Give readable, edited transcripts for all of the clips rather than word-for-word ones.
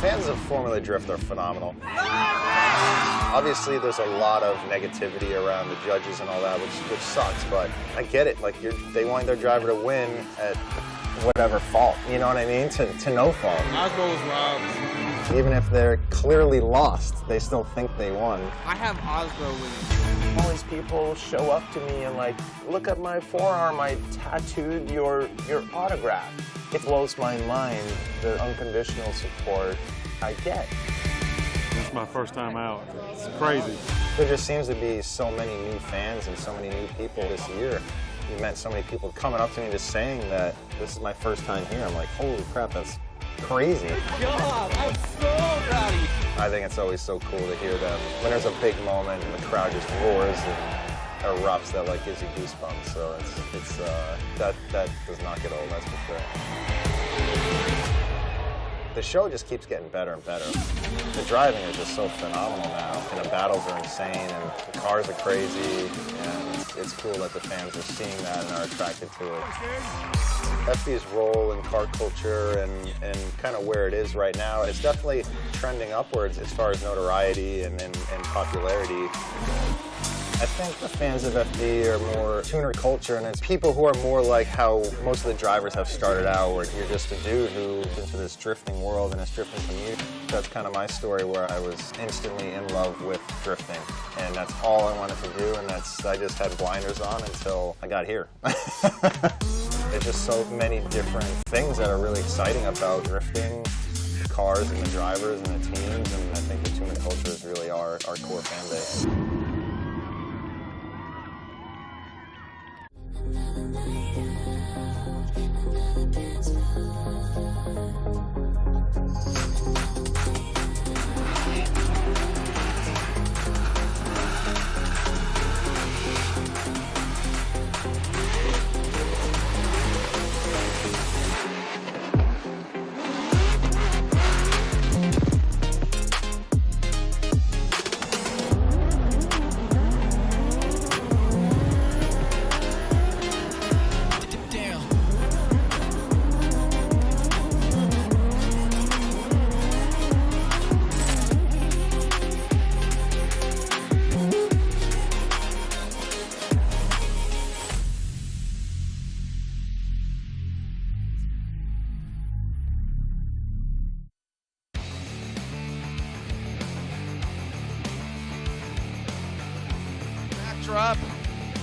fans of Formula Drift are phenomenal. Obviously, there's a lot of negativity around the judges and all that, which sucks, but I get it. Like, they want their driver to win at whatever fault, you know what I mean? To no fault. Osborne was robbed. Even if they're clearly lost, they still think they won. I have Osborne winning. All these people show up to me and like, look at my forearm, I tattooed your autograph. It blows my mind, the unconditional support I get. It's my first time out. It's crazy. There just seems to be so many new fans and so many new people this year. You met so many people coming up to me just saying that this is my first time here. I'm like, holy crap, that's crazy. Good job, I'm so proud of you. I think it's always so cool to hear them. When there's a big moment and the crowd just roars and erupts, that like gives you goosebumps. So that does not get old, that's for sure. The show just keeps getting better and better. The driving is just so phenomenal now, and the battles are insane, and the cars are crazy, and it's cool that the fans are seeing that and are attracted to it. FD's role in car culture and kind of where it is right now, it's definitely trending upwards as far as notoriety and popularity. I think the fans of FD are more tuner culture, and it's people who are more like how most of the drivers have started out, where you're just a dude who's into this drifting world and this drifting community. That's kind of my story, where I was instantly in love with drifting, and that's all I wanted to do, and I just had blinders on until I got here. There's just so many different things that are really exciting about drifting, the cars and the drivers and the teams, and I think the tuner culture is really our core fan base.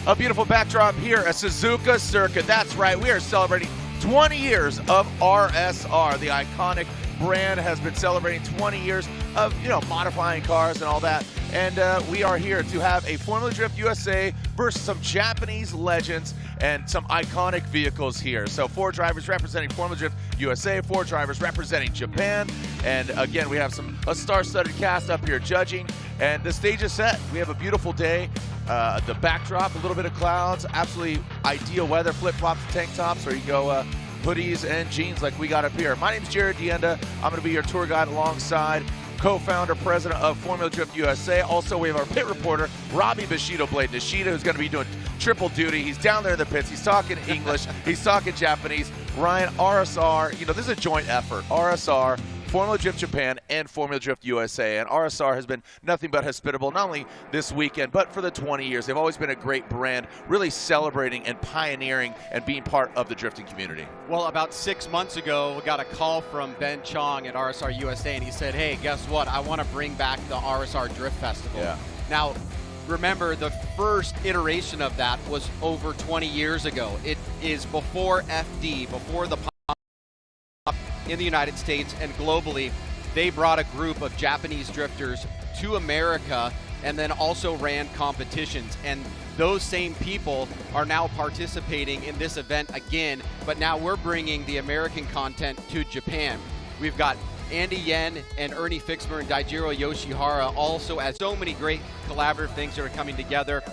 A beautiful backdrop here at Suzuka Circuit. That's right, we are celebrating 20 years of RSR. The iconic brand has been celebrating 20 years of, modifying cars and all that. And we are here to have a Formula Drift USA versus some Japanese legends and some iconic vehicles here. So 4 drivers representing Formula Drift USA, 4 drivers representing Japan. And again, we have a star-studded cast up here judging. And the stage is set. We have a beautiful day. The backdrop, a little bit of clouds, absolutely ideal weather, flip-flops, tank tops, or you go hoodies and jeans like we got up here. My name's Jared Dienda. I'm going to be your tour guide alongside co-founder, president of Formula Drift USA. Also, we have our pit reporter, Robbie Bushido Blade Nishida, who's going to be doing triple duty. He's down there in the pits. He's talking English. He's talking Japanese. Ryan, RSR, this is a joint effort. RSR, Formula Drift Japan, and Formula Drift USA. And RSR has been nothing but hospitable, not only this weekend, but for the 20 years. They've always been a great brand, really celebrating and pioneering and being part of the drifting community. Well, about 6 months ago, we got a call from Ben Chong at RSR USA, and he said, hey, guess what? I want to bring back the RSR Drift Festival. Yeah. Now, remember, the first iteration of that was over 20 years ago. It is before FD, before the in the United States and globally. They brought a group of Japanese drifters to America and then also ran competitions. And those same people are now participating in this event again, but now we're bringing the American content to Japan. We've got Andy Yen and Ernie Fixmer and Daijiro Yoshihara also, as so many great collaborative things that are coming together.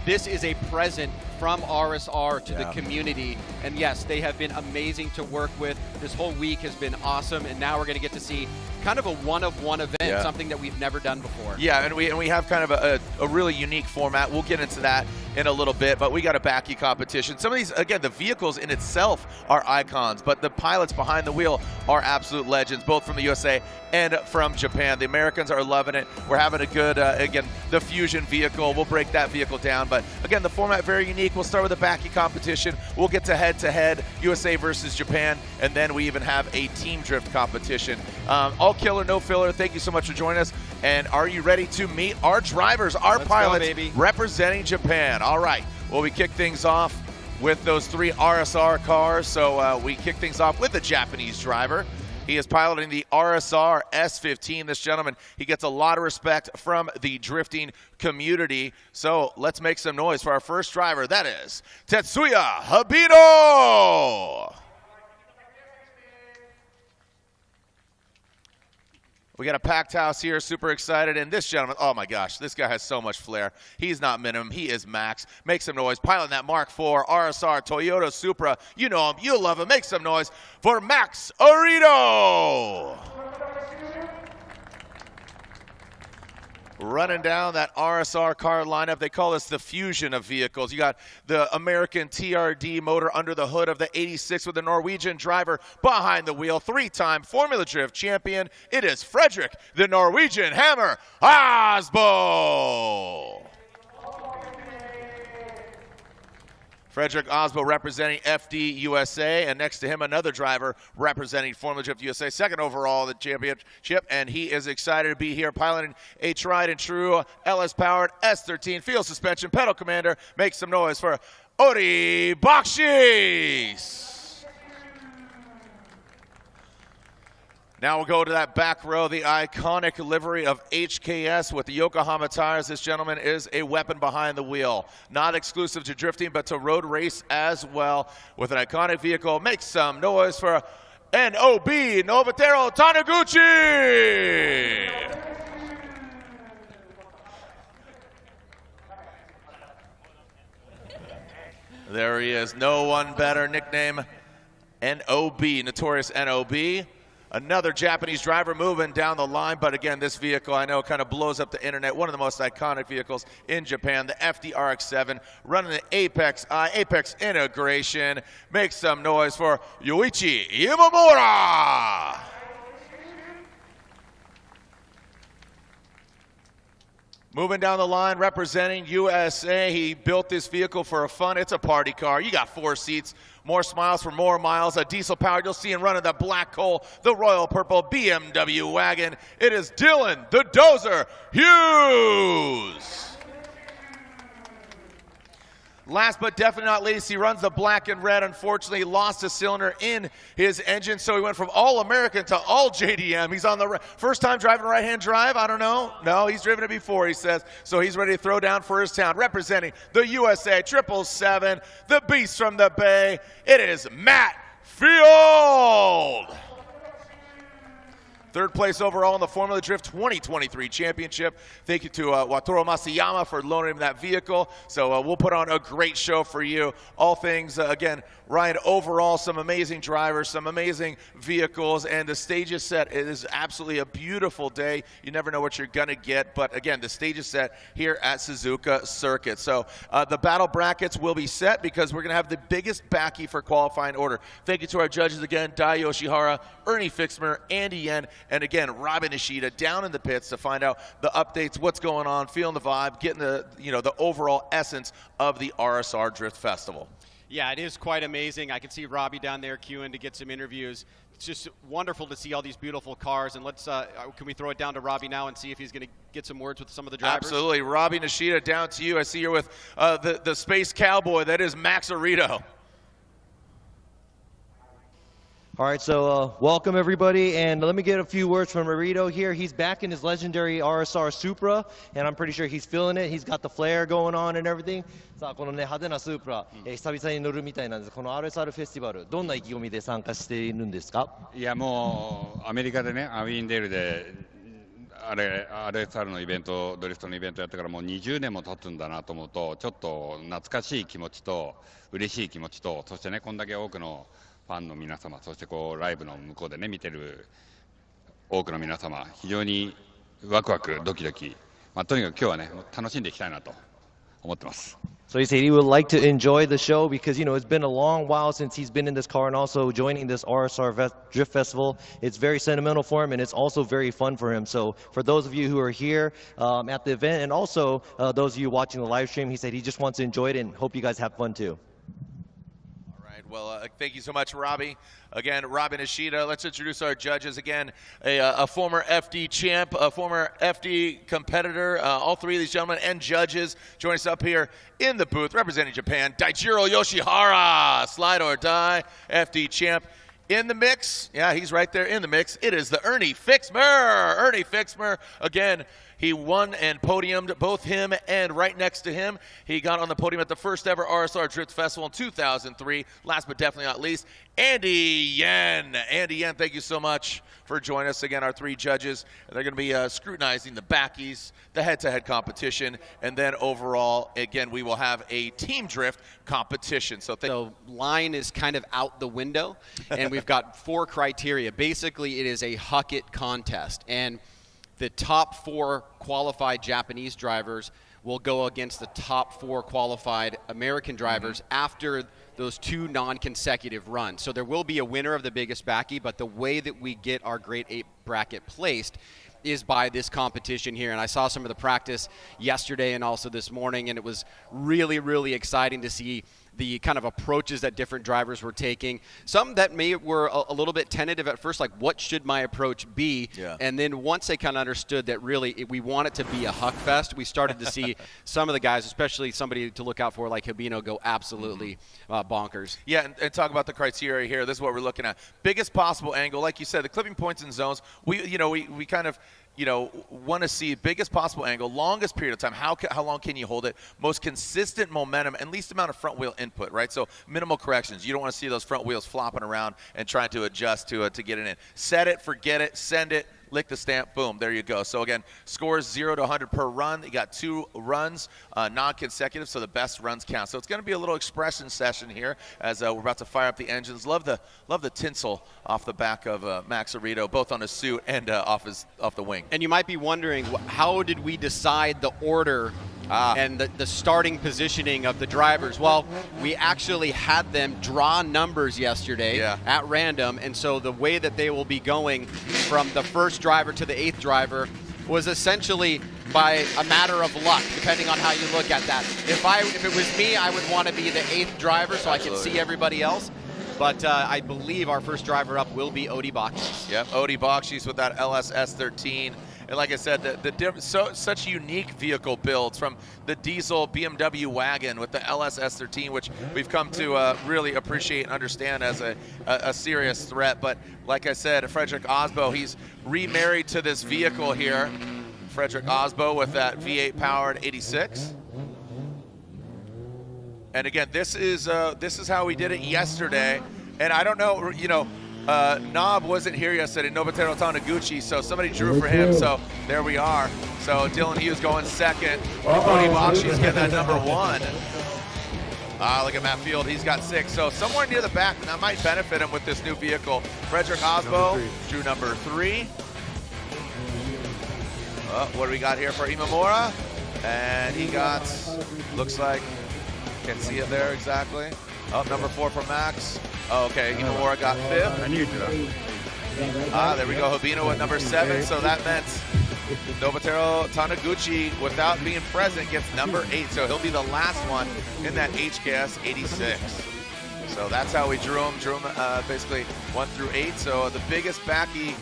This is a present from RSR to the community, and yes, they have been amazing to work with. This whole week has been awesome, and now we're going to get to see kind of a one-of-one event, Yeah. something that we've never done before. Yeah, and we have kind of a really unique format. We'll get into that in a little bit, but we got a backy competition. Some of these, again, the vehicles in itself are icons, but the pilots behind the wheel are absolute legends, both from the USA and from Japan. The Americans are loving it. We're having a good, again, the Fusion vehicle. We'll break that vehicle down, but again, the format very unique. We'll start with a backy competition. We'll get to head-to-head, USA versus Japan, and then we even have a team drift competition. All killer, no filler. Thank you so much for joining us. And are you ready to meet our drivers, our Let's pilots go, baby. representing Japan? All right. Well, we kick things off with those 3 RSR cars. So we kick things off with the Japanese driver. He is piloting the RSR S15. This gentleman, he gets a lot of respect from the drifting community. So let's make some noise for our first driver. That is Tetsuya Habito. We got a packed house here, super excited, and this gentleman, oh my gosh, this guy has so much flair. He's not minimum, he is max. Make some noise, piloting that Mark IV RSR Toyota Supra. You know him, you love him. Make some noise for Max Arito. Running down that RSR car lineup. They call this the fusion of vehicles. You got the American TRD motor under the hood of the 86 with the Norwegian driver behind the wheel. 3-time Formula Drift champion. It is Fredrik, the Norwegian Hammer Asbo. Fredrik Asbo representing FD USA, and next to him another driver representing Formula Drift USA, second overall in the championship, and he is excited to be here piloting a tried and true LS-powered S13 field suspension pedal commander. Make some noise for Ori Bakshis. Now we'll go to that back row, the iconic livery of HKS with the Yokohama tires. This gentleman is a weapon behind the wheel. Not exclusive to drifting, but to road race as well. With an iconic vehicle, make some noise for NOB, Novatero Taniguchi! There he is, no one better, nickname NOB, Notorious NOB. Another Japanese driver moving down the line, but again, this vehicle I know kind of blows up the internet. One of the most iconic vehicles in Japan, the FD RX-7, running the Apex integration. Make some noise for Yoichi Imamura. Moving down the line, representing USA. He built this vehicle for a fun. It's a party car. You got 4 seats. More smiles for more miles. A diesel powered. You'll see him running the black coal, the royal purple BMW wagon. It is Dylan the Dozer Hughes. Last but definitely not least, he runs the black and red. Unfortunately, he lost a cylinder in his engine, so he went from All-American to All-JDM. He's on the first time driving right-hand drive. I don't know. No, he's driven it before, he says. So he's ready to throw down for his town. Representing the USA 777, the beast from the Bay, it is Matt Field. Third place overall in the Formula Drift 2023 championship. Thank you to Wataru Masayama for loaning him that vehicle. So we'll put on a great show for you. All things, again, Ryan, overall, some amazing drivers, some amazing vehicles, and the stage is set. It is absolutely a beautiful day. You never know what you're going to get, but again, the stage is set here at Suzuka Circuit. So the battle brackets will be set because we're going to have the biggest backy for qualifying order. Thank you to our judges again, Dai Yoshihara, Ernie Fixmer, Andy Yen, and again, Robin Ishida down in the pits to find out the updates, what's going on, feeling the vibe, getting the, the overall essence of the RSR Drift Festival. Yeah, it is quite amazing. I can see Robbie down there queuing to get some interviews. It's just wonderful to see all these beautiful cars. And let's, can we throw it down to Robbie now and see if he's going to get some words with some of the drivers? Absolutely. Robbie Nishida, down to you. I see you're with the Space Cowboy. That is Max Arito. All right, so welcome everybody, and let me get a few words from Arito here. He's back in his legendary RSR Supra, and I'm pretty sure he's feeling it. He's got the flare going on and everything. さあこのね派手なスープラ、久々に乗るみたいなんです。この RSR フェスティバル、どんな意気込みで参加しているんですか？いやもうアメリカでね、アウィンデールでRSR のイベント、ドリフトのイベントやってからもう20年も経つんだなと思うと、ちょっと懐かしい気持ちと嬉しい気持ちと、そしてねこんだけ多くのファンの皆様、そしてこうライブの向こうでね見てる多くの皆様、非常にワクワク、ドキドキ、とにかく今日はね、楽しんでいきたいなと思ってます。So he said he would like to enjoy the show because, you know, it's been a long while since he's been in this car and also joining this RSR Drift Festival. It's very sentimental for him and it's also very fun for him. So for those of you who are here at the event and also those of you watching the live stream, he said he just wants to enjoy it and hope you guys have fun too. Well, thank you so much, Robbie. Again, Robbie Nishida. Let's introduce our judges. Again, a former FD champ, a former FD competitor. All three of these gentlemen and judges join us up here in the booth representing Japan. Daijiro Yoshihara, slide or die, FD champ. In the mix, yeah, he's right there in the mix. It is the Ernie Fixmer. Ernie Fixmer, again, he won and podiumed, both him and right next to him. He got on the podium at the first ever RSR Drift Festival in 2003. Last but definitely not least, Andy Yen. Andy Yen, thank you so much for joining us. Again, our three judges. They're going to be scrutinizing the backies, the head-to-head competition, and then overall, again, we will have a team drift competition. So line is kind of out the window, and we've got 4 criteria. Basically, it is a huck it contest, and the top 4 qualified Japanese drivers will go against the top 4 qualified American drivers after those 2 non-consecutive runs. So there will be a winner of the biggest backy, but the way that we get our grade 8 bracket placed is by this competition here. And I saw some of the practice yesterday and also this morning, and it was really, really exciting to see the kind of approaches that different drivers were taking. Some that were a little bit tentative at first, like what should my approach be? Yeah. And then once they kind of understood that really we want it to be a huck fest, we started to see some of the guys, especially somebody to look out for like Hibino, go absolutely bonkers. Yeah, and talk about the criteria here. This is what we're looking at. Biggest possible angle, like you said, the clipping points and zones. We kind of want to see biggest possible angle, longest period of time. How long can you hold it? Most consistent momentum and least amount of front wheel input, right? So minimal corrections. You don't want to see those front wheels flopping around and trying to adjust to get it in. Set it, forget it, send it, lick the stamp, boom, there you go. So again, scores 0 to 100 per run. You got 2 runs, non-consecutive, so the best runs count. So it's going to be a little expression session here as we're about to fire up the engines. Love the tinsel off the back of Max Arito, both on his suit and off the wing. And you might be wondering, how did we decide the order and the starting positioning of the drivers? Well, we actually had them draw numbers yesterday at random, and so the way that they will be going from the first driver to the 8th driver was essentially by a matter of luck, depending on how you look at that. If it was me, I would want to be the 8th driver so I can see everybody else. But I believe our first driver up will be Odi Bakshis. Yep, Odi Bakshis with that LSS 13. And like I said, such unique vehicle builds, from the diesel BMW wagon with the LSS 13, which we've come to really appreciate and understand as a serious threat. But like I said, Frederick Osbo, he's remarried to this vehicle here. Frederick Osbo with that V8 powered 86. And again, this is how we did it yesterday. And I don't know, Nob wasn't here yesterday, Nobuteru Taniguchi, so somebody drew for him, so there we are. So Dylan Hughes going second. Odi Bakshi's getting that number 1. Look at Matt Field, he's got 6. So somewhere near the back, and that might benefit him with this new vehicle. Frederick Osbo drew number 3. What do we got here for Imamura? And he got, looks like, can't see it there exactly. Number 4 for Max. Okay, Imamura got 5th. I knew that. There we go, Hibino with number 7. So that meant Nobuteru Taniguchi, without being present, gets number 8. So he'll be the last one in that HKS 86. So that's how we drew him. Basically 1 through 8. So the biggest backy,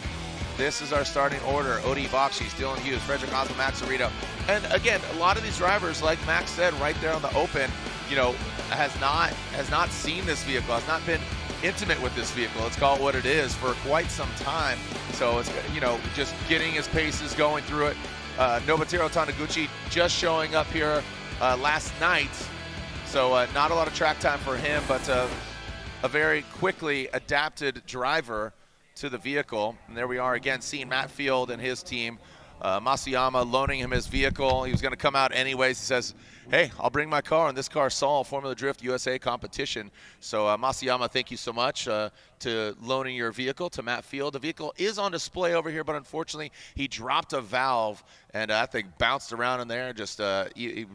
this is our starting order. Odi Bakshis, Dylan Hughes, Frederick Osbo, Max Arito. And again, a lot of these drivers, like Max said, right there on the open, has not seen this vehicle, has not been intimate with this vehicle. Let's call it what it is, for quite some time. So it's just getting his paces, going through it. Nobuteru Taniguchi just showing up here last night, so not a lot of track time for him, but a very quickly adapted driver to the vehicle. And there we are again, seeing Matt Field and his team Masayama loaning him his vehicle. He was going to come out anyways. He says, hey, I'll bring my car, and this car saw Formula Drift USA competition. So Masayama, thank you so much to loaning your vehicle to Matt Field. The vehicle is on display over here, but unfortunately he dropped a valve, and that thing bounced around in there. Just he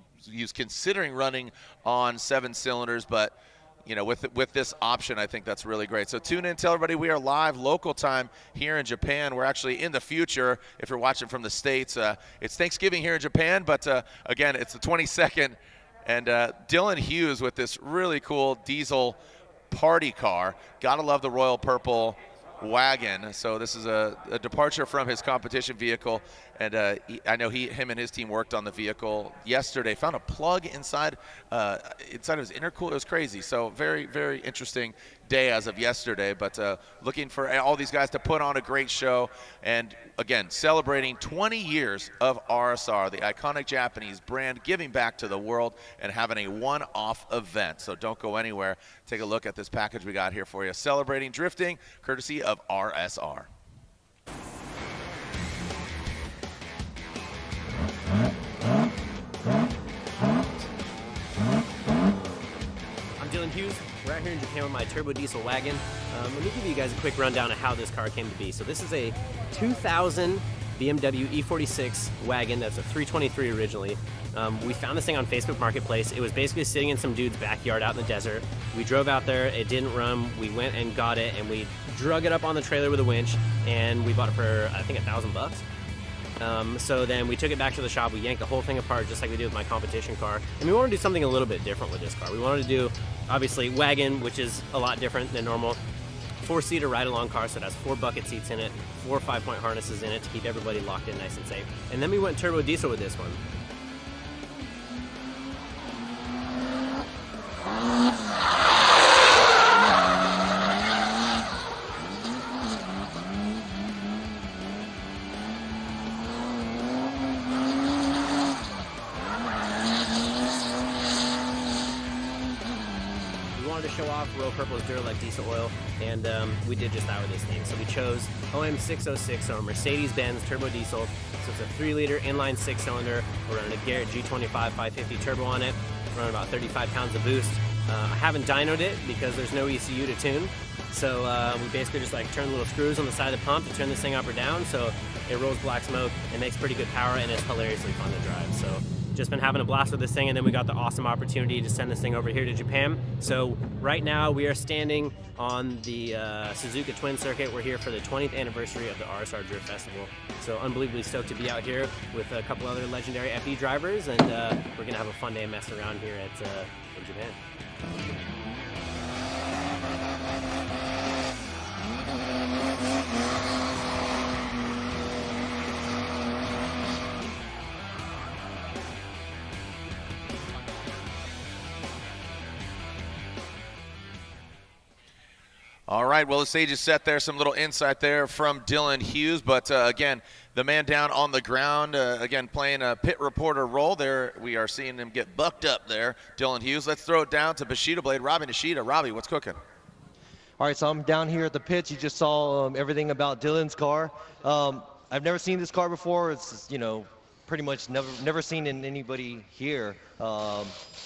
was considering running on 7 cylinders, but you know, with this option, I think that's really great. So tune in, tell everybody we are live local time here in Japan. We're actually in the future if you're watching from the States. It's Thanksgiving here in Japan, but again, it's the 22nd. And Dylan Hughes with this really cool diesel party car. Gotta love the royal purple wagon. So this is a departure from his competition vehicle, and I know him and his team worked on the vehicle yesterday. Found a plug inside of his intercooler. It was crazy. So very, very interesting day as of yesterday, but looking for all these guys to put on a great show, and again, celebrating 20 years of RSR, the iconic Japanese brand, giving back to the world and having a one-off event. So don't go anywhere. Take a look at this package we got here for you. Celebrating drifting, courtesy of RSR. I'm Dylan Hughes. We're out here in Japan with my turbo diesel wagon. Let me give you guys a quick rundown of how this car came to be. So this is a 2000 BMW E46 wagon. That's a 323 originally. We found this thing on Facebook Marketplace. It was basically sitting in some dude's backyard out in the desert. We drove out there, it didn't run. We went and got it, and we drug it up on the trailer with a winch, and we bought it for, I think, $1,000. So then we took it back to the shop, we yanked the whole thing apart just like we did with my competition car, and we wanted to do something a little bit different with this car. We wanted to do, obviously, wagon, which is a lot different than normal. 4-seater ride-along car, so it has 4 bucket seats in it, 4 5-point harnesses in it to keep everybody locked in nice and safe. And then we went turbo diesel with this one. To show off Royal Purple's Duralect diesel oil, and we did just that with this thing. So we chose OM606, or Mercedes-Benz turbo diesel. So it's a 3-liter inline 6-cylinder. We're running a Garrett G25 550 turbo on it. We're running about 35 pounds of boost. I haven't dynoed it because there's no ECU to tune. So we basically just like turn little screws on the side of the pump to turn this thing up or down. So it rolls black smoke, it makes pretty good power, and it's hilariously fun to drive. So just been having a blast with this thing, and then we got the awesome opportunity to send this thing over here to Japan. So right now we are standing on the Suzuka Twin Circuit. We're here for the 20th anniversary of the RSR Drift Festival. So unbelievably stoked to be out here with a couple other legendary FD drivers, and we're gonna have a fun day messing around here at in Japan. All right, well, the stage is set there. Some little insight there from Dylan Hughes. But again, the man down on the ground, again, playing a pit reporter role there. We are seeing him get bucked up there, Dylan Hughes. Let's throw it down to Bushido Blade, Robbie Nishida. Robbie, what's cooking? All right, so I'm down here at the pits. You just saw everything about Dylan's car. I've never seen this car before. It's, you know, pretty much never seen in anybody here.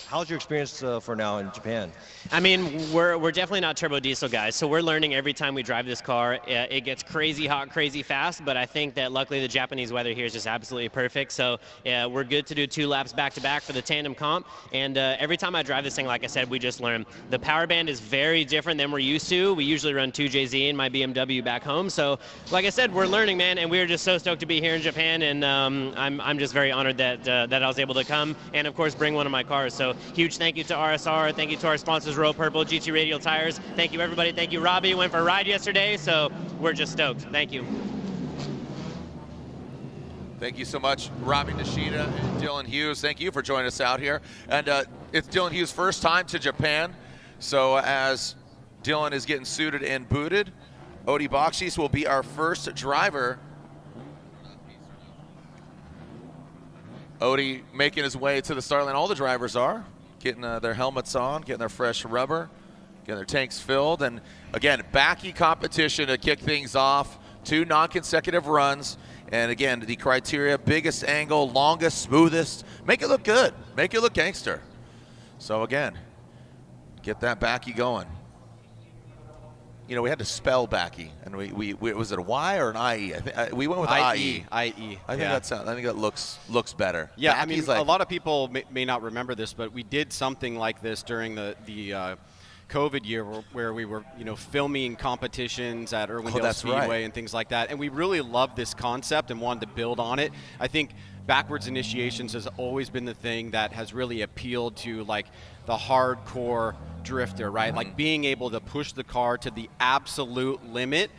How's your experience for now in Japan? I mean, we're definitely not turbo diesel guys, so we're learning every time we drive this car. It gets crazy hot, crazy fast, but I think that luckily the Japanese weather here is just absolutely perfect. So we're good to do 2 laps back to back for the tandem comp. And every time I drive this thing, like I said, we just learn. The power band is very different than we're used to. We usually run 2JZ in my BMW back home. So like I said, we're learning, man, and we're just so stoked to be here in Japan. And I'm just very honored that that I was able to come and of course bring one of my cars. So huge thank you to RSR, thank you to our sponsors, Royal Purple, GT Radial Tires. Thank you everybody, thank you Robbie, went for a ride yesterday, so we're just stoked. Thank you. Thank you so much, Robbie Nishida and Dylan Hughes. Thank you for joining us out here. And it's Dylan Hughes' first time to Japan. So as Dylan is getting suited and booted, Odi Bakshis will be our first driver. Odi making his way to the start line. All the drivers are getting their helmets on, getting their fresh rubber, getting their tanks filled. And again, backy competition to kick things off. 2 non-consecutive runs And again, the criteria: biggest angle, longest, smoothest. Make it look good. Make it look gangster. So again, get that backy going. You know, we had to spell backy, and we was it a Y or an IE? I think we went with IE. I think that looks better. Yeah, Backy's I mean, like, a lot of people may not remember this, but we did something like this during the COVID year where we were, filming competitions at Irwindale Speedway and things like that. And we really loved this concept and wanted to build on it. I think backwards initiations has always been the thing that has really appealed to like the hardcore drifter, right? Like being able to push the car to the absolute limit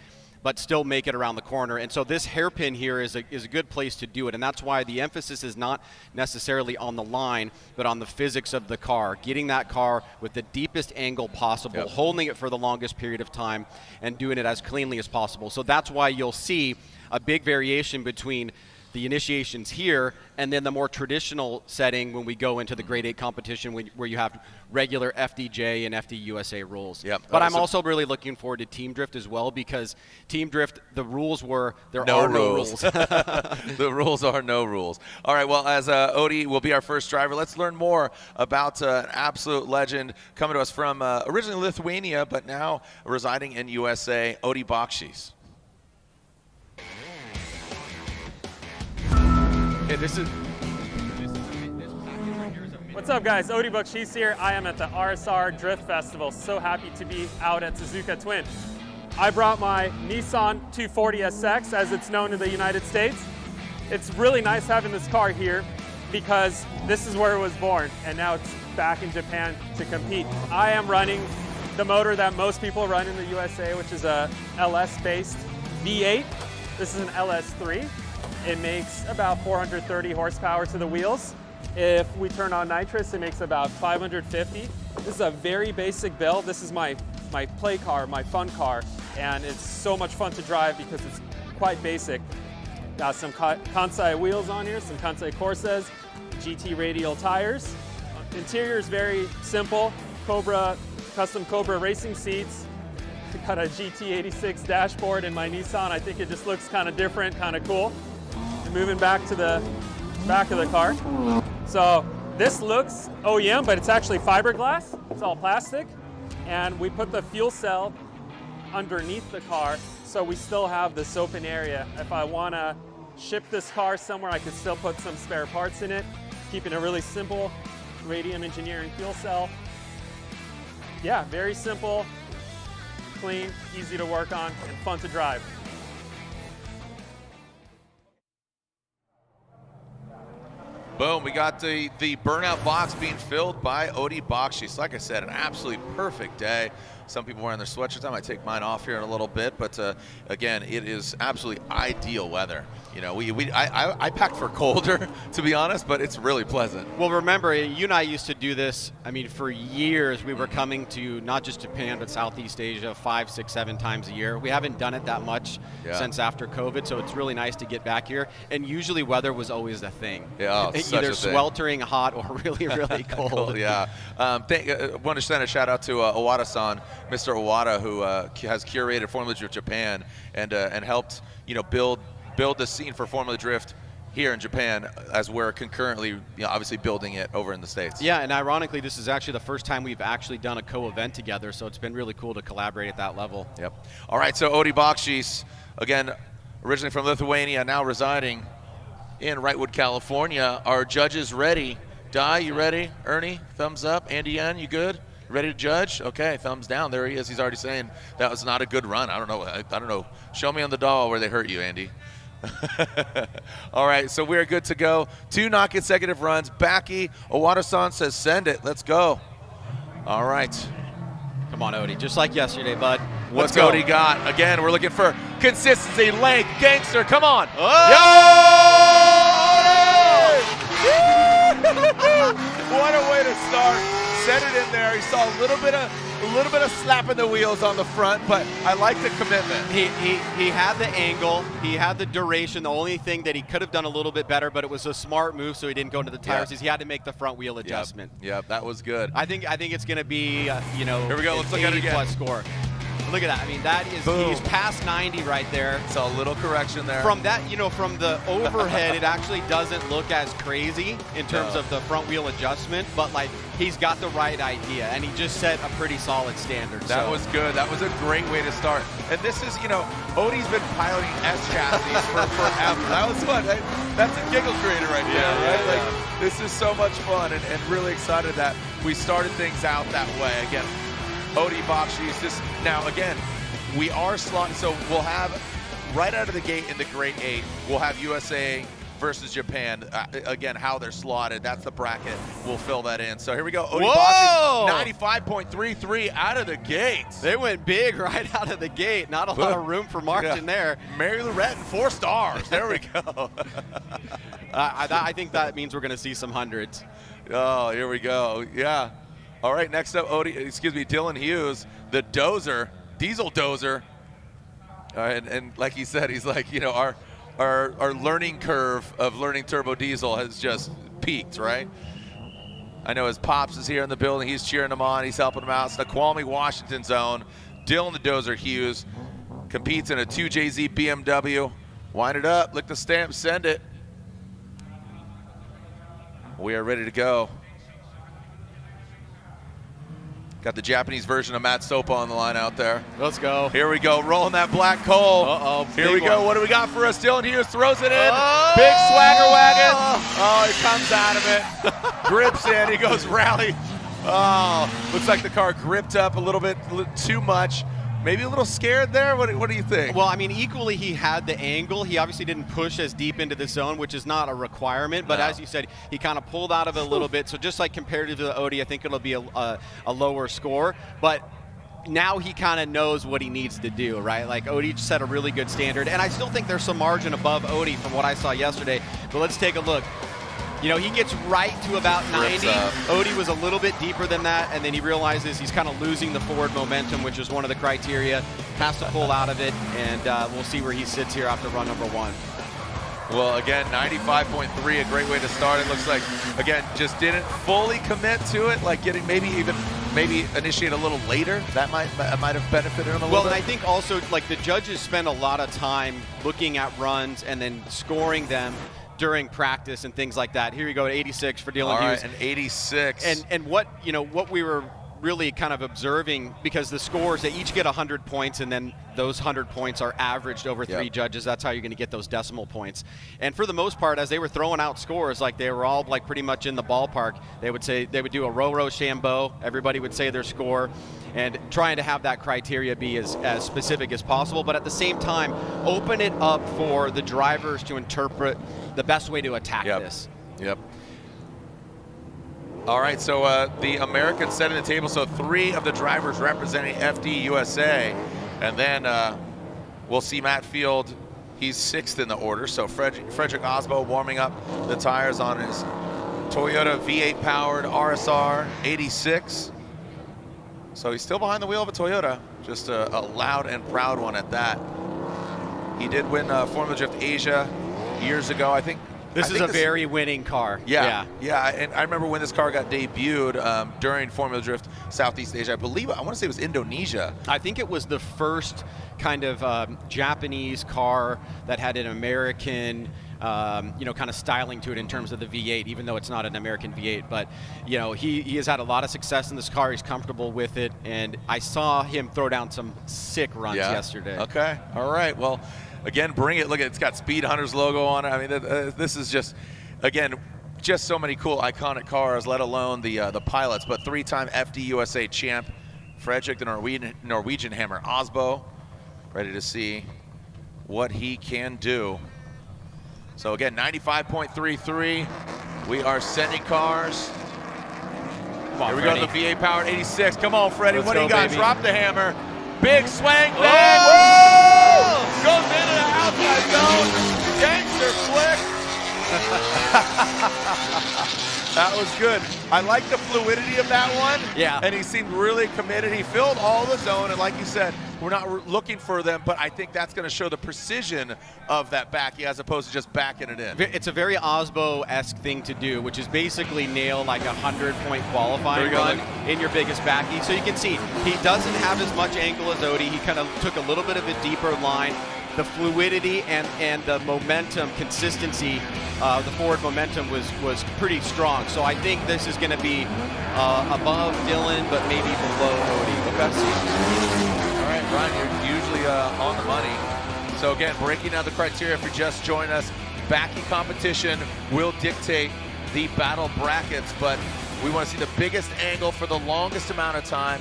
but still make it around the corner. And so this hairpin here is a good place to do it. And that's why the emphasis is not necessarily on the line, but on the physics of the car, getting that car with the deepest angle possible, holding it for the longest period of time, and doing it as cleanly as possible. So that's why you'll see a big variation between the initiations here and then the more traditional setting when we go into the Grade 8 competition where you have regular FDJ and FDUSA rules. But I'm also really looking forward to Team Drift as well, because Team Drift, the rules were there are no rules. The rules are no rules. All right, well, as Odie will be our first driver, let's learn more about an absolute legend coming to us from originally Lithuania, but now residing in USA, Odie Bakshis. Okay, this package right here is amazing. What's up, guys? Odie Bakshis here. I am at the RSR Drift Festival. So happy to be out at Suzuka Twin. I brought my Nissan 240SX, as it's known in the United States. It's really nice having this car here because this is where it was born, and now it's back in Japan to compete. I am running the motor that most people run in the USA, which is a LS-based V8. This is an LS3. It makes about 430 horsepower to the wheels. If we turn on nitrous, it makes about 550. This is a very basic build. This is my play car, my fun car, and it's so much fun to drive because it's quite basic. Got some Kansai wheels on here, some Kansai Corsas, GT radial tires. Interior is very simple. Custom Cobra racing seats. Got a GT86 dashboard in my Nissan. I think it just looks kind of different, kind of cool. Moving back to the back of the car. So this looks OEM, but it's actually fiberglass. It's all plastic. And we put the fuel cell underneath the car, so we still have this open area. If I want to ship this car somewhere, I could still put some spare parts in it, keeping it really simple. Radium engineering fuel cell. Yeah, very simple, clean, easy to work on, and fun to drive. Boom, we got the burnout box being filled by Odie Bakshis. Like I said, an absolutely perfect day. Some people wearing their sweatshirts. I might take mine off here in a little bit, but again, it is absolutely ideal weather. You know, I packed for colder, to be honest, but it's really pleasant. Well, remember, you and I used to do this, I mean, for years. We were coming to not just Japan, but Southeast Asia 5, 6, 7 times a year. We haven't done it that much since after COVID, so it's really nice to get back here. And usually weather was always the thing. Yeah, either sweltering hot or really, really cold. Yeah. Want to send a shout out to Owada-san, Mr. Owada, who has curated Formula Drift Japan and helped build the scene for Formula Drift here in Japan, as we're concurrently obviously building it over in the States. Yeah, and ironically, this is actually the first time we've actually done a co-event together, so it's been really cool to collaborate at that level. Yep. All right, so Odie Bakshis, again, originally from Lithuania, now residing in Wrightwood, California. Our judges ready. Di, you ready? Ernie, thumbs up. Andy N, you good? Ready to judge? Okay, thumbs down. There he is. He's already saying that was not a good run. I don't know. I don't know. Show me on the doll where they hurt you, Andy. All right, so we're good to go. 2 non-consecutive runs. Baki, Owada-san says send it. Let's go. All right. Come on, Odie. Just like yesterday, bud. What's Odie got? Again, we're looking for consistency, length, gangster. Come on. Oh! Yo! What a way to start. Set it in there. He saw a little bit of slapping the wheels on the front, but I like the commitment. He had the angle, he had the duration. The only thing that he could have done a little bit better, but it was a smart move, so he didn't go into the tires. He had to make the front wheel adjustment. Yep, that was good. I think it's going to be here we go. Let's look at it again. ++ score. Look at that. I mean, that is, he's past 90 right there. So a little correction there. From that, from the overhead, it actually doesn't look as crazy in terms of the front wheel adjustment, but like he's got the right idea, and he just set a pretty solid standard. That was good. That was a great way to start. And this is, Odie's been piloting S chassis for forever. That was fun. That's a giggle creator right there, right? Like, this is so much fun, and really excited that we started things out that way. Again, Odie Bakshi's this now. Again, we are slotting, so we'll have right out of the gate in the Great 8, we'll have USA versus Japan. Again, how they're slotted. That's the bracket. We'll fill that in. So here we go. Odie Bakshi's 95.33 out of the gate. They went big right out of the gate. Not a lot of room for margin there. Mary Lorette, 4 stars. There we go. I think that means we're going to see some hundreds. Oh, here we go. Yeah. All right, next up, Dylan Hughes, the dozer, diesel dozer. And like he said, he's like, our learning curve of learning turbo diesel has just peaked, right? I know his pops is here in the building. He's cheering him on. He's helping him out. Snoqualmie, Washington zone. Dylan the dozer Hughes competes in a 2JZ BMW. Wind it up, lick the stamp, send it. We are ready to go. Got the Japanese version of Matt Sopa on the line out there. Let's go. Here we go, rolling that black coal. Uh-oh. Here we go. What do we got for us? Dylan Hughes throws it in. Big swagger wagon. Oh, he comes out of it. Grips in. He goes rally. Oh, looks like the car gripped up a little bit too much. Maybe a little scared there? What do you think? Well, I mean, equally he had the angle. He obviously didn't push as deep into the zone, which is not a requirement. But as you said, he kind of pulled out of it a little bit. So just like comparative to the Odie, I think it'll be a lower score. But now he kind of knows what he needs to do, right? Like Odie set a really good standard. And I still think there's some margin above Odie from what I saw yesterday. But let's take a look. He gets right to about 90. Odie was a little bit deeper than that, and then he realizes he's kind of losing the forward momentum, which is one of the criteria. Has to pull out of it, and we'll see where he sits here after run number 1. Well, again, 95.3, a great way to start. It looks like, again, just didn't fully commit to it, like getting maybe initiate a little later. That might have benefited him a little bit. Well, and I think also, like, the judges spend a lot of time looking at runs and then scoring them during practice and things like that. Here you go at 86 for Dylan Hughes. An 86. And what we were really kind of observing, because the scores, they each get 100 points, and then those 100 points are averaged over 3 judges. That's how you're going to get those decimal points. And for the most part, as they were throwing out scores, like they were all like pretty much in the ballpark. They would do a Rochambeau. Everybody would say their score, and trying to have that criteria be as specific as possible, but at the same time, open it up for the drivers to interpret the best way to attack this. Yep. All right, so the Americans setting the table, so 3 of the drivers representing FD USA, and then we'll see Matt Field, he's 6th in the order, so Frederick Osbo warming up the tires on his Toyota V8 powered RSR 86. So he's still behind the wheel of a Toyota, just a loud and proud one at that. He did win Formula Drift Asia years ago, I think. This is a very winning car. Yeah, and I remember when this car got debuted during Formula Drift Southeast Asia. I want to say it was Indonesia. I think it was the first kind of Japanese car that had an American, kind of styling to it in terms of the V8, even though it's not an American V8. But, he has had a lot of success in this car. He's comfortable with it, and I saw him throw down some sick runs yesterday. Okay, all right, well, again, bring it. Look, it's got Speed Hunters logo on it. I mean, this is just, again, just so many cool, iconic cars, let alone the pilots. But 3-time FD USA champ, Frederick, the Norwegian Hammer Osbo, ready to see what he can do. So again, 95.33. We are sending cars. Here we go to the V8 powered 86. Come on, Freddie. What do you got? Baby. Drop the hammer. Big swing back. Whoa! Goes into the outside zone. Gangster flick. That was good. I like the fluidity of that one. Yeah. And he seemed really committed. He filled all the zone, and like you said, we're not looking for them, but I think that's going to show the precision of that backy as opposed to just backing it in. It's a very Osbo-esque thing to do, which is basically nail like a 100-point qualifying run in your biggest backy. So you can see he doesn't have as much angle as Odie. He kind of took a little bit of a deeper line. The fluidity and the momentum, consistency, the forward momentum was pretty strong. So I think this is going to be above Dylan, but maybe below Odie. All right, Ryan, you're usually on the money. So again, breaking down the criteria if you're just joining us, backy competition will dictate the battle brackets, but we want to see the biggest angle for the longest amount of time,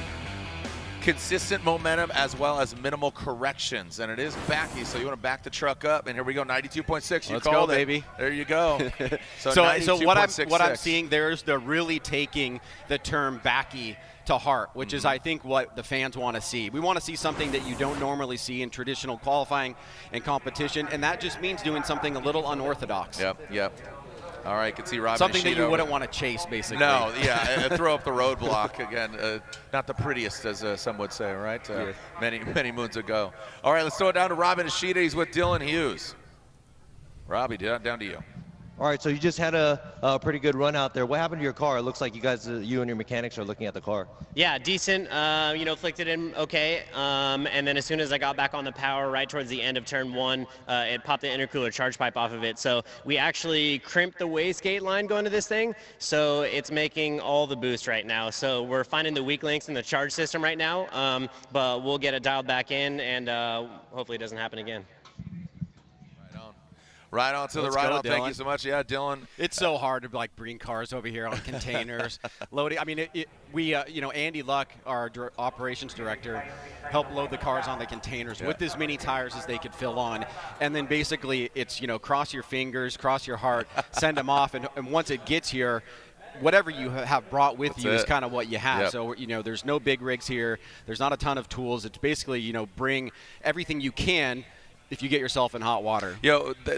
consistent momentum as well as minimal corrections, and it is backy, so you want to back the truck up, and here we go, 92.6. Let's go, baby. There you go. So what I'm seeing there is they're really taking the term backy to heart, which is I think what the fans want to see. We want to see something that you don't normally see in traditional qualifying and competition, and that just means doing something a little unorthodox. Yep. All right, can see Rob. Something that you wouldn't want to chase, basically. No, yeah, throw up the roadblock again. Not the prettiest, as some would say, right? Many moons ago. All right, let's throw it down to Robin Ishida. He's with Dylan Hughes. Robbie, down to you. All right, so you just had a pretty good run out there. What happened to your car? It looks like you guys, you and your mechanics are looking at the car. Yeah, decent. Flicked it in okay. And then as soon as I got back on the power, right towards the end of turn 1, it popped the intercooler charge pipe off of it. So we actually crimped the wastegate line going to this thing. So it's making all the boost right now. So we're finding the weak links in the charge system right now. But we'll get it dialed back in, and hopefully it doesn't happen again. Right on to the right on. Thank you so much. Yeah, Dylan. It's so hard to bring cars over here on containers, loading. I mean, Andy Luck, our operations director, helped load the cars on the containers with as many tires as they could fill on, and then basically it's cross your fingers, cross your heart, send them off, and once it gets here, whatever you have brought with you is kind of what you have. Yep. So, there's no big rigs here. There's not a ton of tools. It's basically, bring everything you can if you get yourself in hot water.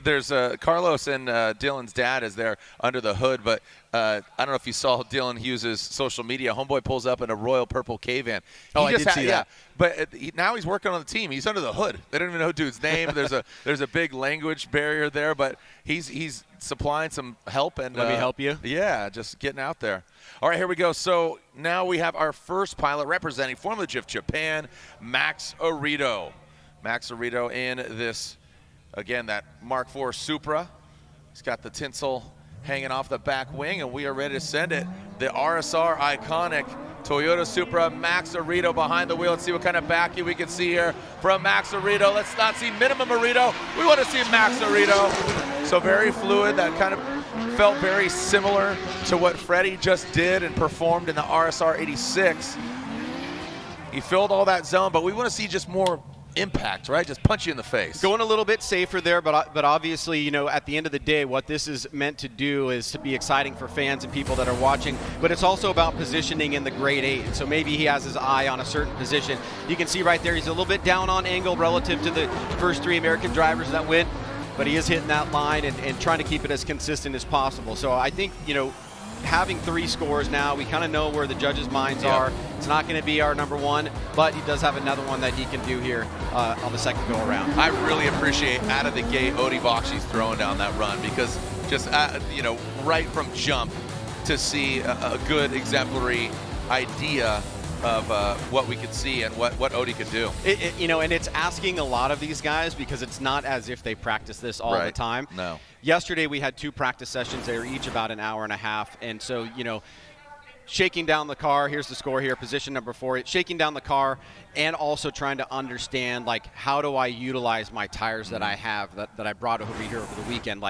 There's Carlos and Dylan's dad is there under the hood, but I don't know if you saw Dylan Hughes' social media. Homeboy pulls up in a royal purple K-Van. I did see that. But now he's working on the team. He's under the hood. They don't even know dude's name. There's a big language barrier there, but he's supplying some help. And let me help you. Yeah, just getting out there. All right, here we go. So now we have our first pilot representing Formula Drift Japan, Max Arito. Max Arito in this, again, that Mark IV Supra. He's got the tinsel hanging off the back wing, and we are ready to send it. The RSR iconic Toyota Supra, Max Arito behind the wheel. Let's see what kind of backy we can see here from Max Arito. Let's not see minimum Arito. We want to see Max Arito. So very fluid. That kind of felt very similar to what Freddie just did and performed in the RSR 86. He filled all that zone, but we want to see just more impact, right? Just punch you in the face. Going a little bit safer there, but obviously, at the end of the day, what this is meant to do is to be exciting for fans and people that are watching, but it's also about positioning in the grade 8. And so maybe he has his eye on a certain position. You can see right there, he's a little bit down on angle relative to the first 3 American drivers that went, but he is hitting that line and trying to keep it as consistent as possible. So I think, having 3 scores now, we kind of know where the judges' minds are. It's not going to be our number 1, but he does have another one that he can do here on the second go around. I really appreciate out of the gate Odie Bakshi's throwing down that run, because just right from jump to see a good exemplary idea of what we could see and what Odie could do. And it's asking a lot of these guys, because it's not as if they practice this all the time. No. Yesterday we had 2 practice sessions. They were each about an hour and a half, and so shaking down the car, here's the score here, position number 4, shaking down the car and also trying to understand, how do I utilize my tires that I have, that I brought over here over the weekend.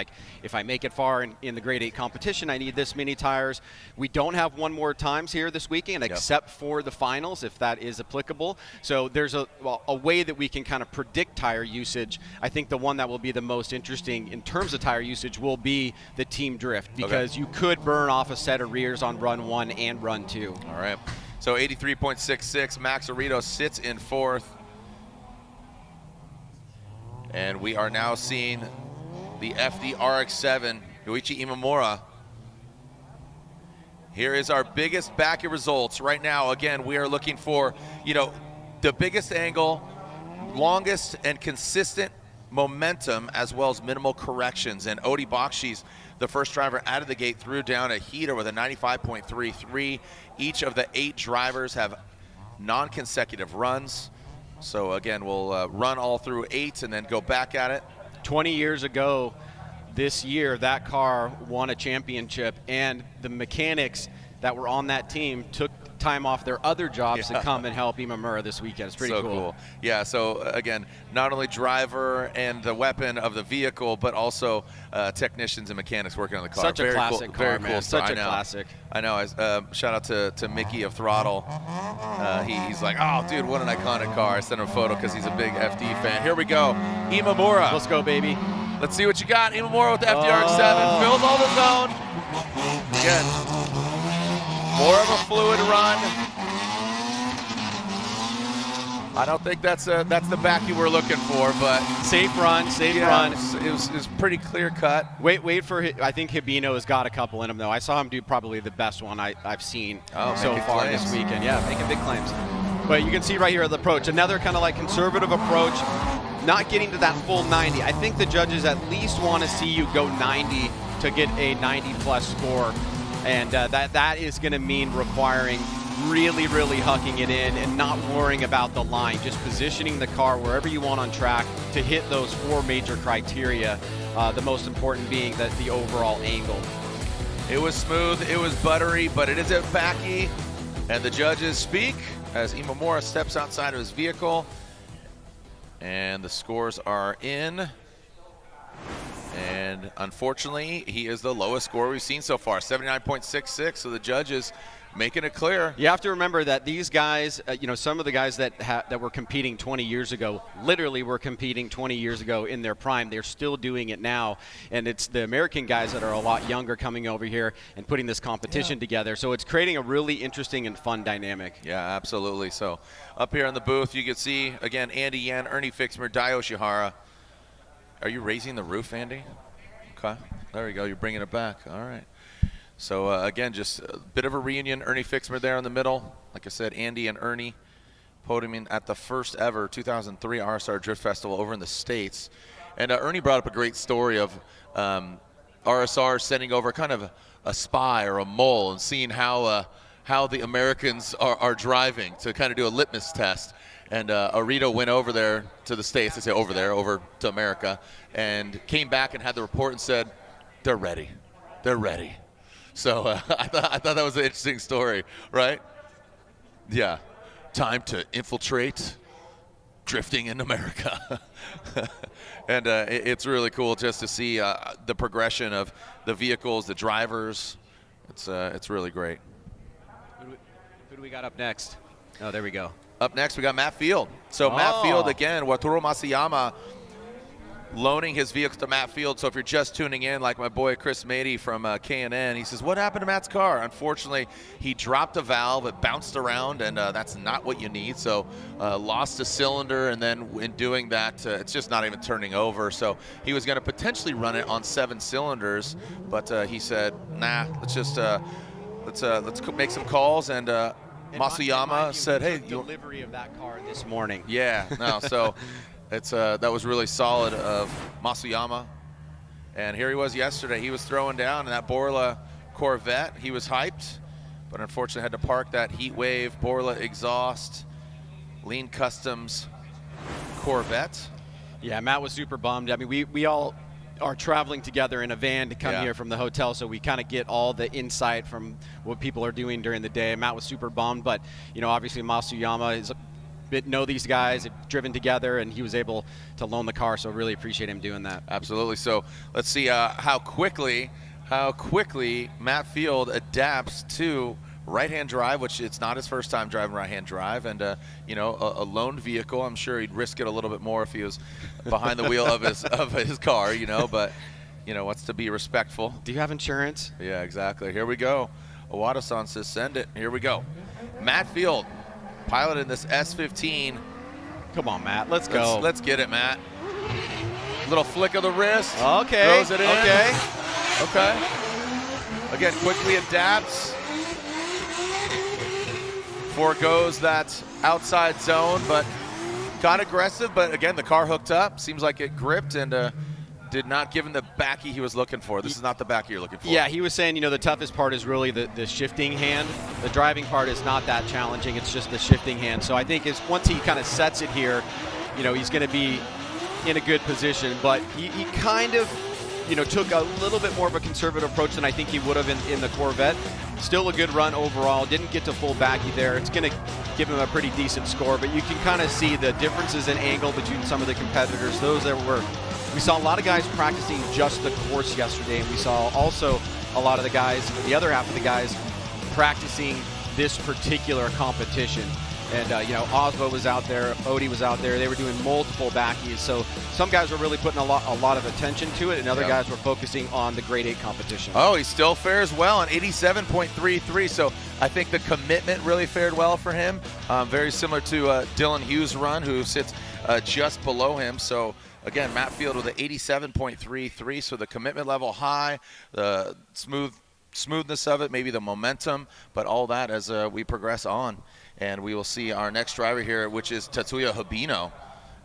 If I make it far in the grade 8 competition, I need this many tires. We don't have 1 more times here this weekend, except for the finals, if that is applicable. So there's a way that we can kind of predict tire usage. I think the one that will be the most interesting in terms of tire usage will be the team drift, because you could burn off a set of rears on run 1 and run 2. All right. So 83.66, Max Arito sits in 4th. And we are now seeing the FD RX-7, Yoichi Imamura. Here is our biggest backy results right now. Again, we are looking for, the biggest angle, longest and consistent momentum as well as minimal corrections. And Odi Bakshi's the first driver out of the gate, threw down a heater with a 95.33. Each of the 8 drivers have non-consecutive runs. So again, we'll run all through 8 and then go back at it. 20 years ago this year, that car won a championship, and the mechanics that were on that team took time off their other jobs to come and help Imamura this weekend. It's pretty cool. Yeah, so again, not only driver and the weapon of the vehicle, but also technicians and mechanics working on the car. Such a classic car, man. Such a classic. I know. Shout out to Mickey of Throttle. He's like, oh, dude, what an iconic car. I sent him a photo because he's a big FD fan. Here we go. Imamura. Let's go, baby. Let's see what you got. Imamura with the FDRX7. Fills all the zone. Again, more of a fluid run. I don't think that's the back you were looking for, but safe run, safe run. It was pretty clear cut. Wait for I think Hibino has got a couple in him though. I saw him do probably the best one I've seen so far this weekend. Yeah, making big claims. But you can see right here the approach, another kind of like conservative approach, not getting to that full 90. I think the judges at least want to see you go 90 to get a 90+ score. And that is going to mean requiring really hucking it in and not worrying about the line, just positioning the car wherever you want on track to hit those 4 major criteria, the most important being the overall angle. It was smooth, it was buttery, but it is a backy, and the judges speak as Imamura steps outside of his vehicle, and the scores are in. And unfortunately, he is the lowest score we've seen so far, 79.66. So the judges making it clear. You have to remember that these guys, some of the guys that were competing 20 years ago, literally were competing 20 years ago in their prime. They're still doing it now. And it's the American guys that are a lot younger coming over here and putting this competition together. So it's creating a really interesting and fun dynamic. Yeah, absolutely. So up here in the booth, you can see, again, Andy Yan, Ernie Fixmer, Dai Oshihara. Are you raising the roof, Andy? Okay, there we go. You're bringing it back. All right. So, again, just a bit of a reunion. Ernie Fixmer there in the middle. Like I said, Andy and Ernie podiuming at the first ever 2003 RSR Drift Festival over in the States. And Ernie brought up a great story of RSR sending over kind of a spy or a mole and seeing how the Americans are driving to kind of do a litmus test. And Arito went over there to the States, I say over to America, and came back and had the report and said, they're ready. They're ready. So I thought that was an interesting story, right? Yeah. Time to infiltrate drifting in America. And it's really cool just to see the progression of the vehicles, the drivers. It's really great. Who do we got up next? Oh, there we go. Up next, we got Matt Field. So Matt Field, again, Wataru Masayama loaning his vehicle to Matt Field. So if you're just tuning in, like my boy Chris Mady from K&N, he says, what happened to Matt's car? Unfortunately, he dropped a valve. It bounced around, and that's not what you need. So lost a cylinder, and then in doing that, it's just not even turning over. So he was going to potentially run it on 7 cylinders, but he said, nah, let's make some calls, and Masayama said, hey, delivery of that car this morning. Yeah, no, so it's that was really solid of Masayama. And here he was yesterday. He was throwing down in that Borla Corvette. He was hyped, but unfortunately had to park that Heat Wave Borla exhaust Lean Customs Corvette. Yeah, Matt was super bummed. I mean, we all are traveling together in a van to come here from the hotel, so we kind of get all the insight from what people are doing during the day. Matt was super bummed, but obviously Masayama is know these guys, have driven together, and he was able to loan the car, so really appreciate him doing that. Absolutely. So let's see how quickly Matt Field adapts to right-hand drive, which it's not his first time driving right-hand drive, and a loaned vehicle. I'm sure he'd risk it a little bit more if he was behind the wheel of his car, but wants to be respectful. Do you have insurance? Yeah, exactly. Here we go. Owada-san says send it. Here we go. Matt Field piloting this S15. Come on, Matt. Let's go. Let's get it, Matt. Little flick of the wrist. Okay. Throws it in. Okay. Again, quickly adapts. Foregoes that outside zone, but got aggressive, but again, the car hooked up. Seems like it gripped and did not give him the backy he was looking for. This is not the backy you're looking for. Yeah, he was saying, you know, the toughest part is really the shifting hand. The driving part is not that challenging. It's just the shifting hand. So I think once he kind of sets it here, you know, he's going to be in a good position. But he kind of, you know, took a little bit more of a conservative approach than I think he would have in the Corvette. Still a good run overall. Didn't get to full backy there. It's going to give him a pretty decent score, but you can kind of see the differences in angle between some of the competitors. We saw a lot of guys practicing just the course yesterday, and we saw also a lot of the guys, the other half of the guys, practicing this particular competition. And, you know, Osbo was out there, Odie was out there. They were doing multiple backies. So some guys were really putting a lot of attention to it, and other guys were focusing on the grade 8 competition. Oh, he still fares well on 87.33. So I think the commitment really fared well for him. Very similar to Dylan Hughes' run, who sits just below him. So again, Matt Field with an 87.33. So the commitment level high, the smoothness of it, maybe the momentum, but all that as we progress on. And we will see our next driver here, which is Tetsuya Hibino.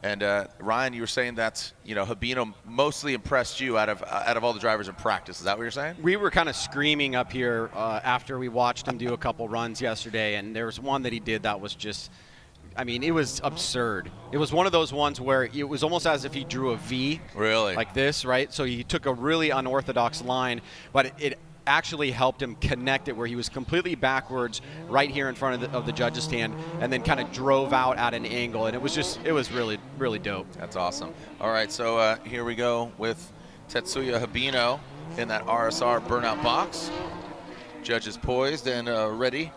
And Ryan, you were saying that, you know, Hibino mostly impressed you out of all the drivers in practice. Is that what you're saying? We were kind of screaming up here after we watched him do a couple runs yesterday, and there was one that he did that was just, I mean, it was absurd. It was one of those ones where it was almost as if he drew a V. Really? Like this, right? So he took a really unorthodox line, but it actually helped him connect it where he was completely backwards right here in front of the judge's stand, and then kind of drove out at an angle, and it was really, really dope. That's awesome. All right, so here we go with Tetsuya Hibino in that RSR burnout box. Judge is poised and ready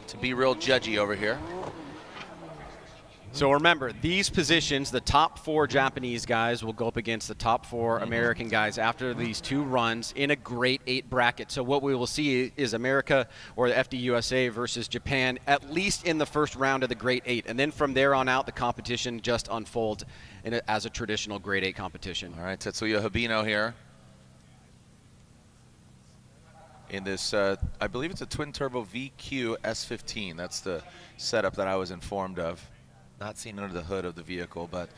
to be real judgy over here. So remember, these positions, the top 4 Japanese guys will go up against the top 4 American guys after these 2 runs in a grade 8 bracket. So what we will see is America or the FD USA versus Japan, at least in the first round of the grade 8. And then from there on out, the competition just unfolds as a traditional grade 8 competition. All right, Tetsuya Hibino here in this, I believe it's a twin turbo VQ S15. That's the setup that I was informed of. Not seen under the hood of the vehicle, but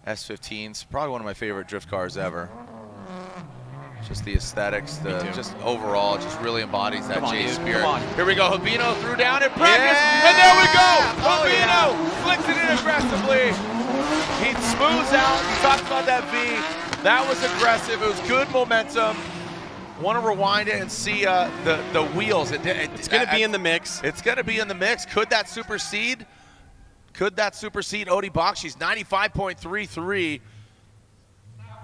S15's probably one of my favorite drift cars ever. Just the aesthetics, just overall, just really embodies that J spirit. Here we go, Hibino threw down in practice, and there we go! Hibino flicks it in aggressively. He smooths out, he talks about that V. That was aggressive, it was good momentum. Want to rewind it and see the wheels. It's going to be in the mix. It's going to be in the mix. Could that supersede? Could that supersede Odie Bakshi's 95.33?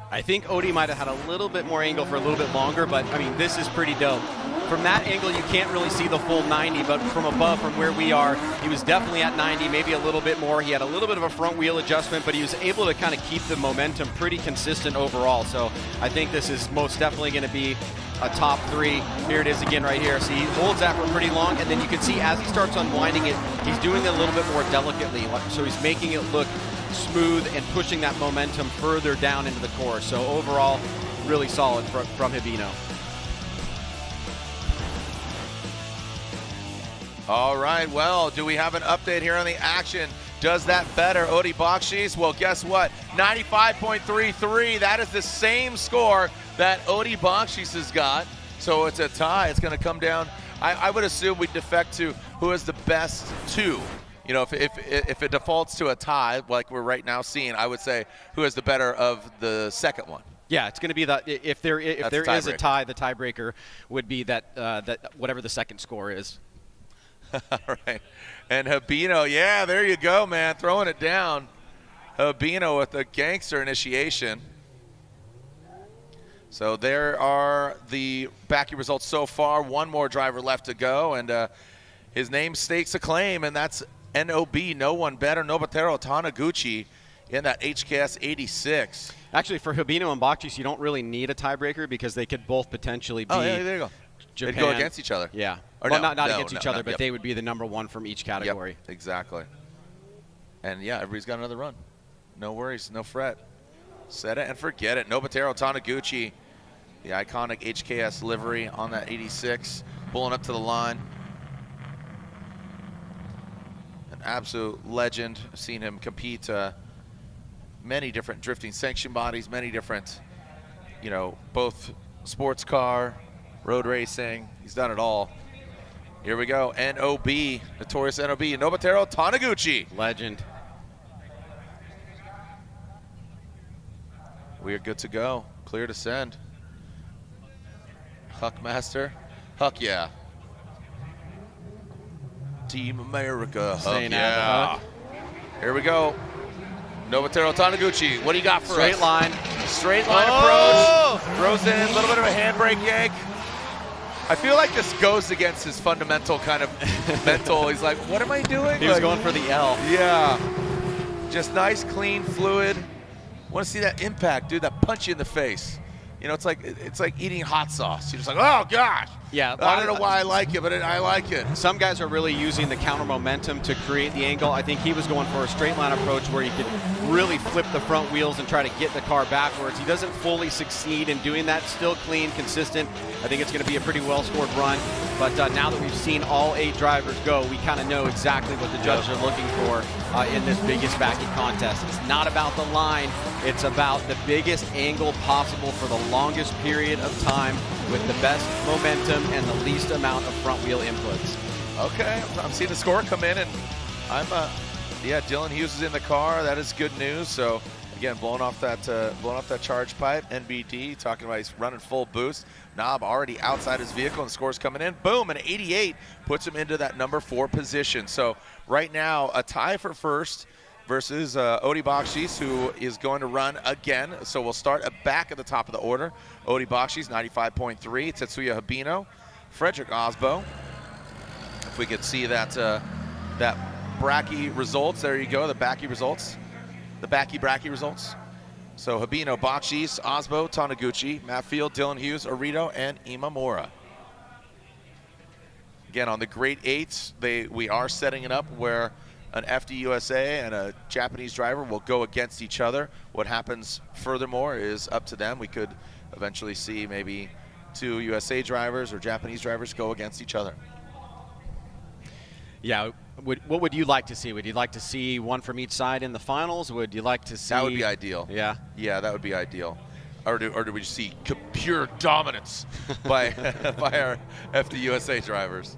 I think Odie might have had a little bit more angle for a little bit longer, but I mean, this is pretty dope. From that angle, you can't really see the full 90, but from above, from where we are, he was definitely at 90, maybe a little bit more. He had a little bit of a front wheel adjustment, but he was able to kind of keep the momentum pretty consistent overall. So I think this is most definitely going to be a top 3. Here it is again right here. See, he holds that for pretty long, and then you can see as he starts unwinding it, he's doing it a little bit more delicately. So he's making it look smooth and pushing that momentum further down into the course. So overall, really solid from Hibino. All right, well, do we have an update here on the action? Does that better Odie Bakshi's? Well, guess what? 95.33. That is the same score that Odie Bakshi's has got. So it's a tie. It's going to come down. I would assume we defect to who has the best 2. You know, if it defaults to a tie, like we're right now seeing, I would say who has the better of the second one. Yeah, it's going to be that if there is a tie, the tiebreaker would be that whatever the second score is. All right. And Hibino, yeah, there you go, man, throwing it down. Hibino with the gangster initiation. So there are the backy results so far. One more driver left to go, and his name stakes a claim, and that's NOB, no one better, Nobuteru Taniguchi in that HKS 86. Actually, for Hibino and Bakchis, you don't really need a tiebreaker because they could both potentially be. Oh, yeah, there you go. Japan. They'd go against each other. Yeah. Or well, no, not against each other, but yep. they would be the number 1 from each category. Yep, exactly. And yeah, everybody's got another run. No worries, no fret. Set it and forget it. Nobuteru Taniguchi, the iconic HKS livery on that 86, pulling up to the line. And absolute legend. I've seen him compete many different drifting sanction bodies, many different, you know, both sports car, road racing. He's done it all. Here we go, NOB, notorious NOB, Nobuteru Taniguchi. Legend. We are good to go, clear to send. Huckmaster, Huck yeah. Team America, Huck yeah. Here we go. Nobuteru Taniguchi, what do you got for Straight us? line. Straight line approach. Throws in a little bit of a handbrake yank. I feel like this goes against his fundamental kind of mental. He's like, what am I doing? He was going for the L. Yeah. Just nice, clean, fluid. Want to see that impact, dude, that punch you in the face. You know, it's like eating hot sauce. You're just like, oh gosh. Yeah. I don't know why I like it, but I like it. Some guys are really using the counter momentum to create the angle. I think he was going for a straight line approach where he could really flip the front wheels and try to get the car backwards. He doesn't fully succeed in doing that. Still clean, consistent. I think it's going to be a pretty well-scored run. But now that we've seen all 8 drivers go, we kind of know exactly what the judges are looking for in this biggest backing contest. It's not about the line. It's about the biggest angle possible for the longest period of time with the best momentum and the least amount of front wheel inputs. Okay, I'm seeing the score come in, and yeah, Dylan Hughes is in the car. That is good news. So again, blowing off that charge pipe. NBD talking about he's running full boost. Knob already outside his vehicle, and the score's coming in. Boom, an 88 puts him into that number 4 position. So right now, a tie for first versus Odi Bakshis, who is going to run again. So we'll start back at the top of the order. Odi Bakshis, 95.3. Tetsuya Habino, Frederick Osbo. If we could see that that bracky results, there you go, the backy results. The bracky results. So Habino, Bakshis, Osbo, Taniguchi, Matt Field, Dylan Hughes, Arito, and Imamura. Again, on the Great 8s, we are setting it up where an FD USA and a Japanese driver will go against each other. What happens furthermore is up to them. We could eventually see maybe 2 USA drivers or Japanese drivers go against each other. Yeah, what would you like to see? Would you like to see one from each side in the finals? Would you like to see... That would be ideal. Yeah? Yeah, that would be ideal. Or do we see pure dominance by our FD USA drivers?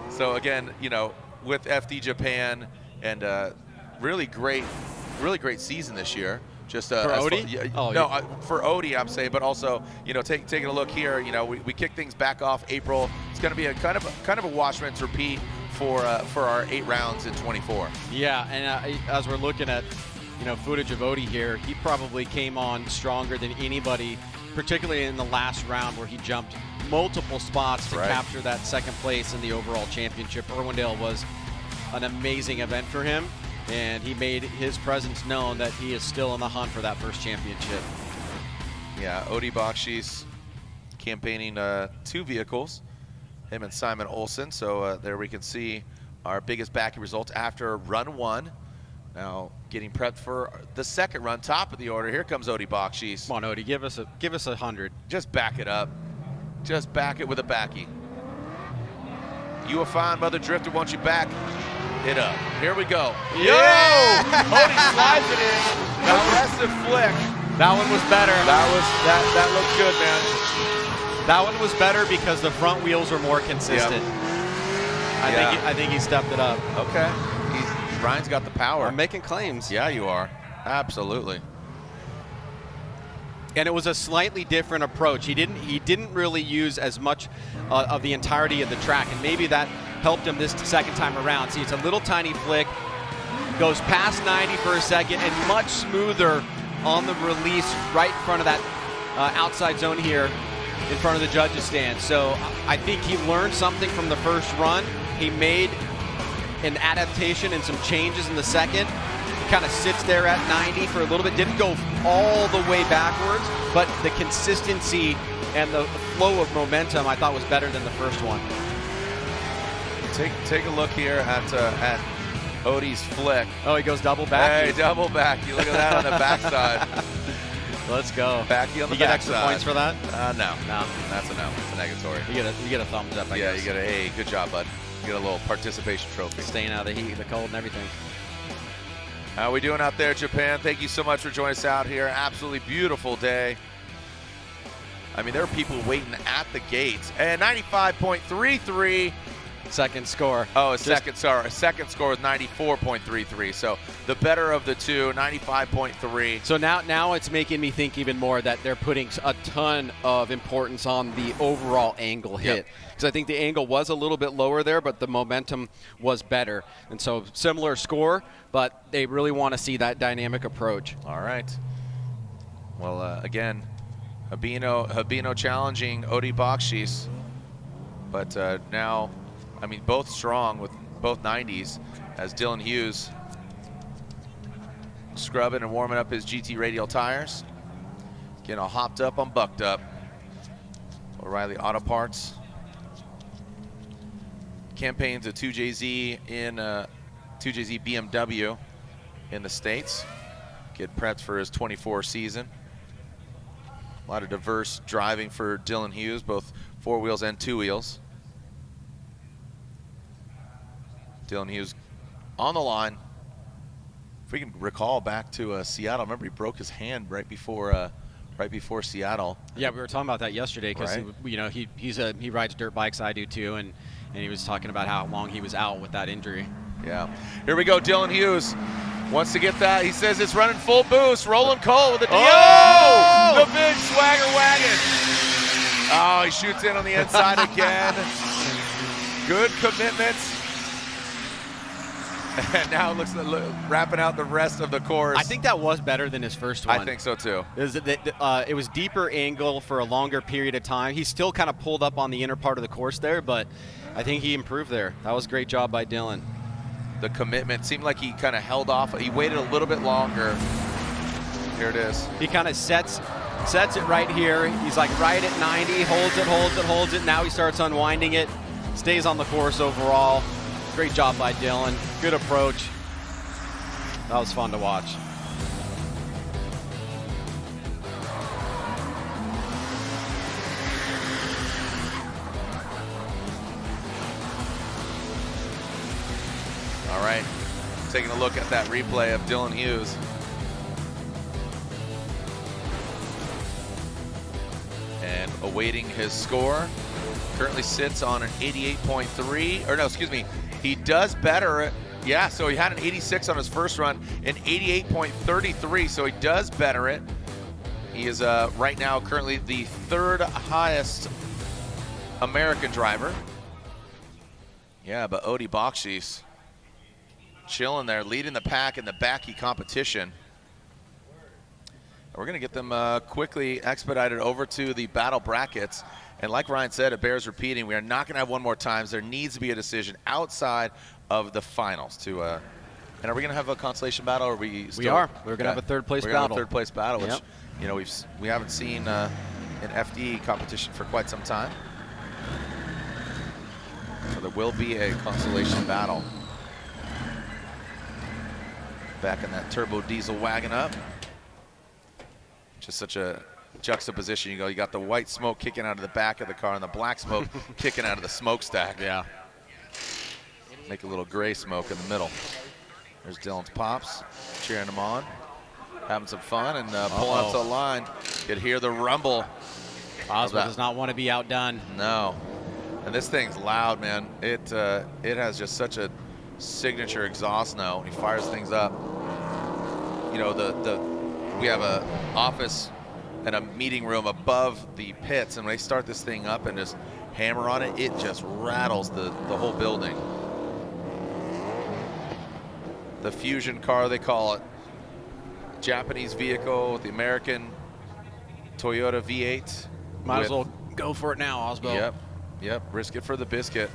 So again, you know, with FD Japan and really great season this year. Just for Odi? For Odi, I'm saying, but also, you know, taking a look here, you know, we kick things back off April. It's going to be a kind of a wash, rinse, repeat for our 8 rounds in 24. Yeah, and as we're looking at, you know, footage of Odi here, he probably came on stronger than anybody, particularly in the last round where he jumped multiple spots to capture that 2nd place in the overall championship. Irwindale was an amazing event for him, and he made his presence known that he is still in the hunt for that first championship. Yeah, Odi Bakshis campaigning 2 vehicles, him and Simon Olsen. So there we can see our biggest backy result after run 1. Now getting prepped for the 2nd run, top of the order. Here comes Odi Bakshis. Come on, Odi, give us 100. Just back it up. Just back it with a backy. You a fine mother drifter, won't you back it up? Here we go. Yeah! Odi slides it in. Aggressive flick. That one was better. That looked good, man. That one was better because the front wheels were more consistent. Yep. I think he stepped it up. Okay. Ryan's got the power. I'm making claims. Yeah, you are. Absolutely. And it was a slightly different approach. He didn't really use as much of the entirety of the track, and maybe that helped him this 2nd time around. See, it's a little tiny flick, goes past 90 for a second, and much smoother on the release right in front of that outside zone here in front of the judges' stand. So I think he learned something from the first run. He made an adaptation and some changes in the 2nd. Kind of sits there at 90 for a little bit. Didn't go all the way backwards, but the consistency and the flow of momentum I thought was better than the first one. Take a look here at Odi's flick. Oh, he goes double back. Hey, double back. You look at that on the backside. Let's go. Backy on the backside. You get extra points for that? No. That's a no. It's a negatory. You get a thumbs up, I guess. You get a, hey, good job, bud. Get a little participation trophy. Staying out of the heat, the cold, and everything. How are we doing out there, Japan? Thank you so much for joining us out here. Absolutely beautiful day. I mean, there are people waiting at the gates. And 95.33. Second score. Oh, second score was 94.33. So the better of the two, 95.3. So now it's making me think even more that they're putting a ton of importance on the overall angle hit. Because I think the angle was a little bit lower there, but the momentum was better. And so similar score, but they really want to see that dynamic approach. All right. Well, again, Habino challenging Odi Bakshis. But now, I mean, both strong with both 90s, as Dylan Hughes scrubbing and warming up his GT Radial tires. Getting all hopped up on bucked up. O'Reilly Auto Parts. Campaigns a 2JZ in 2JZ BMW in the States. Get prepped for his 24 season. A lot of diverse driving for Dylan Hughes, both 4 wheels and 2 wheels. Dylan Hughes on the line. If we can recall back to Seattle, remember he broke his hand right before Seattle. Yeah, we were talking about that yesterday because right. he rides dirt bikes. I do too, and he was talking about how long he was out with that injury. Yeah. Here we go. Dylan Hughes wants to get that. He says it's running full boost. Roland Cole with a the big swagger wagon. Oh, he shoots in on the inside again. Good commitment. And now it looks wrapping out the rest of the course. I think that was better than his first one. I think so too. It was deeper angle for a longer period of time. He still kind of pulled up on the inner part of the course there, but I think he improved there. That was a great job by Dylan. The commitment seemed like he kind of held off. He waited a little bit longer. Here it is. He kind of sets it right here. He's like right at 90, holds it. Now he starts unwinding it, stays on the course overall. Great job by Dylan. Good approach. That was fun to watch. All right, taking a look at that replay of Dylan Hughes. And awaiting his score. Currently sits on an 88.3, or no, excuse me. He does better. Yeah, so he had an 86 on his first run, an 88.33, so he does better it. He is right now currently the 3rd highest American driver. Yeah, but Odi Bakshis chilling there, leading the pack in the backy competition. We're going to get them quickly expedited over to the battle brackets. And like Ryan said, it bears repeating, we are not going to have one more time. There needs to be a decision outside of the finals. And are we going to have a consolation battle? Or we are. We're going to have a third place battle. Third place battle, which we haven't seen an FD competition for quite some time. So there will be a consolation battle. Back in that turbo diesel wagon up. Just such a juxtaposition. You got the white smoke kicking out of the back of the car and the black smoke kicking out of the smokestack. Yeah. Make a little gray smoke in the middle. There's Dylan's pops, cheering him on, having some fun, and pulling up to the line. You could hear the rumble. Oswald does not want to be outdone. No. And this thing's loud, man. It has just such a signature exhaust now when he fires things up. You know, we have a office and a meeting room above the pits, and when they start this thing up and just hammer on it, it just rattles the whole building. The Fusion car, they call it. Japanese vehicle with the American Toyota V8. Might as well go for it now, Osbo. Yep, risk it for the biscuit.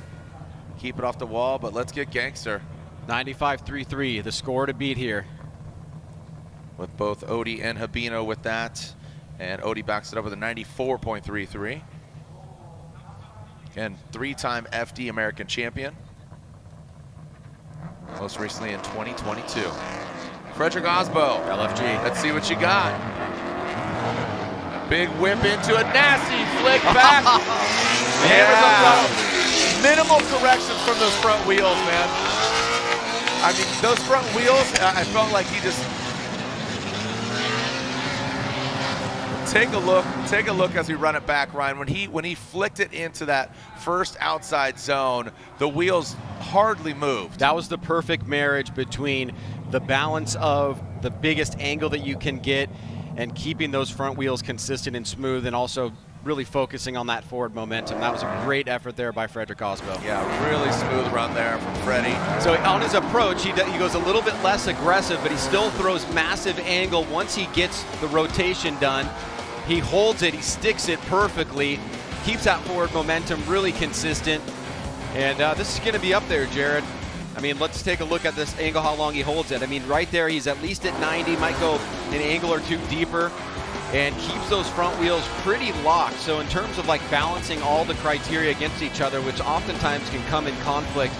Keep it off the wall, but let's get gangster. 95.33, the score to beat here. With both Odi and Habino with that. And Odi backs it up with a 94.33. Again, 3-time FD American champion. Most recently in 2022. Frederick Osbo. LFG. Let's see what you got. Big whip into a nasty flick back. Hammers on top. Minimal all corrections from those front wheels, man. I mean, those front wheels, I felt like he just... Take a look as we run it back, Ryan. When he flicked it into that first outside zone, the wheels hardly moved. That was the perfect marriage between the balance of the biggest angle that you can get and keeping those front wheels consistent and smooth, and also really focusing on that forward momentum. That was a great effort there by Frederick Osbo. Yeah, really smooth run there from Freddie. So on his approach, he goes a little bit less aggressive, but he still throws massive angle once he gets the rotation done. He holds it, he sticks it perfectly, keeps that forward momentum really consistent. And this is gonna be up there, Jared. I mean, let's take a look at this angle, how long he holds it. I mean, right there, he's at least at 90, might go an angle or two deeper, and keeps those front wheels pretty locked. So in terms of like balancing all the criteria against each other, which oftentimes can come in conflict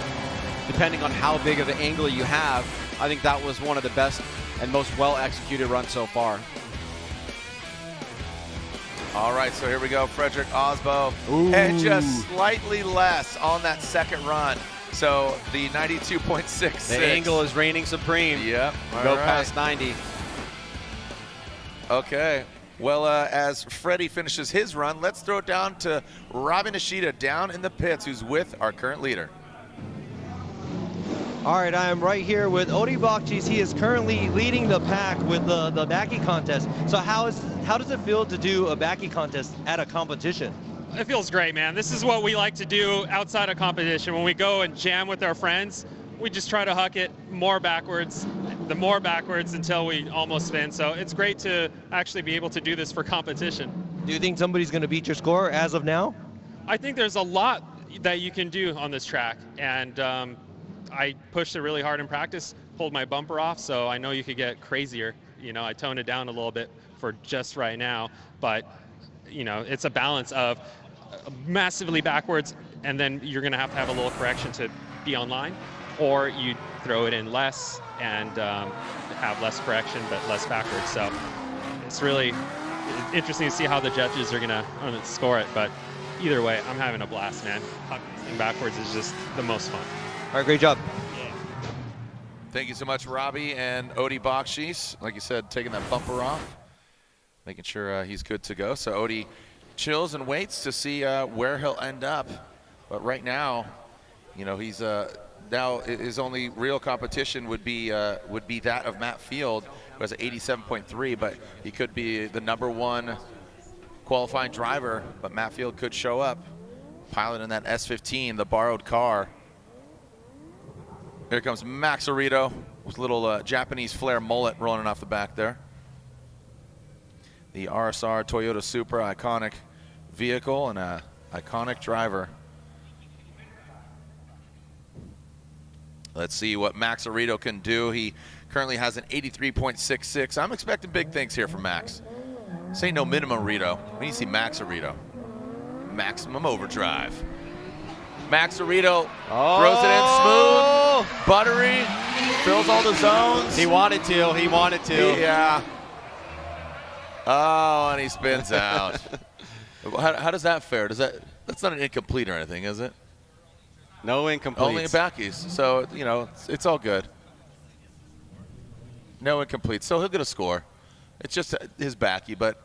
depending on how big of an angle you have, I think that was one of the best and most well-executed runs so far. All right, so here we go, Frederick Osbo, and just slightly less on that second run. So the 92.66. The angle is reigning supreme. Yep. Go past 90. Okay. Well, as Freddie finishes his run, let's throw it down to Robin Nishida down in the pits, who's with our current leader. All right, I am right here with Odi Bakchis. He is currently leading the pack with the backy contest. So how does it feel to do a backy contest at a competition? It feels great, man. This is what we like to do outside of competition. When we go and jam with our friends, we just try to huck it more backwards until we almost spin. So it's great to actually be able to do this for competition. Do you think somebody's going to beat your score as of now? I think there's a lot that you can do on this track, and I pushed it really hard in practice, pulled my bumper off, so I know you could get crazier. You know, I toned it down a little bit for just right now, but you know, it's a balance of massively backwards, and then you're going to have a little correction to be online, or you throw it in less and have less correction but less backwards. So it's really interesting to see how the judges are going to score it, but either way, I'm having a blast, man. Hucking backwards is just the most fun. All right, great job. Yeah. Thank you so much, Robbie and Odi Bakshis. Like you said, taking that bumper off, making sure he's good to go. So Odi chills and waits to see where he'll end up. But right now, you know, he's now his only real competition would be that of Matt Field, who has an 87.3. But he could be the #1 qualifying driver. But Matt Field could show up, piloting that S15, the borrowed car. Here comes Max Arito with a little Japanese flair mullet rolling off the back there. The RSR Toyota Supra, iconic vehicle and a iconic driver. Let's see what Max Arito can do. He currently has an 83.66. I'm expecting big things here from Max. This ain't no minimum Arito. We need to see Max Arito. Maximum overdrive. Max Arito throws it in smooth, buttery, fills all the zones. He wanted to. Yeah. Oh, and he spins out. How does that fare? That's not an incomplete or anything, is it? No incomplete. Only in backies. So, you know, it's all good. No incomplete. So he'll get a score. It's just his backy, but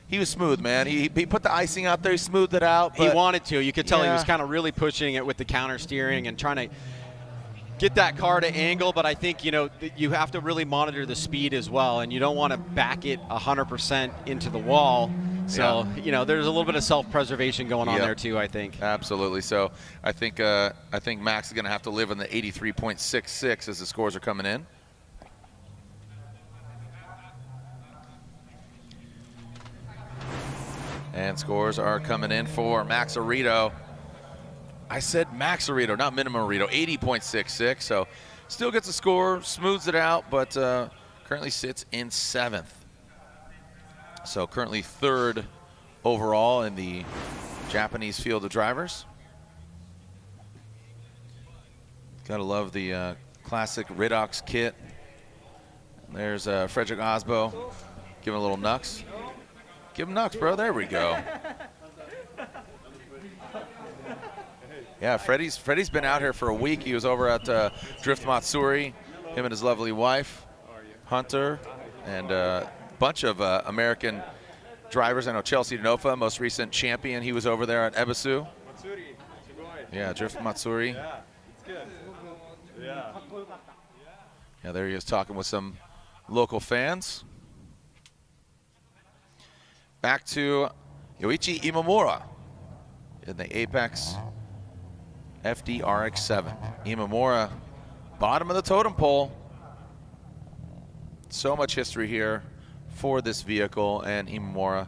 he was smooth, man. He put the icing out there. He smoothed it out. He wanted to. You could tell he was kind of really pushing it with the counter steering and trying to get that car to angle. But I think, you know, you have to really monitor the speed as well, and you don't want to back it 100% into the wall. So, you know, there's a little bit of self-preservation going on there too, I think. Absolutely. So I think Max is going to have to live in the 83.66 as the scores are coming in. And scores are coming in for Max Arito. I said Max Arito, not minimum Arito, 80.66. So still gets a score, smooths it out, but currently sits in 7th. So currently 3rd overall in the Japanese field of drivers. Gotta love the classic Ridox kit. There's Frederick Osbo giving a little knucks. Give him knucks, bro. There we go. Yeah, Freddie's been out here for a week. He was over at Drift Matsuri, him and his lovely wife, Hunter, and a bunch of American drivers. I know Chelsea Denofa, most recent champion. He was over there at Ebisu. Yeah, Drift Matsuri. Yeah, it's good. Yeah. Yeah, there he is talking with some local fans. Back to Yoichi Imamura in the Apex FD RX-7. Imamura, bottom of the totem pole. So much history here for this vehicle, and Imamura,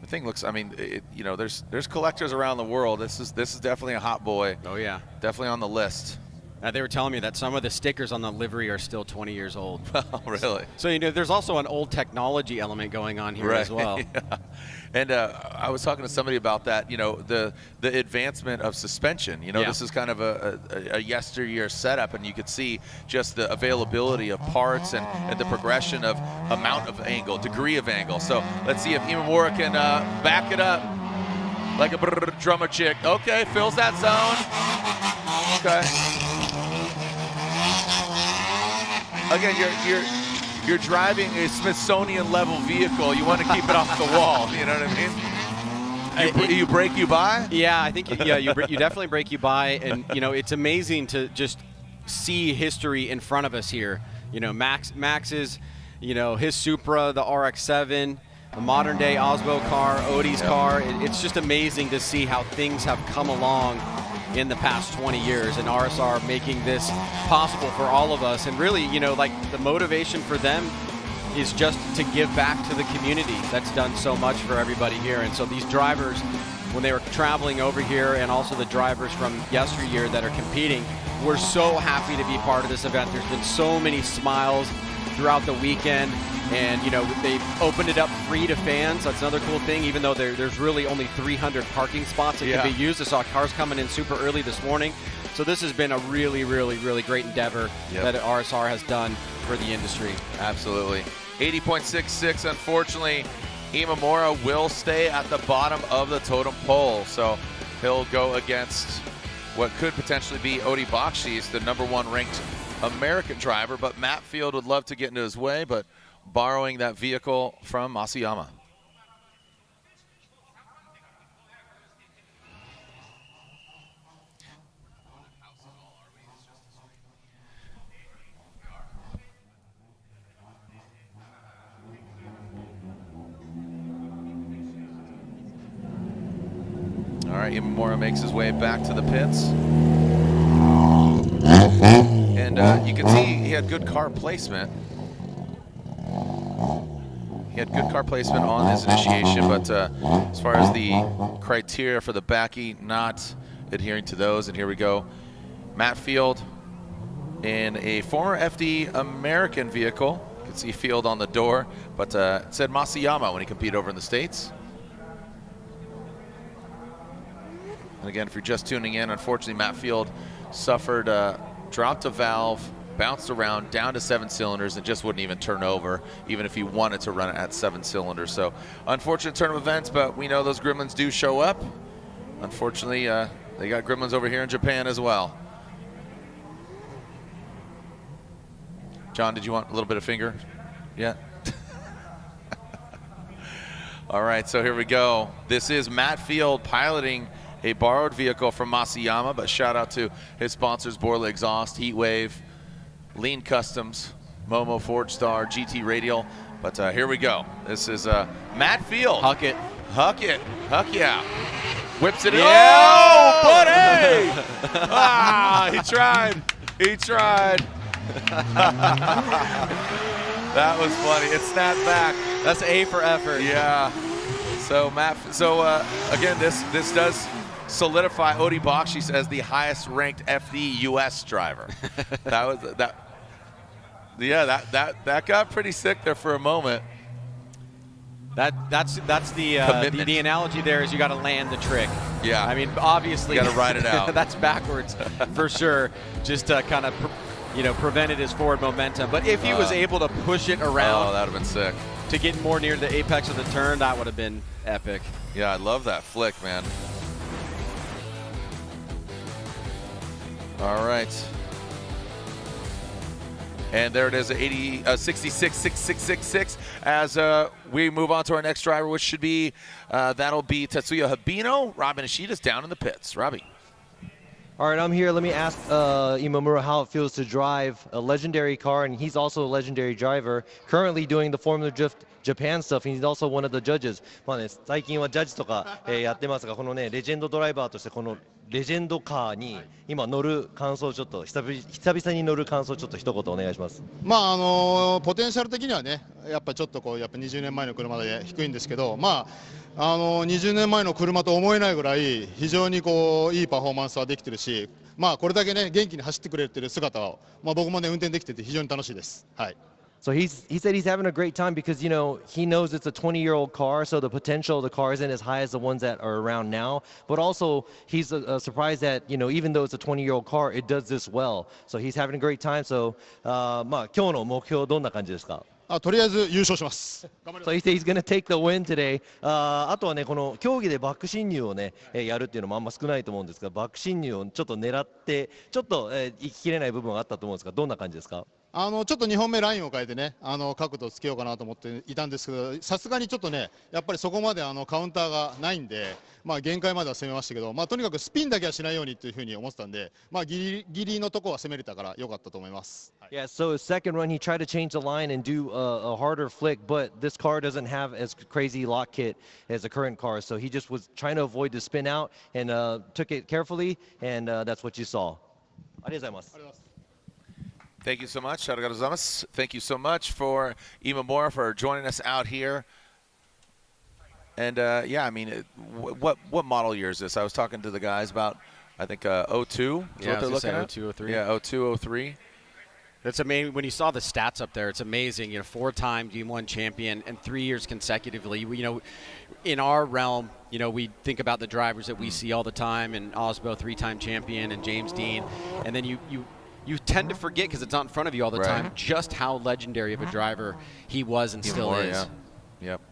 the thing looks, I mean, you know, there's collectors around the world. This is definitely a hot boy. Oh yeah, definitely on the list. They were telling me that some of the stickers on the livery are still 20 years old. Oh, really? So, you know, there's also an old technology element going on here as well. Yeah. And I was talking to somebody about that, you know, the advancement of suspension. You know, this is kind of a yesteryear setup, and you could see just the availability of parts and the progression of amount of angle, degree of angle. So let's see if Imamura can back it up like a drummer chick. Okay, fills that zone. Okay. Again, you're driving a Smithsonian level vehicle. You want to keep it off the wall. You know what I mean? You break you by? Yeah, I think you definitely break you by, and you know it's amazing to just see history in front of us here. You know, Max's, you know, his Supra, the RX-7, the modern day Osbo car, Odie's car. It's just amazing to see how things have come along in the past 20 years, and RSR making this possible for all of us. And really, you know, like the motivation for them is just to give back to the community that's done so much for everybody here. And so these drivers, when they were traveling over here, and also the drivers from yesteryear that are competing, we're so happy to be part of this event. There's been so many smiles throughout the weekend, and you know, they've opened it up free to fans. That's another cool thing, even though there's really only 300 parking spots that can be used. I saw cars coming in super early this morning. So this has been a really, really, really great endeavor that RSR has done for the industry. Absolutely. 80.66, unfortunately, Imamura will stay at the bottom of the totem pole. So he'll go against what could potentially be Odi Bakshis, the #1 ranked American driver, but Matt Field would love to get into his way, but borrowing that vehicle from Masayama. All right, Imamura makes his way back to the pits. And you can see he had good car placement. He had good car placement on his initiation, but as far as the criteria for the backy, not adhering to those. And here we go. Matt Field in a former FD American vehicle. You can see Field on the door, but it said Masayama when he competed over in the States. And again, if you're just tuning in, unfortunately, Matt Field suffered, dropped a valve, bounced around down to 7 cylinders, and just wouldn't even turn over, even if he wanted to run it at 7 cylinders. So unfortunate turn of events, but we know those gremlins do show up. Unfortunately, they got gremlins over here in Japan as well. John, did you want a little bit of finger? Yeah. All right, so here we go. This is Matt Field piloting a borrowed vehicle from Masayama, but shout out to his sponsors, Borla Exhaust, Heatwave, Lean Customs, Momo, Forge Star, GT Radial. But here we go. This is Matt Field. Huck it. Huck it. Huck yeah. Whips it in. Yeah. Oh, buddy! Ah, he tried. He tried. That was funny. It snapped back. That's A for effort. Yeah. So Matt. So again, this does solidify Odi Bakshis as the highest ranked FD US driver. That was that. Yeah, that got pretty sick there for a moment. That's the analogy there is you got to land the trick. Yeah. I mean, obviously you got to ride it out. That's backwards for sure. Just to kind of prevented his forward momentum. But if he was able to push it around, that would have been sick. To get more near the apex of the turn, that would have been epic. Yeah, I love that flick, man. All right. And there it is, 66.6666 as we move on to our next driver, which should be, that'll be Tetsuya Habino. Robin Ishida's down in the pits. Robbie. All right, I'm here. Let me ask Imamura how it feels to drive a legendary car, and he's also a legendary driver, currently doing the Formula Drift Japan stuff, and he's also one of the judges. まあね、最近はジャッジとか、やってますが、このね、レジェンドドライバーとしてこのレジェンドカーに今乗る感想をちょっと久々に乗る感想をちょっと一言お願いします。まあポテンシャル的にはね、やっぱちょっとこうやっぱ20年前の車で低いんですけど、まあ20年前の車と思えないぐらい非常にこういいパフォーマンスはできてるし、まあこれだけね元気に走ってくれてる姿を、まあ僕もね運転できてて非常に楽しいです。はい。So he said he's having a great time because, you know, he knows it's a 20-year-old car, so the potential of the car isn't as high as the ones that are around now. But also, he's surprised that, you know, even though it's a 20-year-old car, it does this well. So he's having a great time. So, まあ今日の目標どんな感じですか？とりあえず優勝します。So he said he's going to take the win today. あとはね、この競技でバック進入をね、やるっていうのもあんま少ないと思うんですが、バック進入をちょっと狙って、ちょっと行ききれない部分があったと思うんですが、どんな感じですか？ちょっと2本目ラインを変えてね、角度をつけようかなと思っていたんですけど、さすがにちょっとね、やっぱりそこまでカウンターがないんで、まあ限界までは攻めましたけど、まあとにかくスピンだけはしないようにというふうに思ってたんで、まあギリギリのとこは攻めれたから良かったと思います。Yeah, so his second run, he tried to change the line and do a harder flick, but this car doesn't have as crazy lock kit as the current car, so he just was trying to avoid the spin out and took it carefully, and that's what you saw. ありがとうございます。Thank you so much. Thank you so much for Imamura for joining us out here. And yeah, I mean, what model year is this? I was talking to the guys about, I think 02. Yeah, what they're looking at? 02, 03. Yeah, 02, 03. That's amazing. When you saw the stats up there, it's amazing. You know, 4-time D1 champion and 3 years consecutively. You know, in our realm, you know, we think about the drivers that we see all the time, and Osbo, 3-time champion, and James Dean, and then you tend to forget because it's not in front of you all the time just how legendary of a driver he was and still is. Yeah. Yep.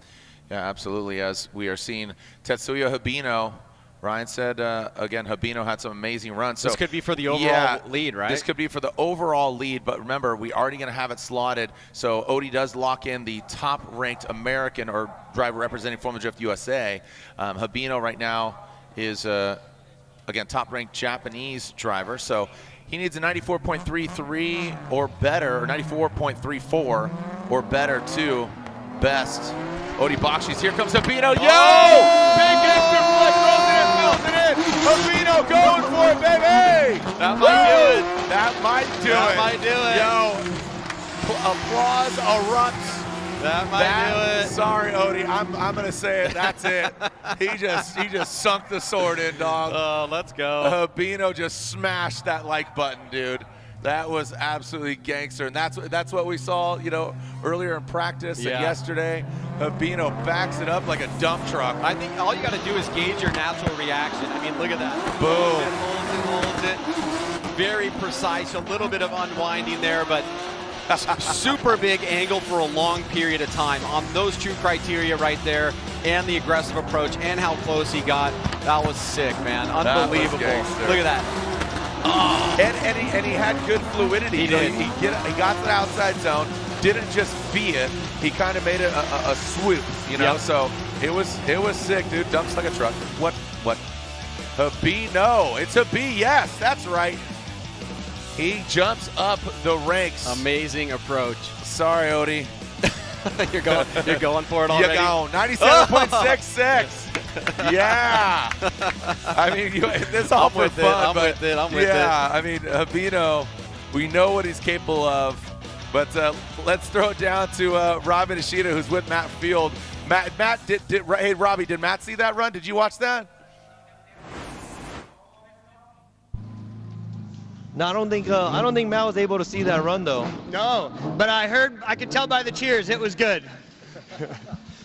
Yeah, absolutely. As we are seeing Tetsuya Habino, Ryan said, again, Habino had some amazing runs. So this could be for the overall lead, right? This could be for the overall lead, but remember, we already going to have it slotted. So Odie does lock in the top-ranked American or driver representing Formula Drift USA. Habino right now is, again, top-ranked Japanese driver. So he needs a 94.33 or better, or 94.34 or better to best. Odie Bakshi's here comes Habino. Yo! Big extra flick, throws it in. Habino going for it, baby! That might do it. That might do it. That might do it. Yo, applause erupts. That might do it. Sorry, Odie. I'm gonna say it. That's it. He just sunk the sword in, dog. Let's go. Habino just smashed that like button, dude. That was absolutely gangster, and that's what we saw, you know, earlier in practice and yesterday. Habino backs it up like a dump truck. I think all you got to do is gauge your natural reaction. I mean, look at that. Boom. Holds it. Very precise. A little bit of unwinding there, but super big angle for a long period of time. On those two criteria right there, and the aggressive approach, and how close he got, that was sick, man. Unbelievable. Look at that. Oh. And he had good fluidity. He did. He got to the outside zone, didn't just V it. He kind of made it a swoop, you know. Yep. So it was sick, dude. Dumps like a truck. What? Habino. It's a B. Yes, that's right. He jumps up the ranks. Amazing approach. Sorry, Odie. You're going for it already. You're going 97.66. Yeah. I mean, this all for fun. I'm with it. Yeah, I mean, Habino, we know what he's capable of. But let's throw it down to Robin Ishida, who's with Matt Field. Hey, Robbie, did Matt see that run? Did you watch that? No, I don't think Matt was able to see that run though. No, but I could tell by the cheers it was good.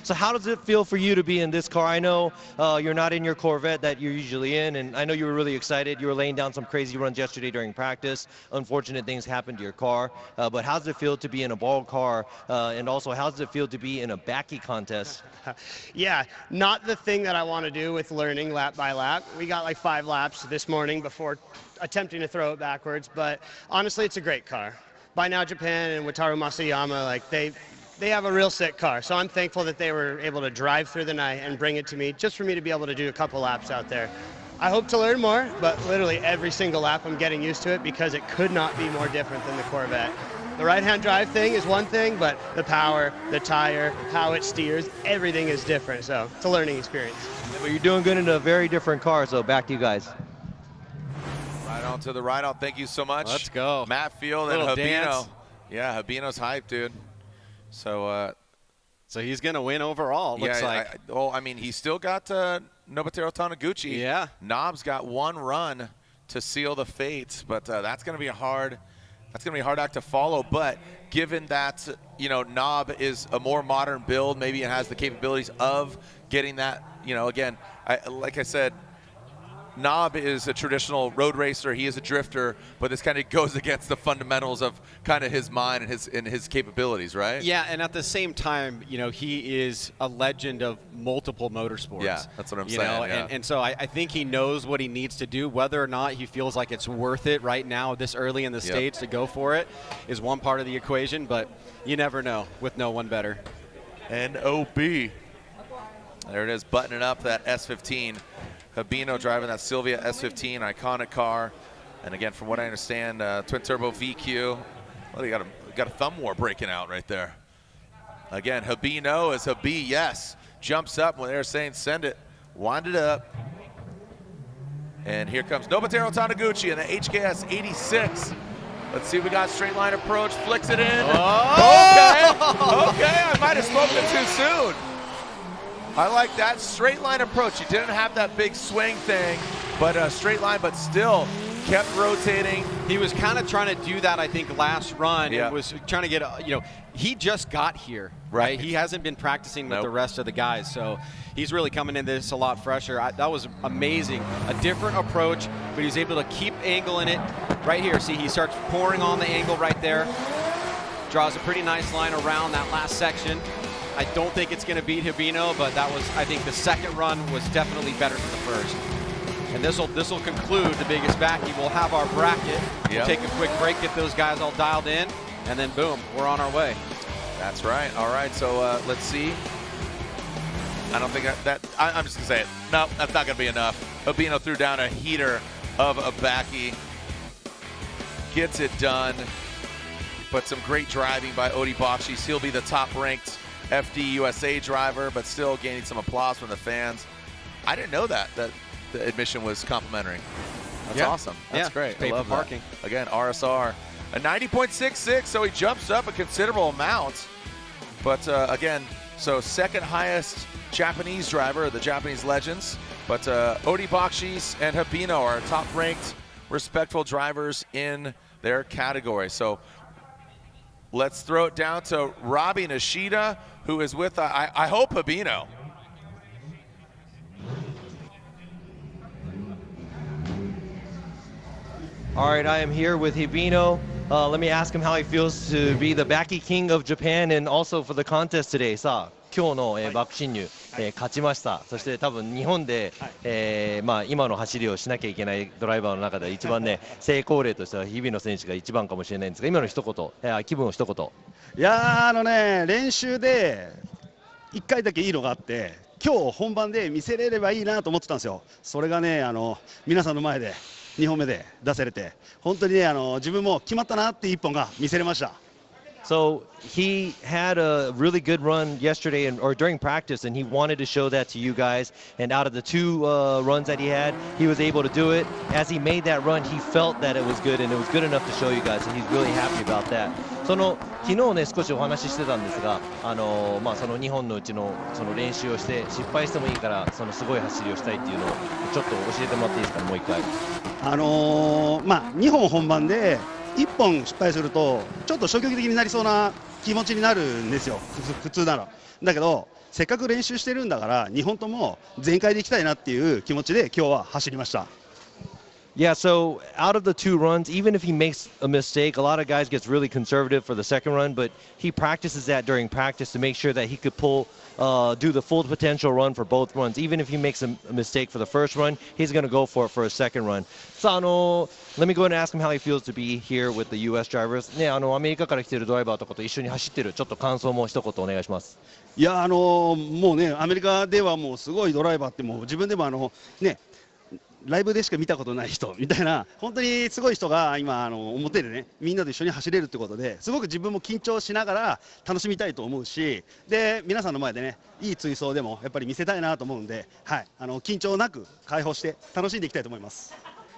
So how does it feel for you to be in this car? I know you're not in your Corvette that you're usually in, and I know you were really excited. You were laying down some crazy runs yesterday during practice. Unfortunate things happened to your car, but how does it feel to be in a ball car, and also how does it feel to be in a backy contest? Yeah, not the thing that I want to do with learning lap by lap. We got like 5 laps this morning before attempting to throw it backwards, but honestly, it's a great car. By Now Japan and Wataru Masayama, like they have a real sick car, so I'm thankful that they were able to drive through the night and bring it to me just for me to be able to do a couple laps out there. I hope to learn more, but literally every single lap I'm getting used to it because it could not be more different than the Corvette. The right-hand drive thing is one thing, but the power, the tire, how it steers, everything is different, so it's a learning experience. Yeah, but you're doing good in a very different car, so back to you guys. Right on to the right on. Thank you so much. Let's go. Matt Field and Little Habino. dance. Yeah, Habino's hyped, dude. So he's going to win overall, looks like. I mean, he's still got Nobuteru Taniguchi. Yeah. Knob's got 1 run to seal the fate, but that's going to be a hard act to follow. But given that, Knob is a more modern build, maybe it has the capabilities of getting that, again, like I said, Knob is a traditional road racer. He is a drifter, but this kind of goes against the fundamentals of kind of his mind and his capabilities, right? Yeah, and at the same time, he is a legend of multiple motorsports. Yeah, that's what I'm saying. And so I think he knows what he needs to do. Whether or not he feels like it's worth it right now, this early in the stage, to go for it is one part of the equation, but you never know with no one better. N-O-B. There it is, buttoning up that S15. Habino driving that Silvia S15, iconic car. And again, from what I understand, twin turbo VQ. Well, you got a thumb war breaking out right there. Again, Habino is Habi, yes. Jumps up when they're saying send it, wind it up. And here comes Nobuteru Taniguchi in the HKS 86. Let's see, we got straight line approach, flicks it in. Oh! Okay, I might have spoken too soon. I like that straight line approach. He didn't have that big swing thing, but a straight line, but still kept rotating. He was kind of trying to do that, I think, last run. Yeah. It was trying to get, he just got here, right? He hasn't been practicing with the rest of the guys, so he's really coming into this a lot fresher. That was amazing. A different approach, but he's able to keep angling it right here. See, he starts pouring on the angle right there. Draws a pretty nice line around that last section. I don't think it's going to beat Habino, but that was, I think, the second run was definitely better than the first. And this will conclude the biggest backy. We'll have our bracket. We'll take a quick break, get those guys all dialed in, and then boom, we're on our way. That's right. All right, so let's see. I don't think I'm just going to say it. No, that's not going to be enough. Habino threw down a heater of a backy. Gets it done. But some great driving by Odi Bakshis. He'll be the top-ranked FD USA driver, but still gaining some applause from the fans. I didn't know that the admission was complimentary. That's awesome. That's great. I love parking. That. Again, RSR, a 90.66, so he jumps up a considerable amount. But again, so second highest Japanese driver, the Japanese legends. But Odi Bakshis and Habino are top-ranked, respectful drivers in their category. So let's throw it down to Robbie Nishida, who is with, I hope, Habino. All right, I am here with Habino. Let me ask him how he feels to be the backy king of Japan and also for the contest today. さあ、今日のバック進入、勝ちました。そして多分日本で、今の走りをしなきゃいけないドライバーの中で一番ね、成功例としては日比野選手が一番かもしれないんですが、今の一言、気分を一言。いや練習で1回だけいいのがあって、今日本番で見せれればいいなと思ってたんですよ。それがね、皆さんの前で2本目で出せれて、本当にね、自分も決まったなって1本が見せれました。So he had a really good run yesterday or during practice, and he wanted to show that to you guys. And out of the 2 runs that he had, he was able to do it. As he made that run, he felt that it was good, and it was good enough to show you guys, and he's really happy about that. 昨日ね、少しお話ししてたんですが、その2本のうちのその練習をして失敗してもいいからそのすごい走りをしたいっていうのをちょっと教えてもらっていいですかね、もう1回。2本本番で1本失敗するとちょっと消極的になりそうな気持ちになるんですよ、普通なら。だけどせっかく練習してるんだから2本とも全開でいきたいなっていう気持ちで今日は走りました。Yeah, so out of the 2 runs, even if he makes a mistake, a lot of guys gets really conservative for the second run, but he practices that during practice to make sure that he could do the full potential run for both runs. Even if he makes a mistake for the first run, he's going to go for it for a second run. So, let me go ahead and ask him how he feels to be here with the U.S. drivers. ね、アメリカから来てるドライバーとかと一緒に走ってる、ちょっと感想も一言お願いします。いやもうね、アメリカではもうすごいドライバーってもう自分でもね、ライブでしか見たことない人みたいな本当にすごい人が今表でねみんなと一緒に走れるってことですごく自分も緊張しながら楽しみたいと思うし、で皆さんの前でねいい追走でもやっぱり見せたいなと思うんで、はい、緊張なく解放して楽しんでいきたいと思います。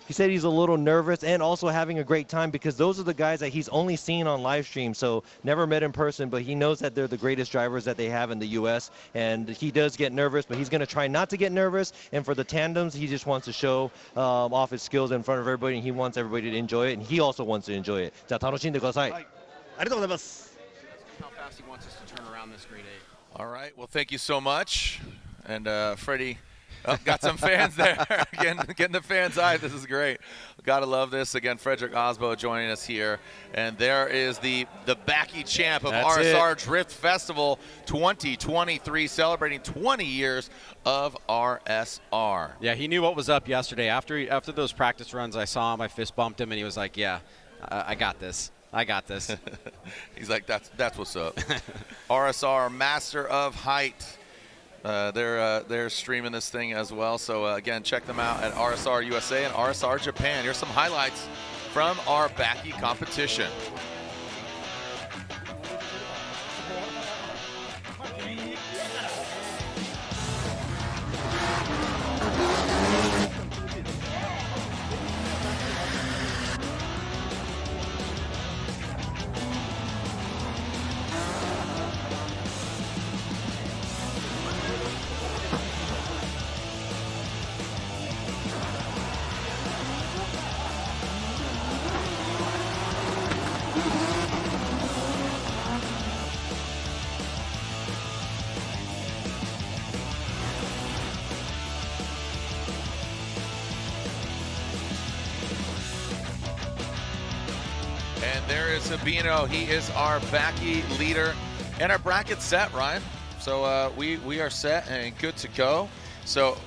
He said he's a little nervous and also having a great time because those are the guys that he's only seen on live stream, so never met in person, but he knows that they're the greatest drivers that they have in the U.S. and he does get nervous, but he's going to try not to get nervous, and for the tandems, he just wants to show off his skills in front of everybody, and he wants everybody to enjoy it, and he also wants to enjoy it. じゃあ楽しんでください。はい、ありがとうございます。How fast he wants us to turn around this grade 8. All right, well, thank you so much. And Freddie, got some fans there. Getting the fans' eye. This is great. Gotta love this. Again, Frederick Osbo joining us here. And there is the Backy champ of RSR Drift Festival 2023, celebrating 20 years of RSR. Yeah, he knew what was up yesterday. After those practice runs, I saw him, I fist bumped him, and he was like, yeah, I got this. I got this. He's like, that's what's up. RSR Master of Height. They're streaming this thing as well. So again, check them out at RSR USA and RSR Japan. Here's some highlights from our Backy competition. And there is Sabino. He is our Backy leader. And our bracket's set, Ryan. So we are set and good to go. So,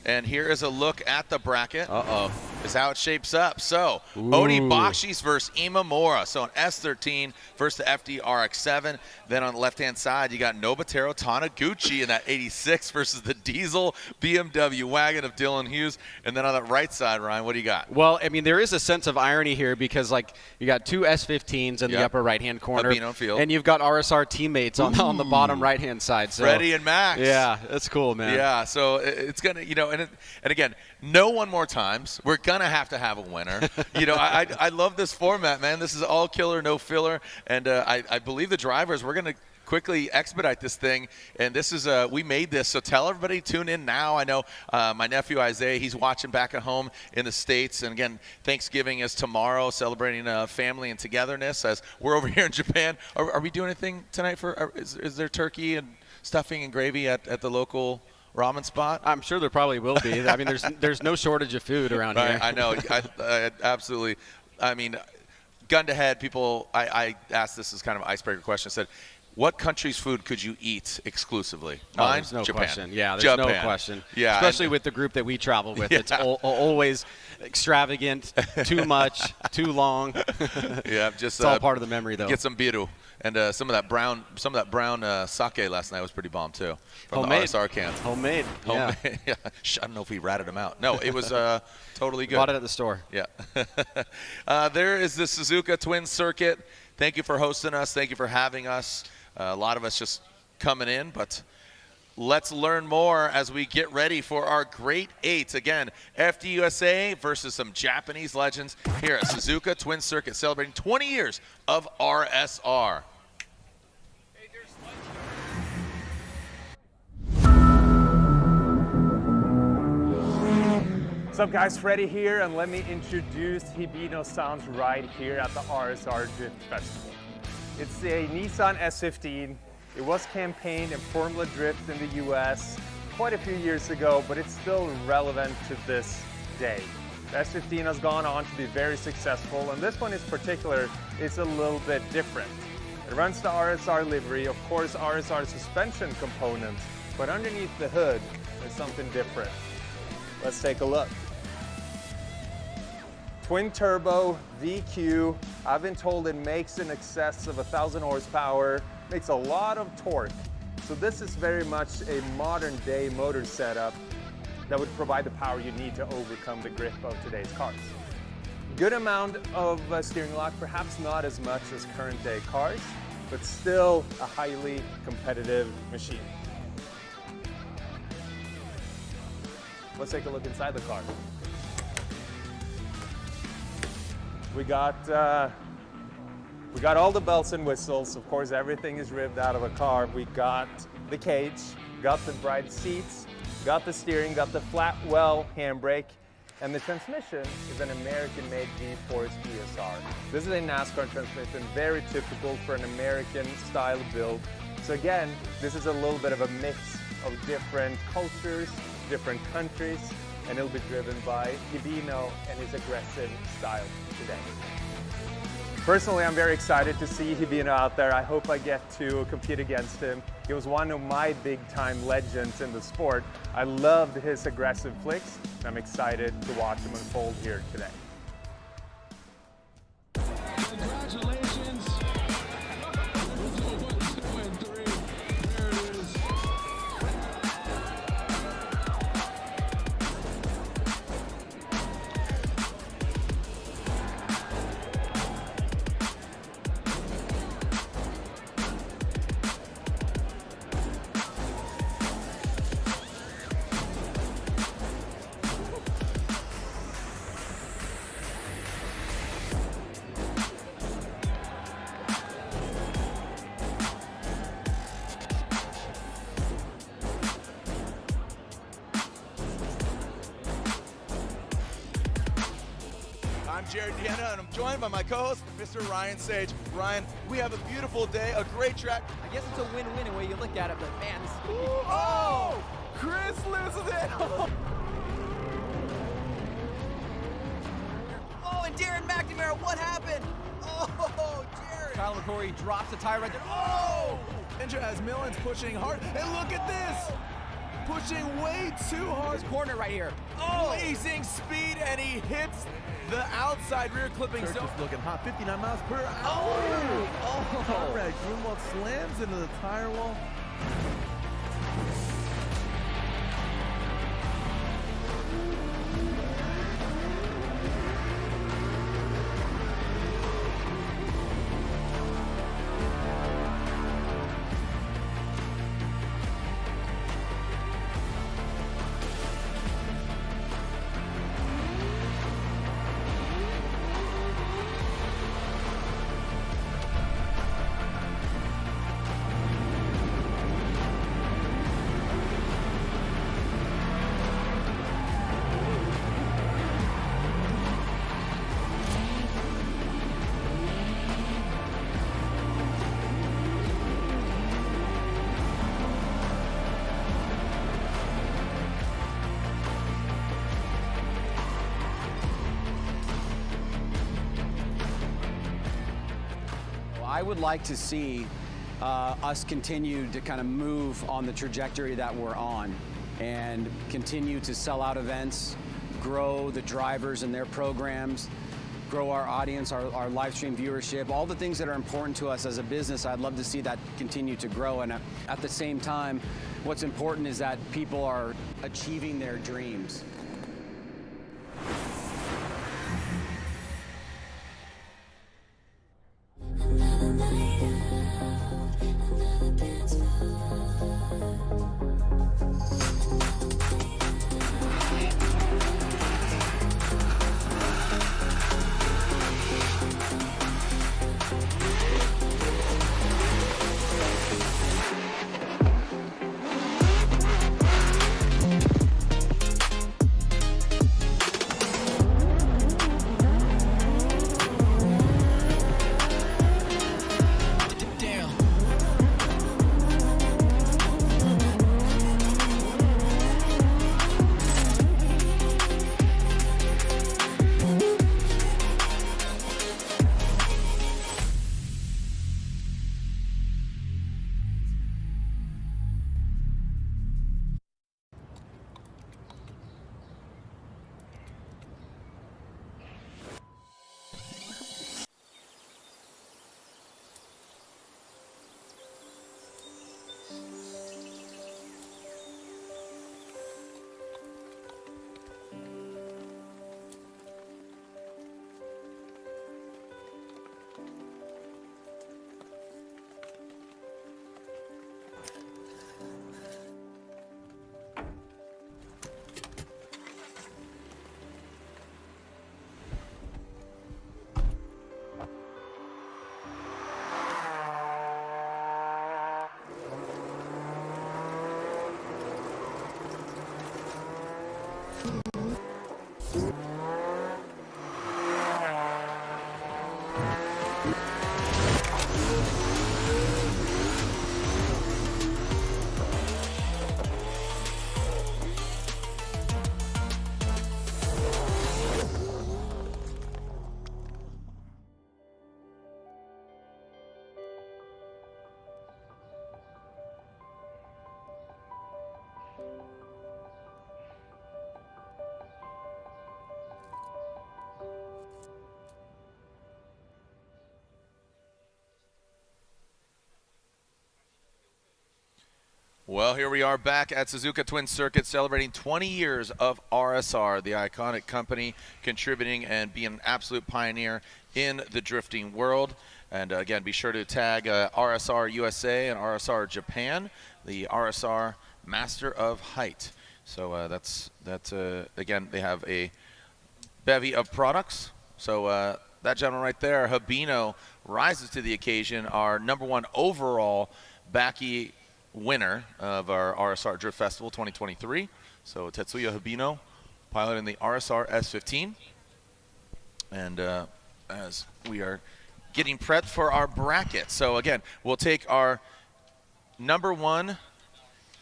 and here is a look at the bracket. Uh-oh. Is how it shapes up. So, Odi Bakshis versus Imamura. So, an S13 versus the FD RX-7. Then on the left-hand side, you got Nobuteru Taniguchi in that 86 versus the diesel BMW wagon of Dylan Hughes. And then on the right side, Ryan, what do you got? Well, I mean, there is a sense of irony here because, like, you got 2 S15s in the upper right-hand corner. And you've got RSR teammates on the bottom right-hand side. So, Freddie and Max. Yeah, that's cool, man. Yeah, so it's going to, you know, and again, no one more times. We're going to have a winner. You know, I love this format, man. This is all killer, no filler. And I believe the drivers, we're going to quickly expedite this thing. And this is, we made this. So tell everybody, tune in now. I know my nephew Isaiah, he's watching back at home in the States. And again, Thanksgiving is tomorrow, celebrating family and togetherness as we're over here in Japan. Are we doing anything tonight for, is there turkey and stuffing and gravy at the local ramen spot? I'm sure there probably will be. I mean, there's no shortage of food around here. I know. I absolutely. I mean, gun to head, people. I asked this as kind of an icebreaker question. I said, what country's food could you eat exclusively? Mine, there's no Japan. question. Yeah, there's Japan. no question. Yeah, especially with the group that we travel with. Yeah. It's always extravagant, too much, too long. Yeah, just it's all part of the memory, though. Get some biru. And some of that brown sake last night was pretty bomb too. From Homemade. the RSR can. Homemade. Yeah. Yeah. I don't know if we ratted them out. No, it was totally good. Bought it at the store. Yeah. There is the Suzuka Twin Circuit. Thank you for hosting us. Thank you for having us. A lot of us just coming in, but let's learn more as we get ready for our Great 8. Again, FDUSA versus some Japanese legends here at Suzuka Twin Circuit, celebrating 20 years of RSR. What's up, guys? Freddie here, and let me introduce Hibino Sounds right here at the RSR Drift Festival. It's a Nissan S15 It was campaigned in Formula Drift in the US quite a few years ago, but it's still relevant to this day. The S15 has gone on to be very successful, and this one in particular is a little bit different. It runs the RSR livery, of course RSR suspension components, but underneath the hood there's something different. Let's take a look. Twin turbo, VQ. I've been told it makes in excess of 1,000 horsepower, makes a lot of torque. So this is very much a modern day motor setup that would provide the power you need to overcome the grip of today's cars. Good amount of steering lock, perhaps not as much as current day cars, but still a highly competitive machine. Let's take a look inside the car. We got all the bells and whistles. Of course, everything is ripped out of a car. We got the cage, got the bright seats, got the steering, got the flat well handbrake, and the transmission is an American-made G-Force ESR. This is a NASCAR transmission, very typical for an American style build. So again, this is a little bit of a mix of different cultures, different countries, and it'll be driven by Hibino and his aggressive style today. Personally, I'm very excited to see Hibino out there. I hope I get to compete against him. He was one of my big-time legends in the sport. I loved his aggressive flicks, and I'm excited to watch him unfold here today. Congratulations. I'm Jared Deanna, and I'm joined by my co-host, Mr. Ryan Sage. Ryan, we have a beautiful day, a great track. I guess it's a win-win the way you look at it, but man, this is gonna be... Oh! Chris loses it! Oh, and Darren McNamara, what happened? Oh, Jared! Kyle McCory drops the tire right there. Oh! Ninja has Millens pushing hard, and look at this! Pushing way too hard. This corner right here. Oh! Blazing speed, and he hits the outside rear clipping zone. Just looking hot, 59 miles per hour. Oh! Conrad Grunwald slams into the tire wall. I would like to see us continue to kind of move on the trajectory that we're on and continue to sell out events, grow the drivers and their programs, grow our audience, our live stream viewership, all the things that are important to us as a business. I'd love to see that continue to grow. And at the same time, what's important is that people are achieving their dreams. Well, here we are back at Suzuka Twin Circuit celebrating 20 years of RSR, the iconic company contributing and being an absolute pioneer in the drifting world. And again, be sure to tag RSR USA and RSR Japan, the RSR Master of Height. So that's again, they have a bevy of products. So that gentleman right there, Habino, rises to the occasion, our #1 overall Backy winner of our RSR Drift Festival 2023. So Tetsuya Habino, piloting the RSR S15. And as we are getting prepped for our bracket. So again, we'll take our #1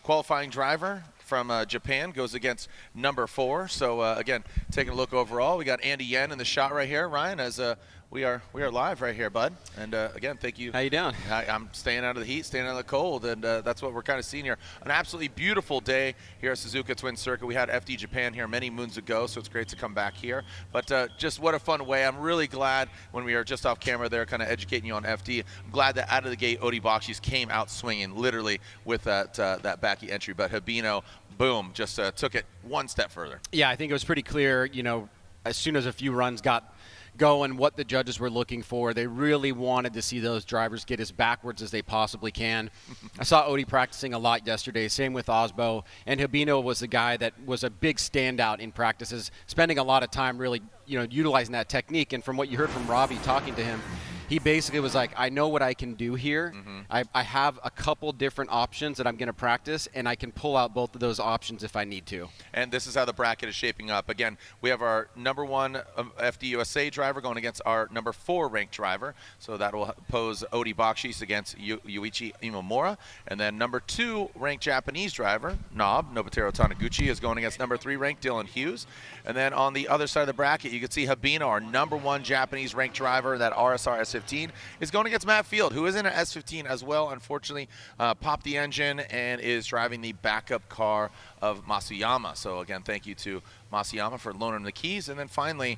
qualifying driver from Japan, goes against #4. So again, taking a look overall, we got Andy Yen in the shot right here, Ryan, as we are live right here, bud. And again, thank you. How you doing? I'm staying out of the heat, staying out of the cold, and that's what we're kind of seeing here. An absolutely beautiful day here at Suzuka Twin Circuit. We had FD Japan here many moons ago, so it's great to come back here. But just what a fun way. I'm really glad when we were just off camera there kind of educating you on FD. I'm glad that out of the gate, Odi Bakshis came out swinging, literally, with that backy entry. But Habino, boom, just took it one step further. Yeah, I think it was pretty clear, you know, as soon as a few runs got going, what the judges were looking for. They really wanted to see those drivers get as backwards as they possibly can. I saw Odi practicing a lot yesterday, same with Osbo, and Habino was the guy that was a big standout in practices, spending a lot of time really, you know, utilizing that technique. And from what you heard from Robbie talking to him, he basically was like, I know what I can do here. I have a couple different options that I'm going to practice, and I can pull out both of those options if I need to. And this is how the bracket is shaping up. Again, we have our #1 FD USA driver going against our #4 ranked driver. So that will pose Odi Bakshis against Yuichi Imamura. And then #2 ranked Japanese driver, Nobuteru Taniguchi, is going against #3 ranked Dylan Hughes. And then on the other side of the bracket, you can see Habino, our #1 Japanese ranked driver, that RSR S15, is going against Matt Field, who is in an S15 as well. Unfortunately, popped the engine and is driving the backup car of Masuyama. So again, thank you to Masuyama for loaning him the keys. And then finally,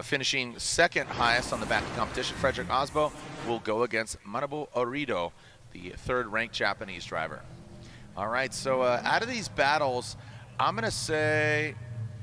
finishing second highest on the back competition, Frederick Osbo will go against Manabu Orido, the 3rd ranked Japanese driver. All right, so out of these battles, I'm going to say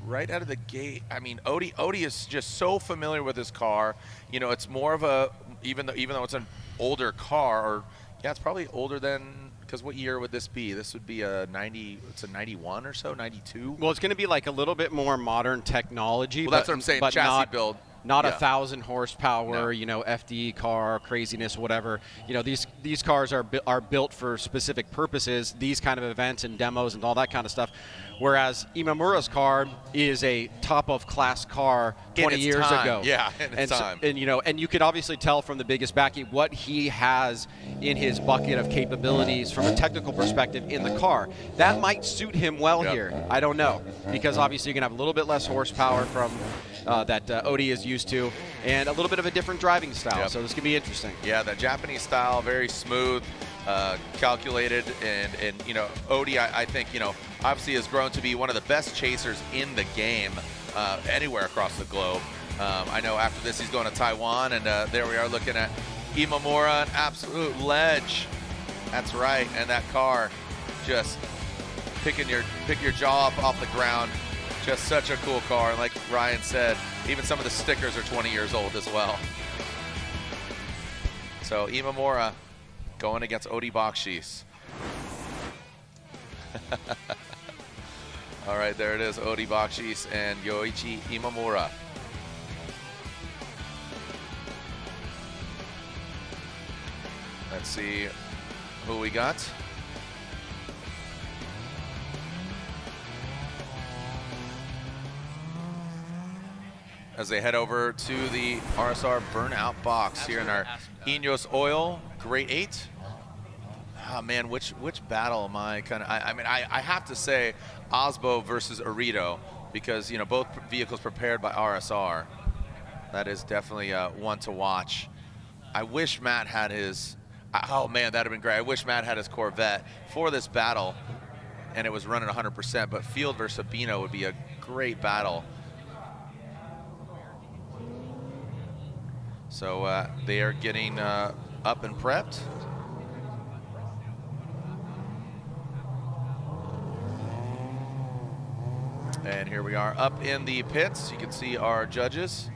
right out of the gate, I mean, Odi is just so familiar with his car. You know, it's more of a, even though it's an older car, or yeah, it's probably older than, because what year would this be? This would be a 90, it's a 91 or so, 92? Well, it's going to be like a little bit more modern technology. Well, that's what I'm saying, but chassis build. Not Yeah. 1,000 horsepower, you know, FD car craziness, whatever. You know, these cars are built for specific purposes, these kind of events and demos and all that kind of stuff. Whereas Imamura's car is a top of class car 20 years ago. Yeah, in its time. And you know, and you could obviously tell from the biggest backy what he has in his bucket of capabilities from a technical perspective in the car. That might suit him well here. I don't know, because obviously you can have a little bit less horsepower from that Odi is used to, and a little bit of a different driving style. So this could be interesting. Yeah, the Japanese style, very smooth, calculated, and you know, Odi, I think, you know, obviously has grown to be one of the best chasers in the game, anywhere across the globe. I know after this he's going to Taiwan, and there we are looking at Imamura, an absolute ledge. That's right, and that car just pick your jaw up off the ground. Just such a cool car, and like Ryan said, even some of the stickers are 20 years old as well. So Imamura going against Odi Bakshis. All right, there it is, Odi Bakshis and Yoichi Imamura. Let's see who we got. As they head over to the RSR burnout box here in our Ineos Oil Grade 8. Oh man, which battle am I kind of? I mean, I have to say Osbo versus Orido, because you know, both vehicles prepared by RSR. That is definitely one to watch. I wish Matt had his. Oh man, that'd have been great. I wish Matt had his Corvette for this battle, and it was running 100%. But Field versus Sabino would be a great battle. So they are getting up and prepped. here we are up in the pits. You can see our judges.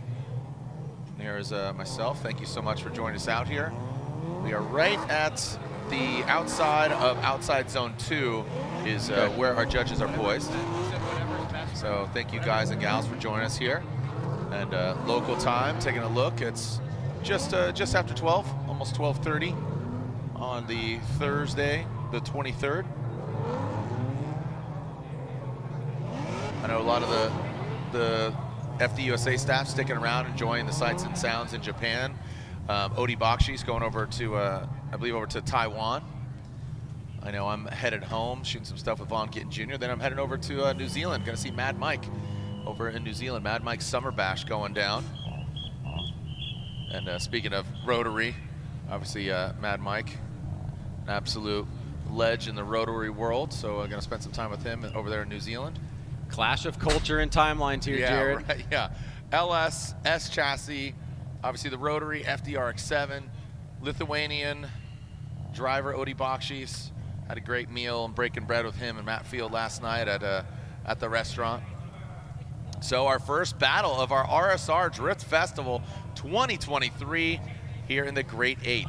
Here's myself. Thank you so much for joining us out here. We are right at the outside of outside zone 2 is where our judges are poised. So thank you guys and gals for joining us here. And local time, taking a look, it's just after 12, almost 12:30 on the Thursday, the 23rd. I know a lot of the FDUSA staff sticking around, enjoying the sights and sounds in Japan. Odi Bakshi's going over to, I believe, over to Taiwan. I know I'm headed home, shooting some stuff with Vaughn Gittin Jr. Then I'm heading over to New Zealand, going to see Mad Mike over in New Zealand. Mad Mike's Summer Bash going down. And speaking of Rotary, obviously Mad Mike, an absolute ledge in the Rotary world. So I'm going to spend some time with him over there in New Zealand. Clash of culture and timelines here, Jared. Right, yeah. LS, S chassis, obviously the Rotary, FDRX7, Lithuanian driver Odi Bakshis. Had a great meal and breaking bread with him and Matt Field last night at the restaurant. So our first battle of our RSR Drift Festival 2023 here in the Great 8.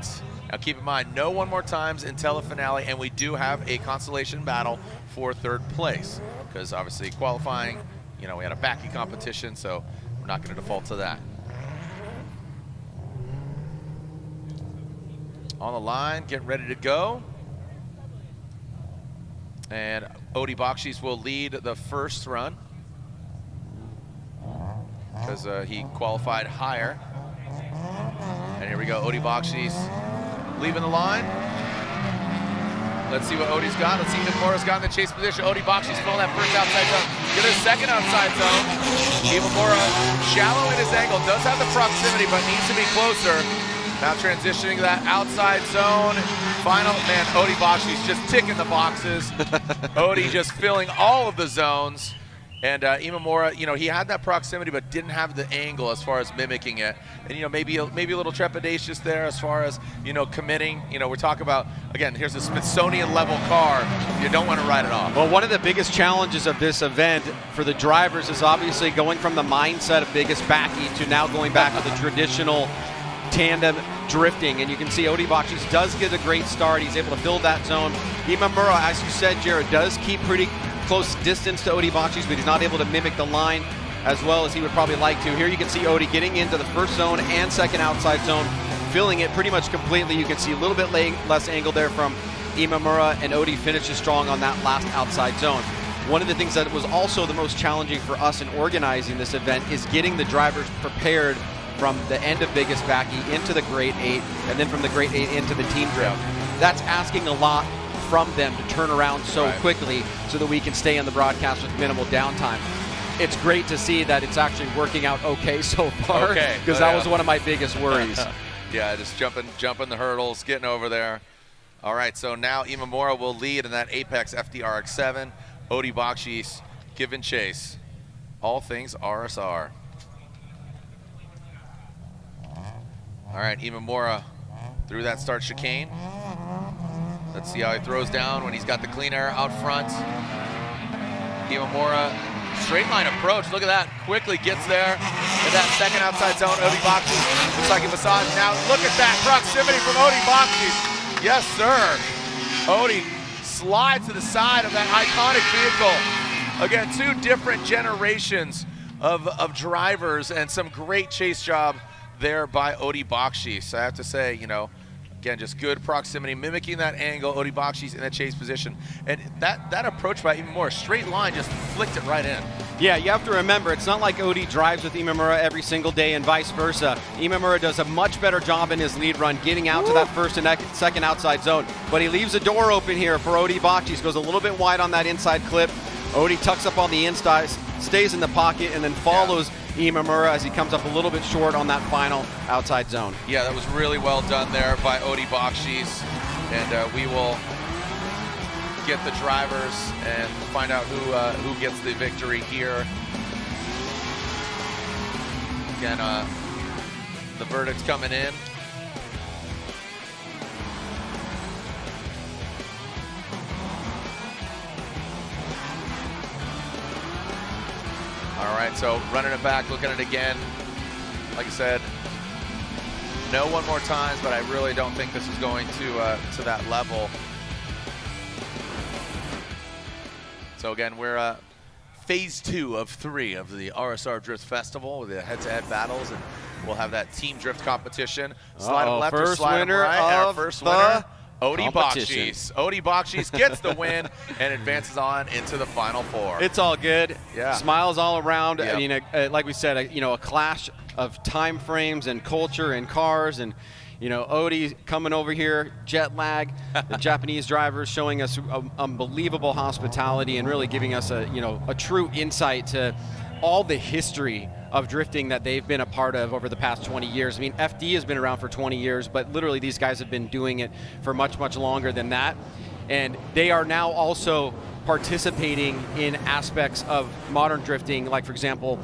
Now keep in mind, no one more times until the finale, and we do have a consolation battle for 3rd place. Because obviously qualifying, you know, we had a backy competition, so we're not going to default to that. On the line, getting ready to go. And Odi Bakshis will lead the first run because he qualified higher. And here we go, Odi Bakshis leaving the line. Let's see what Odi's got. Let's see what Imamura's got in the chase position. Odi Bakshis filling that first outside zone. Get a second outside zone. Imamura shallow in his angle. Does have the proximity, but needs to be closer. Now transitioning to that outside zone. Final, man, Odi Bakshis just ticking the boxes. Odi just filling all of the zones. And Imamura, you know, he had that proximity, but didn't have the angle as far as mimicking it. And, you know, maybe a little trepidatious there as far as, you know, committing. You know, we're talking about, again, here's a Smithsonian level car. You don't want to write it off. Well, one of the biggest challenges of this event for the drivers is obviously going from the mindset of biggest backy to now going back to the traditional tandem drifting. And you can see Odi Bakshis does get a great start. He's able to fill that zone. Imamura, as you said, Jared, does keep pretty close distance to Odi Bakshis, but he's not able to mimic the line as well as he would probably like to. Here you can see Odi getting into the first zone and second outside zone, filling it pretty much completely. You can see a little bit less angle there from Imamura, and Odi finishes strong on that last outside zone. One of the things that was also the most challenging for us in organizing this event is getting the drivers prepared from the end of biggest backy into the Great 8, and then from the Great 8 into the team drift. That's asking a lot from them to turn around so quickly so that we can stay on the broadcast with minimal downtime. It's great to see that it's actually working out okay so far, because that was one of my biggest worries. Yeah, just jumping the hurdles, getting over there. All right, so now Imamura will lead in that Apex FDRX7. Odi Bakshis giving chase. All things RSR. All right, Imamura through that start chicane. Let's see how he throws down when he's got the clean air out front. Imamura, straight line approach. Look at that. Quickly gets there in that second outside zone. Odi Bakshis, looks like a massage. Now look at that proximity from Odi Bakshis. Yes, sir. Odi slides to the side of that iconic vehicle. Again, 2 different generations of drivers and some great chase job there by Odi Bakshis. I have to say, you know, again, just good proximity, mimicking that angle. Odi Bakshis in that chase position. And that approach by Imamura, straight line, just flicked it right in. Yeah, you have to remember, it's not like Odi drives with Imamura every single day and vice versa. Imamura does a much better job in his lead run, getting out to that first and second outside zone. But he leaves a door open here for Odi Bakshis, goes a little bit wide on that inside clip. Odi tucks up on the inside, stays in the pocket, and then follows Imamura as he comes up a little bit short on that final outside zone. Yeah, that was really well done there by Odi Bakshis. And we will get the drivers and find out who gets the victory here. Again, the verdict's coming in. All right, so running it back, looking at it again. Like I said, no one more times, but I really don't think this is going to that level. So again, we're phase 2 of 3 of the RSR Drift Festival with the head-to-head battles, and we'll have that team drift competition. Slide them left or slide them right. And our first winner, Odie Bakshis. Odie Bakshis gets the win and advances on into the Final 4. It's all good. Yeah. Smiles all around. Yep. I mean, like we said, a clash of time frames and culture and cars, and Odie coming over here, jet lag, the Japanese drivers showing us unbelievable hospitality and really giving us a true insight to all the history of drifting that they've been a part of over the past 20 years. I mean, FD has been around for 20 years, but literally these guys have been doing it for much, much longer than that. And they are now also participating in aspects of modern drifting, like for example,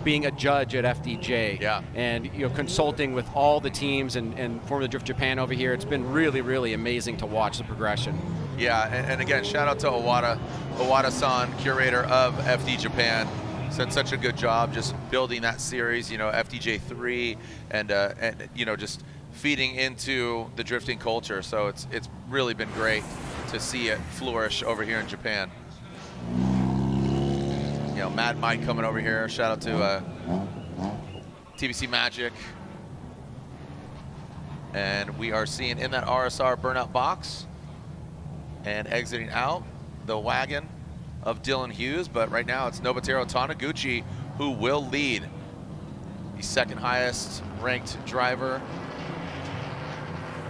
being a judge at FDJ, and consulting with all the teams and Formula Drift Japan over here. It's been really, really amazing to watch the progression. Yeah, and again, shout out to Owada-san, curator of FD Japan. Done such a good job just building that series, FDJ3, and just feeding into the drifting culture. So it's really been great to see it flourish over here in Japan. Mad Mike coming over here. Shout out to TBC Magic. And we are seeing in that RSR burnout box and exiting out the wagon of Dylan Hughes, but right now it's Nobuteru Taniguchi who will lead. The second highest ranked driver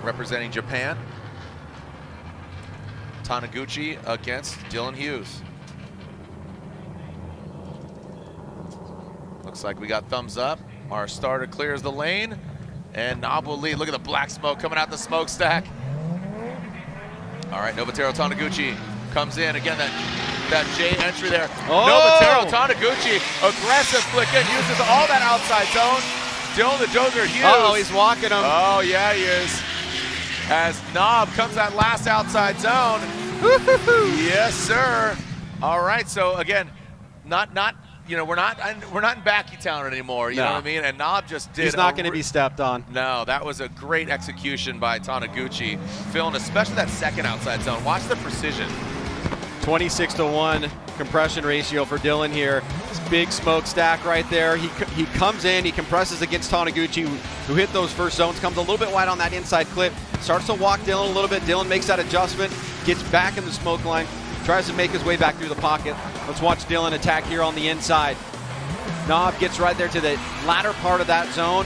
representing Japan. Taniguchi against Dylan Hughes. Looks like we got thumbs up. Our starter clears the lane, and Nob will lead. Look at the black smoke coming out the smokestack. All right, Nobuteru Taniguchi comes in. Again, that J entry there. Nobuteru Taniguchi, aggressive flick in, uses all that outside zone. Dylan the Dozer Hughes. Oh, he's walking him. Oh, yeah, he is. As Nob comes that last outside zone. Yes, sir. All right, so again, we're not in Backy Town anymore. You know what I mean? And Nob just did. He's not going to be stepped on. No, that was a great execution by Taniguchi, filling especially that second outside zone. Watch the precision. 26-to-1 compression ratio for Dylan here. This big smokestack right there. He comes in, he compresses against Taniguchi, who hit those first zones, comes a little bit wide on that inside clip, starts to walk Dylan a little bit. Dylan makes that adjustment, gets back in the smoke line, tries to make his way back through the pocket. Let's watch Dylan attack here on the inside. Nob gets right there to the latter part of that zone.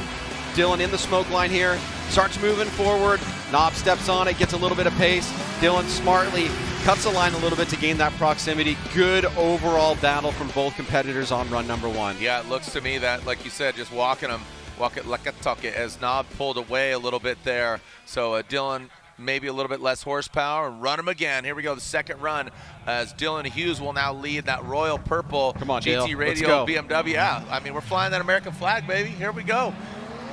Dylan in the smoke line here, starts moving forward. Nob steps on it, gets a little bit of pace. Dylan smartly cuts the line a little bit to gain that proximity. Good overall battle from both competitors on run number 1. Yeah, it looks to me that, like you said, just walk it like a tuck it, as Nob pulled away a little bit there. So Dylan maybe a little bit less horsepower, and run him again. Here we go, the second run, as Dylan Hughes will now lead that royal purple GT Dale. Radio BMW. Yeah, I mean, we're flying that American flag, baby. Here we go.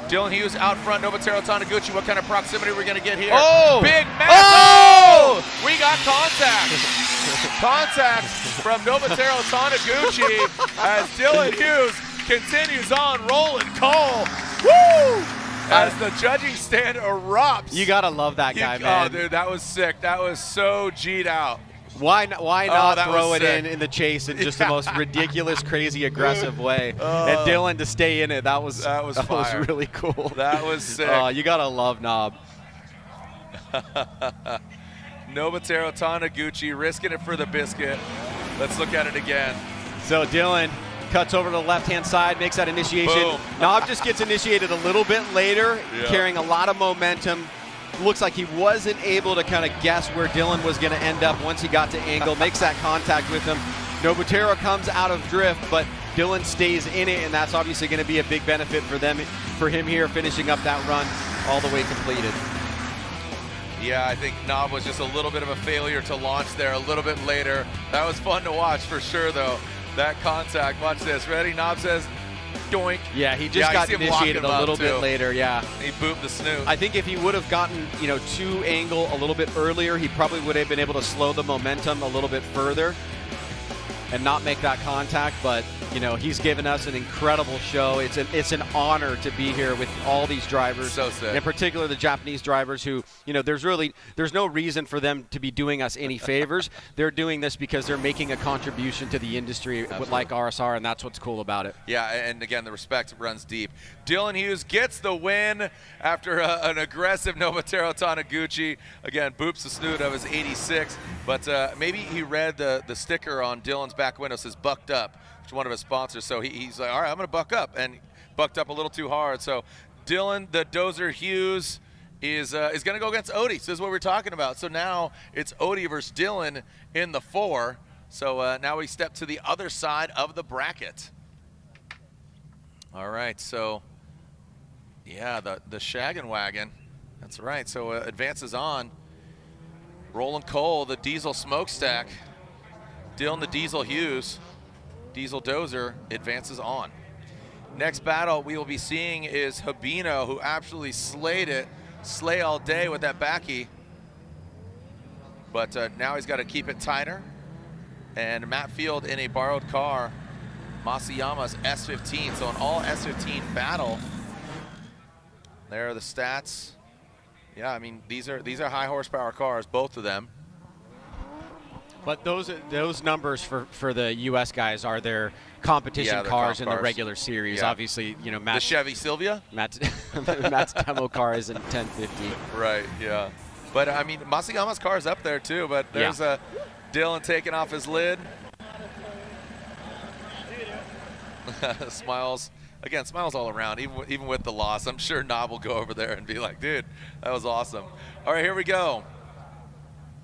Dylan Hughes out front, Nobuteru Taniguchi. What kind of proximity are we going to get here? Oh! Big match! Oh! We got contact. Contact from Nobuteru Taniguchi as Dylan Hughes continues on rolling coal. Woo! As the judging stand erupts. You got to love that guy, man. Oh, dude, that was sick. That was so G'd out. Why not throw it in the chase in just the most ridiculous, crazy, aggressive way? And Dylan to stay in it, that was really cool. That was sick. You gotta love Nob. Nobuteru Taniguchi risking it for the biscuit. Let's look at it again. So Dylan cuts over to the left-hand side, makes that initiation. Boom. Nob just gets initiated a little bit later, carrying a lot of momentum. Looks like he wasn't able to kind of guess where Dylan was going to end up once he got to angle, makes that contact with him. Nobuteru comes out of drift, but Dylan stays in it, and that's obviously going to be a big benefit for him here, finishing up that run all the way completed. Yeah, I think Nob was just a little bit of a failure to launch there a little bit later. That was fun to watch for sure, though. That contact, watch this. Ready? Nob says, doink. Yeah, he just got initiated a little bit later, yeah. He booped the snoot. I think if he would have gotten, to angle a little bit earlier, he probably would have been able to slow the momentum a little bit further. and not make that contact, but you know, he's given us an incredible show. It's an honor to be here with all these drivers, So sick. in particular the Japanese drivers who, you know, there's no reason for them to be doing us any favors. They're doing this because they're making a contribution to the industry like RSR, and that's what's cool about it. Yeah, and again, the respect runs deep. Dylan Hughes gets the win after an aggressive Nobuteru Taniguchi. Again, boops the snoot of his 86, but maybe he read the sticker on Dylan's back window, says bucked up, which is one of his sponsors. So he's like, all right, I'm going to buck up, and bucked up a little too hard. So Dylan, the Dozer Hughes, is going to go against Odie. So this is what we're talking about. So now it's Odie versus Dylan in the 4. So now we step to the other side of the bracket. All right, so yeah, the Shaggin' Wagon. That's right. So advances on. Rolling Coal, the Diesel Smokestack. Dylan the Diesel Hughes. Diesel Dozer advances on. Next battle we will be seeing is Habino, who absolutely slayed it. Slay all day with that backy. But now he's got to keep it tighter. And Matt Field in a borrowed car, Masayama's S15. So an all S15 battle. There are the stats. Yeah, I mean, these are high horsepower cars, both of them. But those numbers for the U.S. guys are their competition cars in the regular series. Yeah. Obviously, you know, The Chevy Silvia? Matt's demo car is in 1050. Right, yeah. But I mean, Masayama's car is up there too, but there's Dylan taking off his lid. Smiles. Again, smiles all around, even with the loss. I'm sure Knob will go over there and be like, dude, that was awesome. All right, here we go.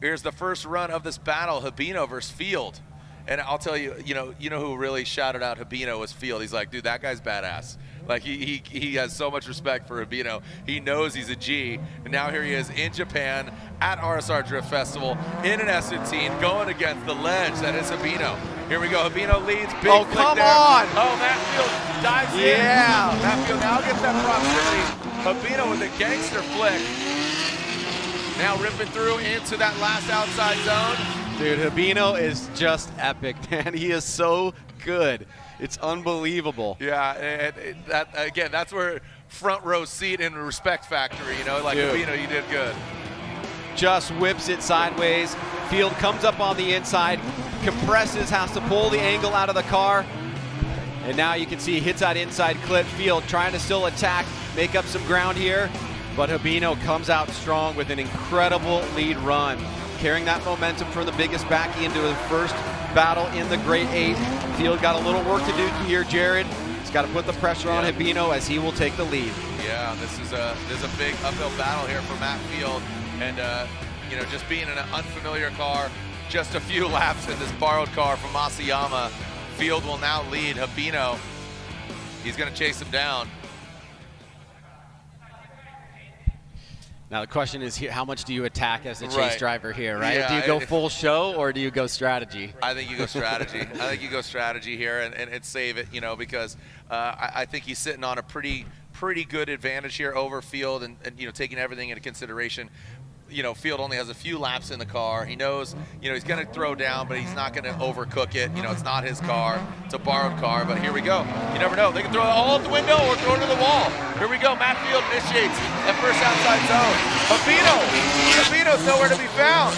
Here's the first run of this battle, Habino versus Field. And I'll tell you, you know who really shouted out Habino was Field. He's like, dude, that guy's badass. Like, he has so much respect for Habino. He knows he's a G. And now here he is in Japan at RSR Drift Festival in an S15 going against the ledge that is Habino. Here we go. Habino leads. Big oh, flick come there. on. Oh, Matt Field dives in. Yeah. Matt Field now gets that proximity. Habino with a gangster flick. Now ripping through into that last outside zone. Dude, Habino is just epic, man. He is so good. It's unbelievable. Yeah, and that again, that's where front row seat in the respect factory, you know, like Habino, you did good. Just whips it sideways. Field comes up on the inside, compresses, has to pull the angle out of the car. And now you can see he hits that inside clip. Field trying to still attack, make up some ground here. But Habino comes out strong with an incredible lead run, carrying that momentum from the biggest backy into his first battle in the Great 8. Field got a little work to do here, Jared. He's got to put the pressure on Habino as he will take the lead. Yeah, this is a big uphill battle here for Matt Field, and you know, just being in an unfamiliar car, just a few laps in this borrowed car from Masayama. Field will now lead Habino. He's going to chase him down. Now the question is, how much do you attack as a chase driver here, right? Yeah, do you go full show or do you go strategy? I think you go strategy. I think you go strategy here and save it, you know, because I think he's sitting on a pretty good advantage here over Field and you know, taking everything into consideration. You know, Field only has a few laps in the car. He knows, you know, he's going to throw down, but he's not going to overcook it. You know, it's not his car. It's a borrowed car, but here we go. You never know. They can throw it all out the window or throw it to the wall. Here we go. Matt Field initiates that first outside zone. Habino's nowhere to be found.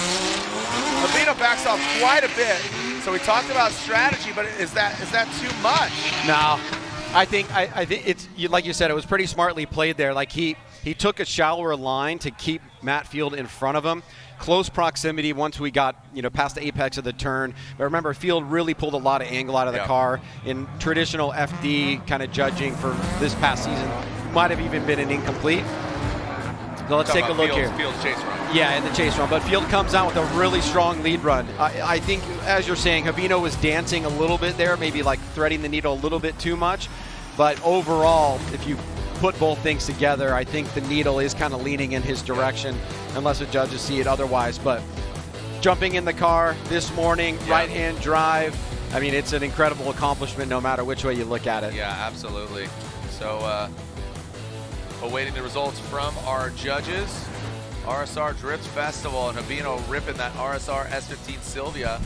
Habino backs off quite a bit. So we talked about strategy, but is that too much? No. I think it's, like you said, it was pretty smartly played there. Like he took a shallower line to keep Matt Field in front of him. Close proximity once we got, you know, past the apex of the turn. But remember, Field really pulled a lot of angle out of the car. In traditional FD kind of judging for this past season, might have even been an incomplete. So let's take a look here. Field's chase run. Yeah, in the chase run. But Field comes out with a really strong lead run. I think, as you're saying, Habino was dancing a little bit there, maybe like threading the needle a little bit too much. But overall, if you put both things together, I think the needle is kind of leaning in his direction, unless the judges see it otherwise. But jumping in the car this morning, right-hand drive, I mean, it's an incredible accomplishment no matter which way you look at it. Yeah, absolutely. So awaiting the results from our judges. RSR Drift Festival and Habino ripping that RSR S15 Silvia.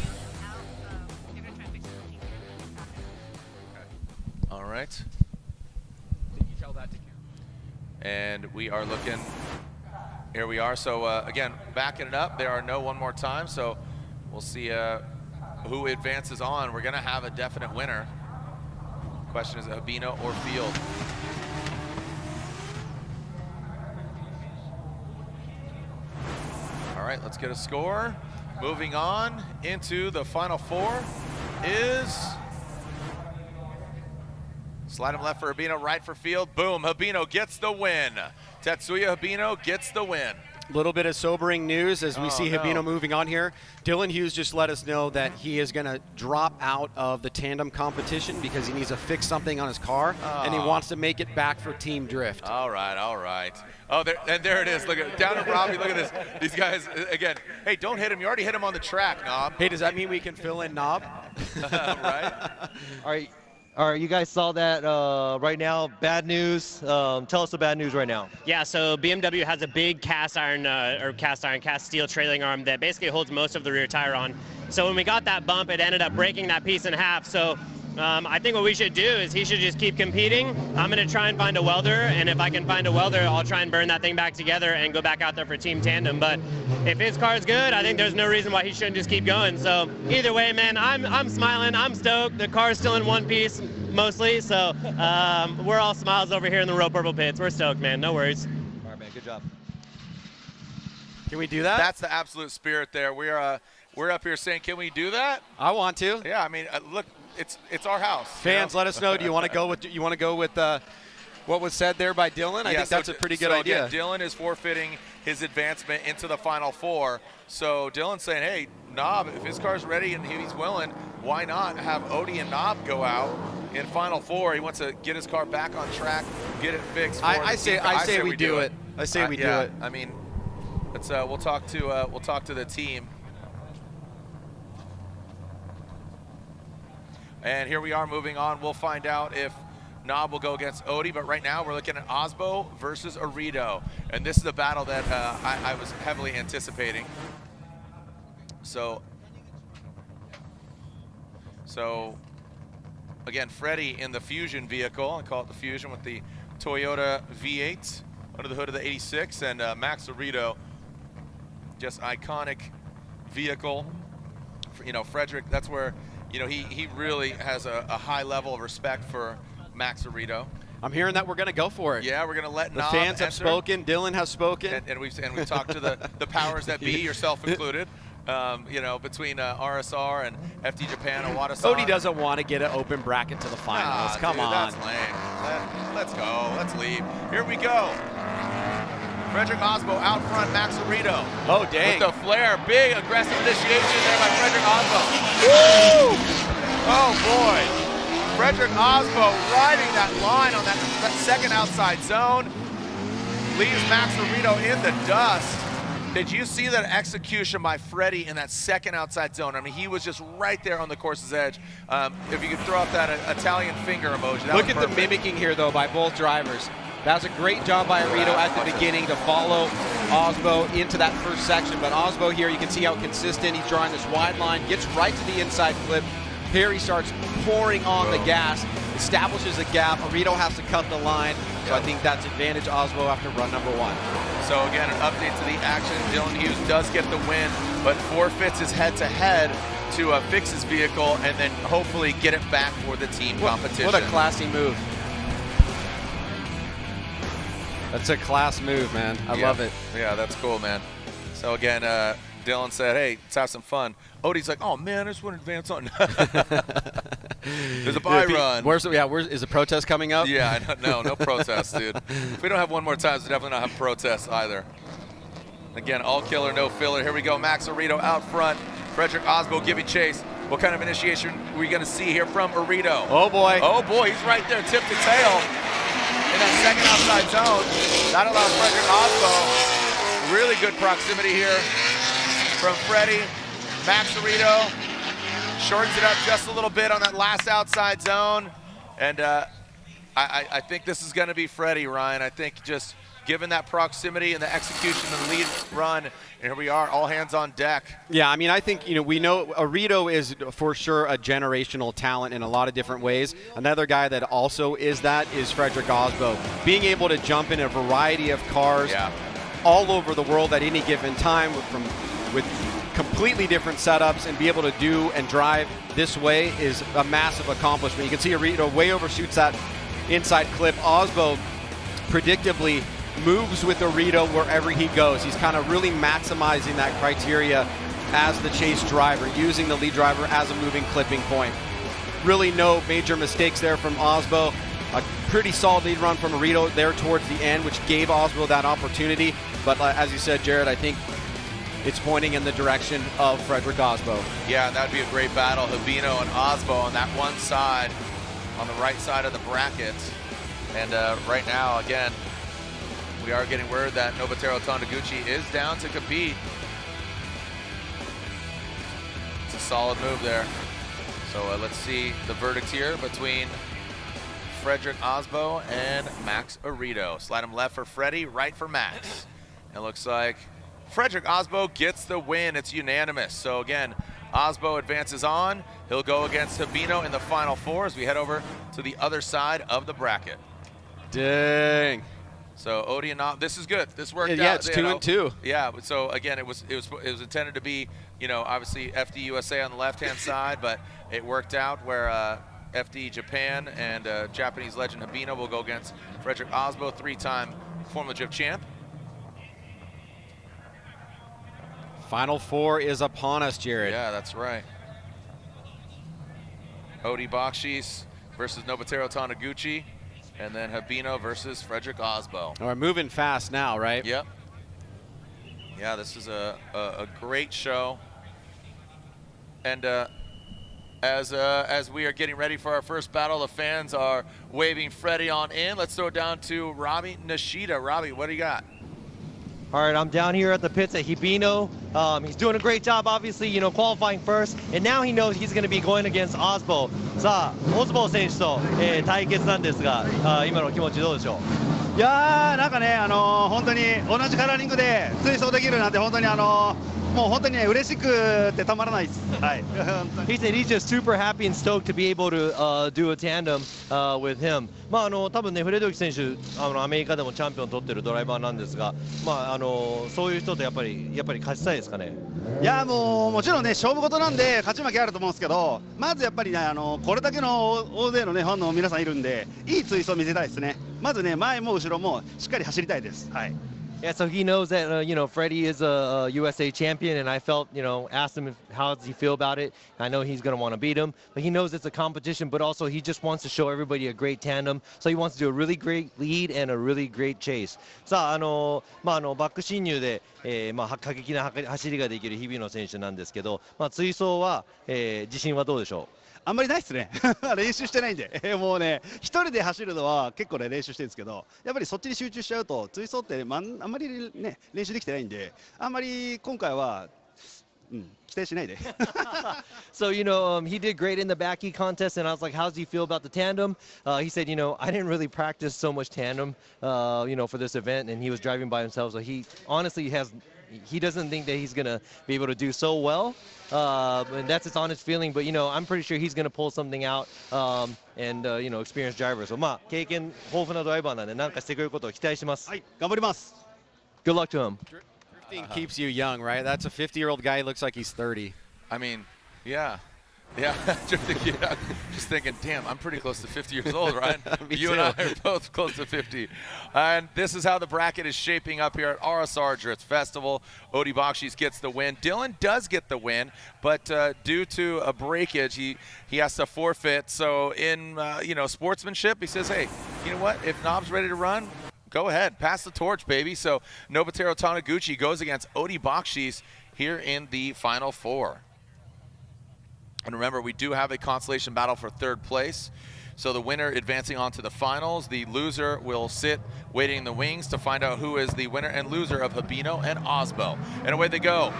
right. Did you tell that to Cam? And we are looking, here we are. So again, backing it up. There are no one more time. So we'll see who advances on. We're gonna have a definite winner. Question is Habino or Field. All right, let's get a score. Moving on into the final four is, slide him left for Habino, right for Field. Boom, Habino gets the win. Tetsuya Habino gets the win. A little bit of sobering news as we see Habino moving on here. Dylan Hughes just let us know that he is going to drop out of the tandem competition because he needs to fix something on his car, and he wants to make it back for Team Drift. All right, all right. Oh, there it is. Look at down at Robbie. Look at this. These guys again. Hey, don't hit him. You already hit him on the track, Knob. Hey, does that mean we can fill in Knob? Right. All right, you guys saw that right now. Bad news. Tell us the bad news right now. Yeah, so BMW has a big cast steel trailing arm that basically holds most of the rear tire on. So when we got that bump, it ended up breaking that piece in half. So I think what we should do is he should just keep competing. I'm going to try and find a welder, and if I can find a welder, I'll try and burn that thing back together and go back out there for Team Tandem. But if his car's good, I think there's no reason why he shouldn't just keep going. So either way, man, I'm smiling. I'm stoked. The car's still in one piece mostly, so we're all smiles over here in the Road Purple pits. We're stoked, man. No worries. All right, man. Good job. Can we do that? That's the absolute spirit there. We're up here saying, can we do that? I want to. Yeah, I mean, look, it's our house. Fans, let us know. Do you want to go with what was said there by Dylan? I think that's a pretty good idea. Again, Dylan is forfeiting his advancement into the Final Four. So Dylan's saying, hey, Knob, if his car's ready and he's willing, why not have Odie and Knob go out in Final Four? He wants to get his car back on track, get it fixed. I say we do it. I say we do it. I mean, let's we'll talk to the team. And here we are moving on. We'll find out if Knob will go against Odie, but right now we're looking at Osbo versus Arito. And this is a battle that I was heavily anticipating. So again, Freddie in the Fusion vehicle. I call it the Fusion with the Toyota V8 under the hood of the 86, and Max Arito, just iconic vehicle. You know, Frederick, that's where, you know, he really has a high level of respect for Max Arito. I'm hearing that we're going to go for it. Yeah, we're going to let Knob The fans have enter. spoken. Dylan has spoken. And we've talked to the powers that be, yourself included. You know, between RSR and FD Japan and Watasan. Odie doesn't want to get an open bracket to the finals. Come on. That's lame. Let's go. Let's leave. Here we go. Frederick Osbo out front, Max Arito. Oh, dang. With the flare. Big aggressive initiation there by Frederick Osbo. Woo! Oh, boy. Frederick Osbo riding that line on that second outside zone. Leaves Max Arito in the dust. Did you see that execution by Freddie in that second outside zone? I mean, he was just right there on the course's edge. If you could throw up that Italian finger emoji, that Look at the mimicking here, though, by both drivers. That was a great job by Arito at the beginning to follow Osbo into that first section. But Osbo here, you can see how consistent. He's drawing this wide line, gets right to the inside clip. Here he starts pouring on the gas, establishes a gap. Arito has to cut the line. So I think that's advantage Osbo after run number one. So again, an update to the action. Dylan Hughes does get the win, but forfeits his head-to-head to fix his vehicle and then hopefully get it back for the team competition. What a classy move. That's a class move, man. I love it. Yeah, that's cool, man. So again, Dylan said, hey, let's have some fun. Odie's like, oh man, I just want to advance on. There's a bye run. Where's the protest coming up? Yeah, no protest, dude. If we don't have one more time, we definitely not have protests either. Again, all killer, no filler. Here we go, Max Arito out front. Frederick Osbo giving chase. What kind of initiation are we going to see here from Arito? Oh boy. Oh boy, he's right there, tip to tail. In that second outside zone. That allows Frederick Osbo. Really good proximity here from Freddie. Max Arito shortens it up just a little bit on that last outside zone. And I think this is going to be Freddie, Ryan. I think just given that proximity and the execution of the lead run, and here we are, all hands on deck. Yeah, I mean, I think, we know Arito is for sure a generational talent in a lot of different ways. Another guy that also is that is Frederick Osbo. Being able to jump in a variety of cars all over the world at any given time with completely different setups and be able to do and drive this way is a massive accomplishment. You can see Arito way overshoots that inside clip. Osbo predictably moves with Arito wherever he goes. He's kind of really maximizing that criteria as the chase driver, using the lead driver as a moving clipping point. Really no major mistakes there from Osbo. A pretty solid lead run from Arito there towards the end, which gave Osbo that opportunity. But as you said, Jared, I think it's pointing in the direction of Frederick Osbo. Yeah, that would be a great battle. Habino and Osbo on that one side, on the right side of the bracket. And right now, again, we are getting word that Nobuteru Taniguchi is down to compete. It's a solid move there. So let's see the verdict here between Frederick Osbo and Max Arito. Slide him left for Freddie, right for Max. It looks like Frederick Osbo gets the win. It's unanimous. So again, Osbo advances on. He'll go against Habino in the final four as we head over to the other side of the bracket. Dang. So Odie and Nob, this is good. This worked out. Yeah, it's 2-2. Yeah. So again, it was intended to be, obviously FD USA on the left-hand side, but it worked out where FD Japan and Japanese legend Habino will go against Frederick Osbo, three-time Formula Drift champ. Final four is upon us, Jared. Yeah, that's right. Odie Bakshis versus Nobuteru Taniguchi. And then Habino versus Frederick Osbo. We're moving fast now, right? Yep. Yeah, this is a great show. And as we are getting ready for our first battle, the fans are waving Freddie on in. Let's throw it down to Robbie Nishida. Robbie, what do you got? All right, I'm down here at the pits at Hibino. He's doing a great job, obviously, qualifying first. And now he knows he's going to be going against Osbo. さあ、オズボ選手と、対決なんですが、今の気持ちどうでしょう？いやー、なんかね、本当に同じカラーリングで追走できるなんて本当にもう本当にね、嬉しくてたまらないです。はい。He said he's just super happy and stoked to be able to do a tandem with him. 多分ね、フレドリック選手、アメリカでもチャンピオン取ってるドライバーなんですが、そういう人とやっぱり勝ちたいですかね。いやもちろんね、勝負事なんで勝ち負けあると思うんですけど、まずやっぱりね、これだけの大勢のねファンの皆さんいるんで、いい追走を見せたいですね。まずね、前も後ろもしっかり走りたいです。はい。Yeah, so he knows that Freddie is a USA champion, and I felt asked him how does he feel about it. I know he's going to want to beat him, but he knows it's a competition. But also he just wants to show everybody a great tandem. So he wants to do a really great lead and a really great chase. さあバック進入で過激な走りができる日比野選手なんですけど、追走は自信はどうでしょう？あんまりないですね。練習してないんで、もうね、一人で走るのは結構ね練習してるんですけど、やっぱりそっちに集中しちゃうと追走ってあんまりね練習できてないんで、あんまり今回は期待しないで。So he did great in the backheat contest, and I was like, how does he feel about the tandem? He said, I didn't really practice so much tandem, for this event, and he was driving by himself, so he honestly he doesn't think that he's going to be able to do so well, and that's his honest feeling, but I'm pretty sure he's going to pull something out, and experienced driver. So 経験豊富なドライバーなんでなんかしてくれることを期待します。はい、頑張ります。Good luck to him. Drifting keeps you young, right? That's a 50-year-old guy. He looks like he's 30. I mean, yeah. Yeah, just thinking, damn, I'm pretty close to 50 years old, right? You and I are both close to 50. And this is how the bracket is shaping up here at RSR Drift Festival. Odie Bakshis gets the win. Dylan does get the win, but due to a breakage, he has to forfeit. So in, sportsmanship, he says, hey, you know what? If Knob's ready to run, go ahead. Pass the torch, baby. So Nobuteru Taniguchi goes against Odie Bakshis here in the Final Four. And remember, we do have a consolation battle for third place. So the winner advancing on to the finals. The loser will sit waiting in the wings to find out who is the winner and loser of Habino and Osbo. And away they go.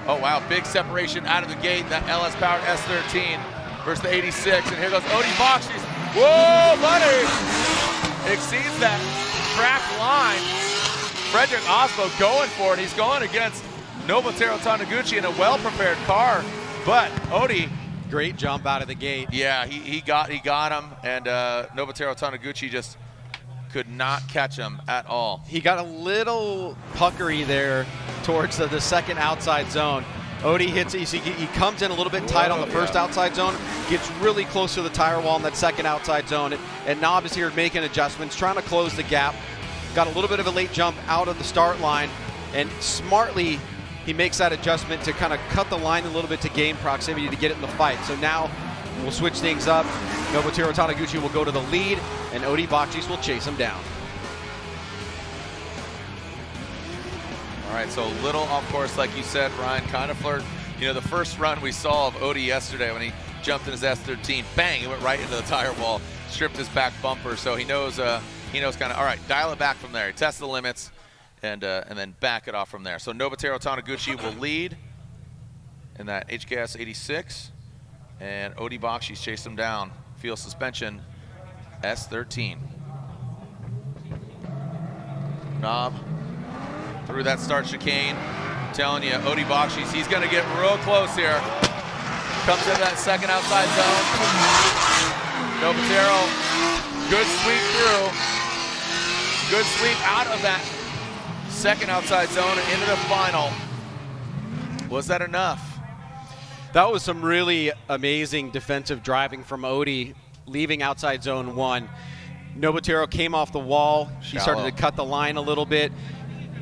Oh, wow, big separation out of the gate. That LS-powered S13 versus the 86. And here goes Odie Bakshis. Whoa, buddy! exceeds that track line. Frederick Osbo going for it. He's going against Nobuteru Taniguchi in a well-prepared car, but Odi, great jump out of the gate. Yeah, he got him, and Nobuteru Taniguchi just could not catch him at all. He got a little puckery there towards the second outside zone. Odi hits it. He comes in a little bit tight on the first outside zone, gets really close to the tire wall in that second outside zone, and Knob is here making adjustments, trying to close the gap. Got a little bit of a late jump out of the start line, and smartly he makes that adjustment to kind of cut the line a little bit to gain proximity to get it in the fight. So now we'll switch things up. Nobuteru Taniguchi will go to the lead, and Odi Bakchis will chase him down. All right, so little off course, like you said, Ryan, kind of flirt. You know, the first run we saw of Odi yesterday when he jumped in his S13, bang, it went right into the tire wall, stripped his back bumper. So he knows kind of, all right, dial it back from there. Test the limits, and then back it off from there. So Nobuteru Taniguchi will lead in that HKS 86, and Odi Bakchis chased him down. Field suspension, S13. Knob through that start chicane. I'm telling you, Odi Bakchis, he's going to get real close here. Comes into that second outside zone. Nobuteru, good sweep through. Good sweep out of that second outside zone and into the final. Was that enough? That was some really amazing defensive driving from Odi, leaving outside zone 1. Nobuteru came off the wall. He started to cut the line a little bit.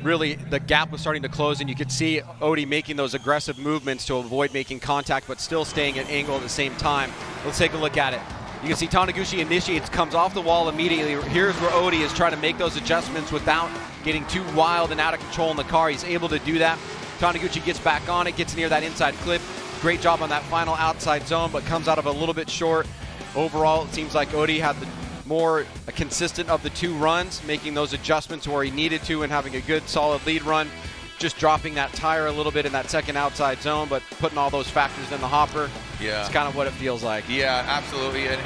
Really, the gap was starting to close, and you could see Odi making those aggressive movements to avoid making contact, but still staying at angle at the same time. Let's take a look at it. You can see Taniguchi initiates, comes off the wall immediately. Here's where Odi is trying to make those adjustments without getting too wild and out of control in the car. He's able to do that. Taniguchi gets back on it, gets near that inside clip. Great job on that final outside zone, but comes out of a little bit short. Overall, it seems like Odi had the more consistent of the two runs, making those adjustments where he needed to and having a good, solid lead run. Just dropping that tire a little bit in that second outside zone, but putting all those factors in the hopper. Yeah. It's kind of what it feels like. Yeah, absolutely. And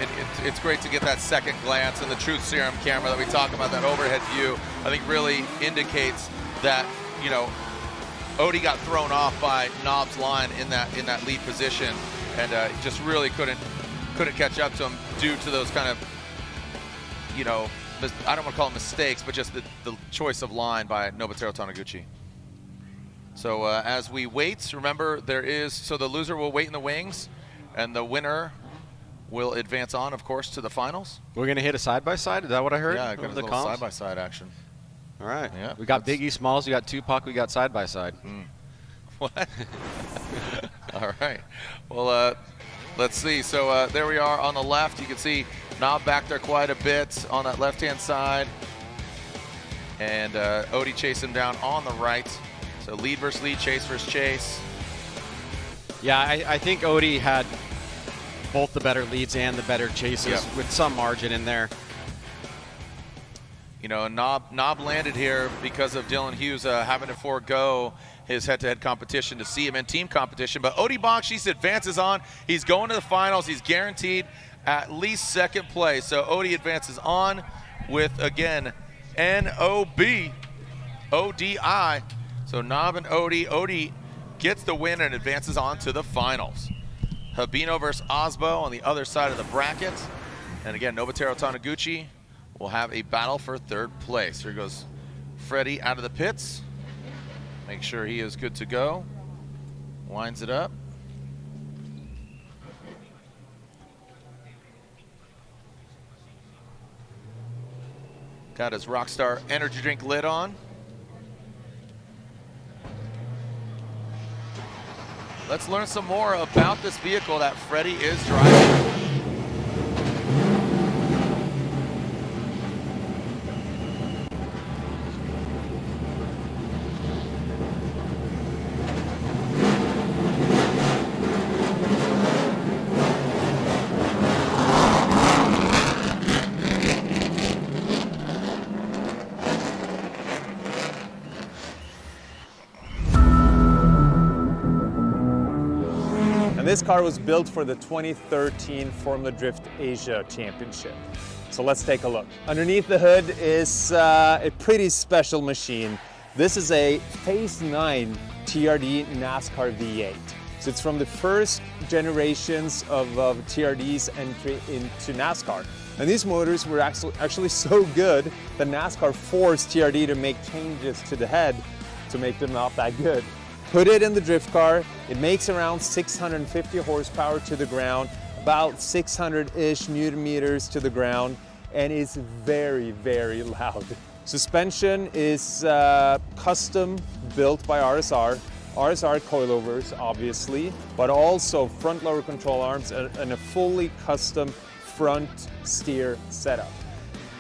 it's great to get that second glance, and the truth serum camera that we talk about, that overhead view, I think really indicates that, you know, Odi got thrown off by Knob's line in that lead position, and just really couldn't catch up to him due to those kind of, you know, I don't want to call them mistakes, but just the choice of line by Nobuteru Taniguchi. So as we wait, remember so the loser will wait in the wings, and the winner will advance on, of course, to the finals. We're going to hit a side-by-side? Is that what I heard? Yeah, got a little side-by-side action. All right. Yeah, we got Biggie Smalls, we got Tupac, we got side-by-side. What? All right. Well, let's see. So there we are on the left. You can see Knob back there quite a bit on that left-hand side. And Odi chased him down on the right. So lead versus lead, chase versus chase. Yeah, I think Odi had both the better leads and the better chases with some margin in there. You know, Knob landed here because of Dylan Hughes having to forego his head-to-head competition to see him in team competition. But Odi Bakchis advances on. He's going to the finals. He's guaranteed at least second place. So Odi advances on with, again, N-O-B, O-D-I. So Knob and Odi. Odi gets the win and advances on to the finals. Habino versus Osbo on the other side of the bracket. And again, Nobuteru Taniguchi will have a battle for third place. Here goes Freddie out of the pits. Make sure he is good to go. Winds it up. Got his Rockstar energy drink lid on. Let's learn some more about this vehicle that Freddie is driving. This car was built for the 2013 Formula Drift Asia Championship. So let's take a look. Underneath the hood is a pretty special machine. This is a Phase 9 TRD NASCAR V8. So it's from the first generations of TRD's entry into NASCAR. And these motors were actually so good that NASCAR forced TRD to make changes to the head to make them not that good. Put it in the drift car, it makes around 650 horsepower to the ground, about 600-ish Newton meters to the ground, and it's very, very loud. Suspension is custom built by RSR. RSR coilovers, obviously, but also front lower control arms and a fully custom front steer setup.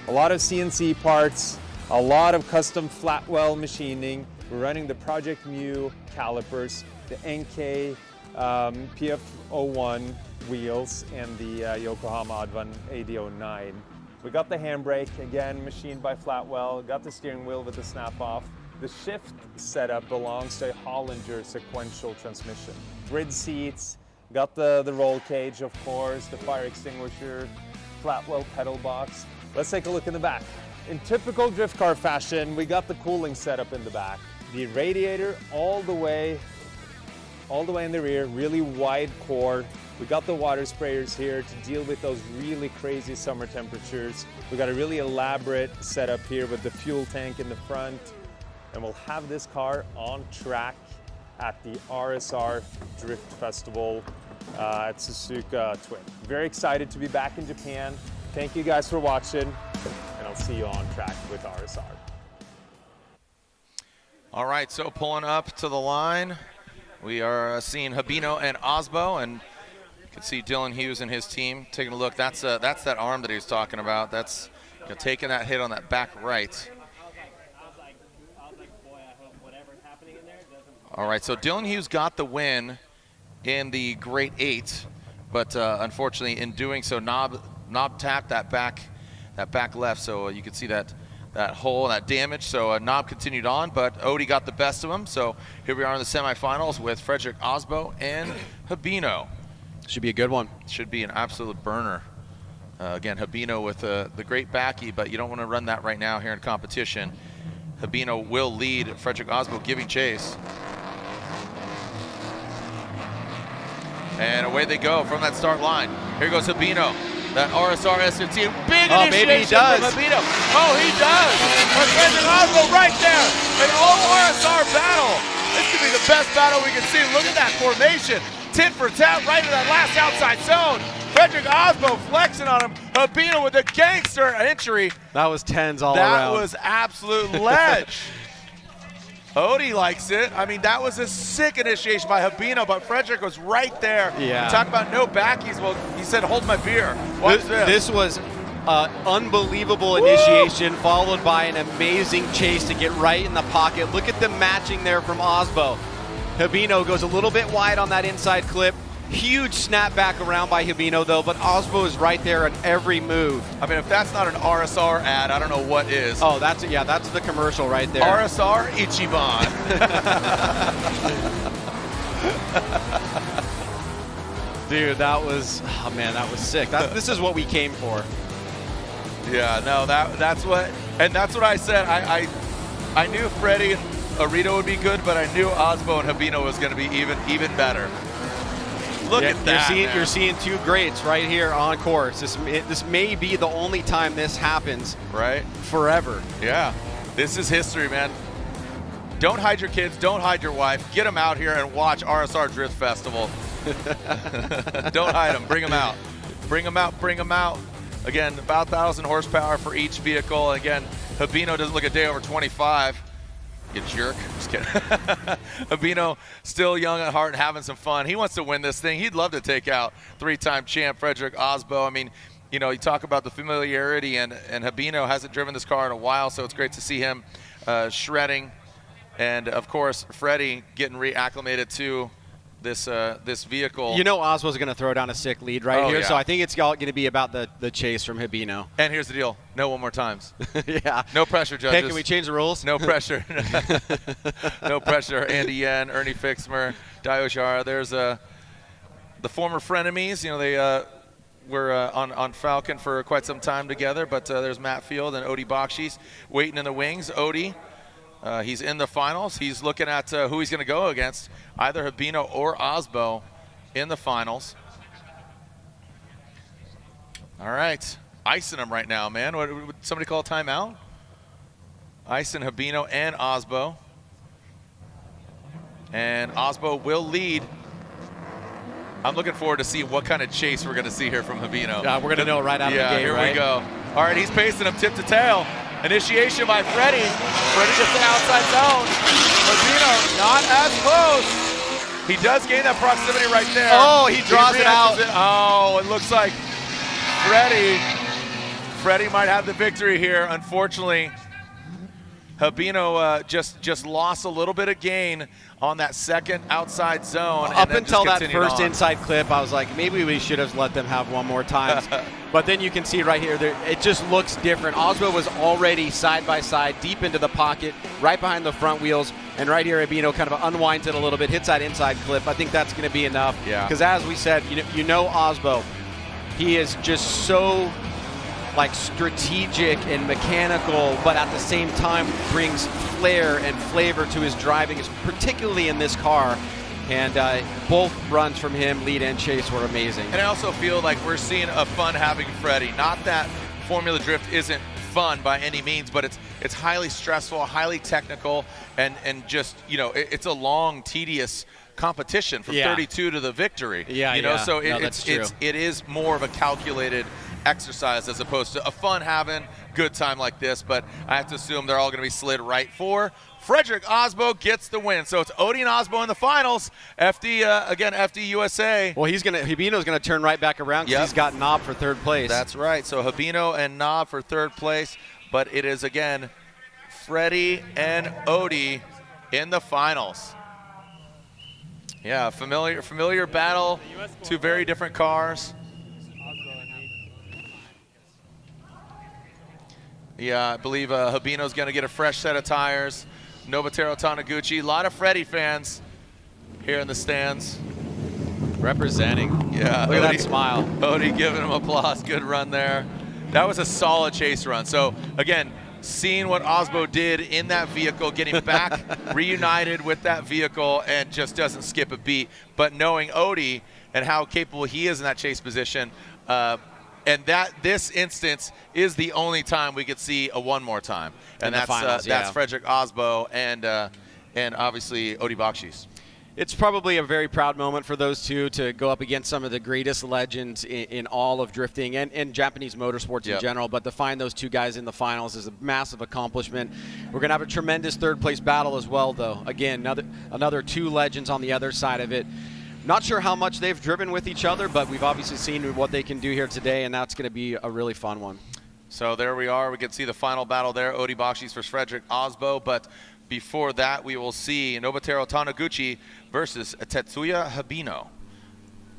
A lot of CNC parts, a lot of custom flat well machining. We're running the Project Mu calipers, the NK PF01 wheels, and the Yokohama Advan AD09. We got the handbrake, again, machined by Flatwell. Got the steering wheel with the snap-off. The shift setup belongs to a Hollinger sequential transmission. Grid seats, got the roll cage, of course, the fire extinguisher, Flatwell pedal box. Let's take a look in the back. In typical drift car fashion, we got the cooling setup in the back. The radiator all the way in the rear, really wide core. We got the water sprayers here to deal with those really crazy summer temperatures. We got a really elaborate setup here with the fuel tank in the front. And we'll have this car on track at the RSR Drift Festival at Suzuka Twin. Very excited to be back in Japan. Thank you guys for watching, and I'll see you on track with RSR. All right, so pulling up to the line, we are seeing Habino and Osbo, and you can see Dylan Hughes and his team taking a look. That's that arm that he was talking about. That's taking that hit on that back right. All right, so Dylan Hughes got the win in the Great 8, but unfortunately in doing so, Knob tapped that back left, so you can see that hole, that damage. So Knob continued on, but Odie got the best of him. So here we are in the semifinals with Frederick Osbo and Habino. Should be a good one. Should be an absolute burner. Again, Habino with the great backy, but you don't want to run that right now here in competition. Habino will lead, Frederick Osbo giving chase. And away they go from that start line. Here goes Habino, that RSR S15. Big initiation from Habino. Oh, he does. But Frederick Osbo right there. An all-RSR battle. This could be the best battle we can see. Look at that formation. Tit for tat right in that last outside zone. Frederick Osbo flexing on him. Habino with a gangster entry. That was tens all around. That was absolute ledge. Odie likes it. I mean, that was a sick initiation by Habino, but Frederick was right there. Yeah. You talk about no backies. Well, he said, hold my beer. Watch this. This was unbelievable initiation, followed by an amazing chase to get right in the pocket. Look at the matching there from Osbo. Habino goes a little bit wide on that inside clip. Huge snap back around by Habino, though, but Osbo is right there on every move. I mean, if that's not an RSR ad, I don't know what is. Oh, that's the commercial right there. RSR Ichiban. Dude, that was sick. This is what we came for. Yeah, no, that's what I said. I knew Freddie and Arito would be good, but I knew Osbo and Habino was going to be even better. Look at that. You're seeing two greats right here on course. This may be the only time this happens. Right? Forever. Yeah. This is history, man. Don't hide your kids. Don't hide your wife. Get them out here and watch RSR Drift Festival. Don't hide them. Bring them out. Bring them out. Bring them out. Again, about 1,000 horsepower for each vehicle. Again, Habino doesn't look a day over 25. You jerk. Just kidding. Habino still young at heart and having some fun. He wants to win this thing. He'd love to take out three-time champ Frederick Osbo. I mean, you talk about the familiarity, and Habino hasn't driven this car in a while, so it's great to see him shredding. And, of course, Freddie getting reacclimated to this vehicle. Osbo's going to throw down a sick lead here, yeah. So I think it's all going to be about the chase from Habino. And here's the deal. No one more times. Yeah. No pressure, judges. Hey, can we change the rules? No pressure. No pressure. Andy Yen, Ernie Fixmer, Dio Jara. There's the former frenemies. They were on Falcon for quite some time together, but there's Matt Field and Odie Bakshi's waiting in the wings. Odie, he's in the finals. He's looking at who he's going to go against, either Habino or Osbo in the finals. All right, icing him right now, man. Would somebody call a timeout? Icing Habino and Osbo. And Osbo will lead. I'm looking forward to see what kind of chase we're going to see here from Habino. Yeah, we're going to know right out of the gate, here right? we go. All right, he's pacing him tip to tail. Initiation by Freddie. Freddie gets the outside zone. Habino not as close. He does gain that proximity right there. Oh, he draws it out. Oh, it looks like Freddie might have the victory here. Unfortunately, Habino just lost a little bit of gain on that second outside zone. Up until that first on. inside clip, I was like, maybe we should have let them have one more time. But then you can see right here, it just looks different. Osbo was already side by side, deep into the pocket, right behind the front wheels. And right here, Habino kind of unwinds it a little bit, hits that inside clip. I think that's going to be enough. Yeah. Because as we said, you know Osbo, he is just so like strategic and mechanical, but at the same time brings flair and flavor to his driving, particularly in this car. And both runs from him, lead and chase, were amazing. And I also feel like we're seeing a fun having Freddie. Not that Formula Drift isn't fun by any means, but it's highly stressful, highly technical, and just, you know, it's a long, tedious competition from 32 to the victory. Yeah, you know, so it is more of a calculated exercise as opposed to a fun having good time like this. But I have to assume they're all going to be slid right for Frederick Osbo gets the win. So it's Odie and Osbo in the finals. FD again, FD USA. Well, Habino's gonna turn right back around because he's got Knob for third place. That's right. So Habino and Knob for third place, but it is again Freddie and Odie in the finals. Yeah, familiar battle. Two very different cars. Yeah, I believe Habino's going to get a fresh set of tires. Nobuteru Taniguchi. A lot of Freddie fans here in the stands. Representing. Yeah. Look at that smile. Odie giving him applause. Good run there. That was a solid chase run. So, again, seeing what Osbo did in that vehicle, getting back reunited with that vehicle, and just doesn't skip a beat. But knowing Odie and how capable he is in that chase position, and this instance is the only time we could see a one more time, and that's Frederick Osbo and obviously Odie Bakshi's. It's probably a very proud moment for those two to go up against some of the greatest legends in all of drifting and Japanese motorsports in general, but to find those two guys in the finals is a massive accomplishment. We're going to have a tremendous third place battle as well, though. Again, another two legends on the other side of it. Not sure how much they've driven with each other, but we've obviously seen what they can do here today, and that's going to be a really fun one. So there we are. We can see the final battle there, Odie Bakshi's versus Frederick Osbo, but before that, we will see Nobuteru Taniguchi versus Tetsuya Habino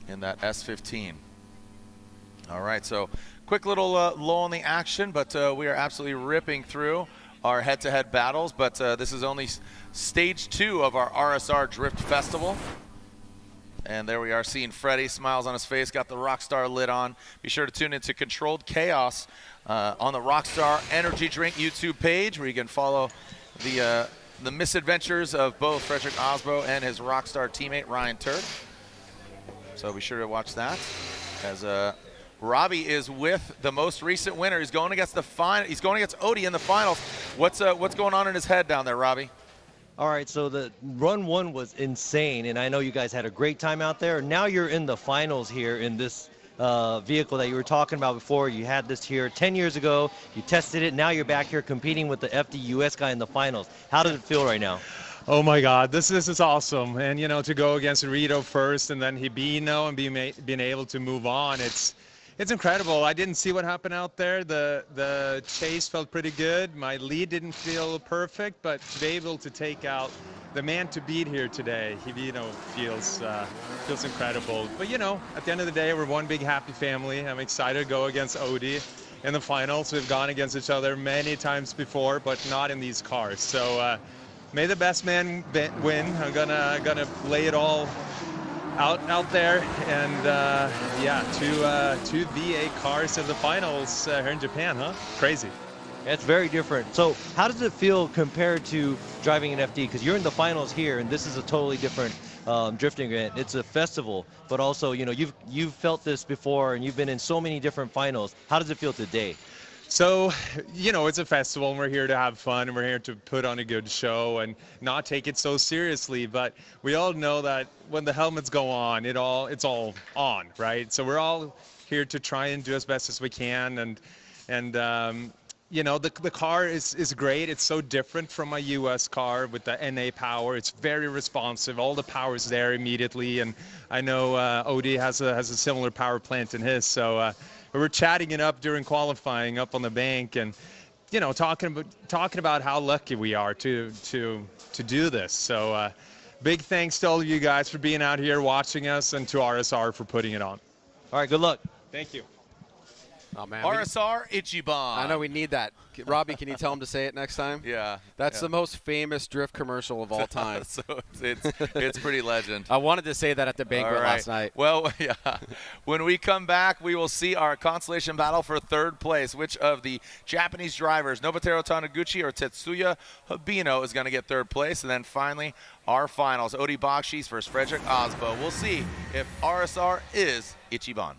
in that S15. All right, so quick little lull in the action, but we are absolutely ripping through our head-to-head battles, but this is only stage 2 of our RSR Drift Festival. And there we are seeing Freddie, smiles on his face, got the Rockstar lid on. Be sure to tune into Controlled Chaos on the Rockstar Energy Drink YouTube page, where you can follow the misadventures of both Frederick Osbo and his Rockstar teammate Ryan Turk. So be sure to watch that. As Robbie is with the most recent winner. He's going against he's going against Odie in the finals. What's going on in his head down there, Robbie? All right, so the run 1 was insane, and I know you guys had a great time out there. Now you're in the finals here in this vehicle that you were talking about before. You had this here 10 years ago. You tested it. Now you're back here competing with the FD US guy in the finals. How does it feel right now? Oh my God, this is awesome. And you know, to go against Rito first and then Habino and being able to move on, it's incredible. I didn't see what happened out there. The chase felt pretty good. My lead didn't feel perfect, but to be able to take out the man to beat here today, Habino, feels incredible. But you know, at the end of the day, we're one big happy family. I'm excited to go against Odie in the finals. We've gone against each other many times before, but not in these cars. So may the best man win. I'm gonna lay it all out there, and yeah, two V8 cars in the finals here in Japan, huh? Crazy. It's very different. So how does it feel compared to driving an FD? Because you're in the finals here, and this is a totally different drifting event. It's a festival, but also, you know, you've felt this before, and you've been in so many different finals. How does it feel today? So, you know, it's a festival, and we're here to have fun, and we're here to put on a good show and not take it so seriously. But we all know that when the helmets go on, it's all on, right? So we're all here to try and do as best as we can, and you know, the car is great. It's so different from my US car with the NA power. It's very responsive. All the power is there immediately, and I know Odie has a similar power plant in his. So we were chatting it up during qualifying up on the bank, and you know, talking about how lucky we are to do this. So big thanks to all of you guys for being out here watching us, and to RSR for putting it on. All right, good luck. Thank you. Oh, man. RSR Ichiban. I know we need that. Robbie, can you tell him to say it next time? Yeah. That's the most famous drift commercial of all time. So it's pretty legend. I wanted to say that at the banquet last night. Well, yeah. When we come back, we will see our consolation battle for third place. Which of the Japanese drivers, Nobuteru Taniguchi or Tetsuya Habino, is going to get third place? And then finally, our finals, Odi Bakshis versus Frederick Osbo. We'll see if RSR is Ichiban.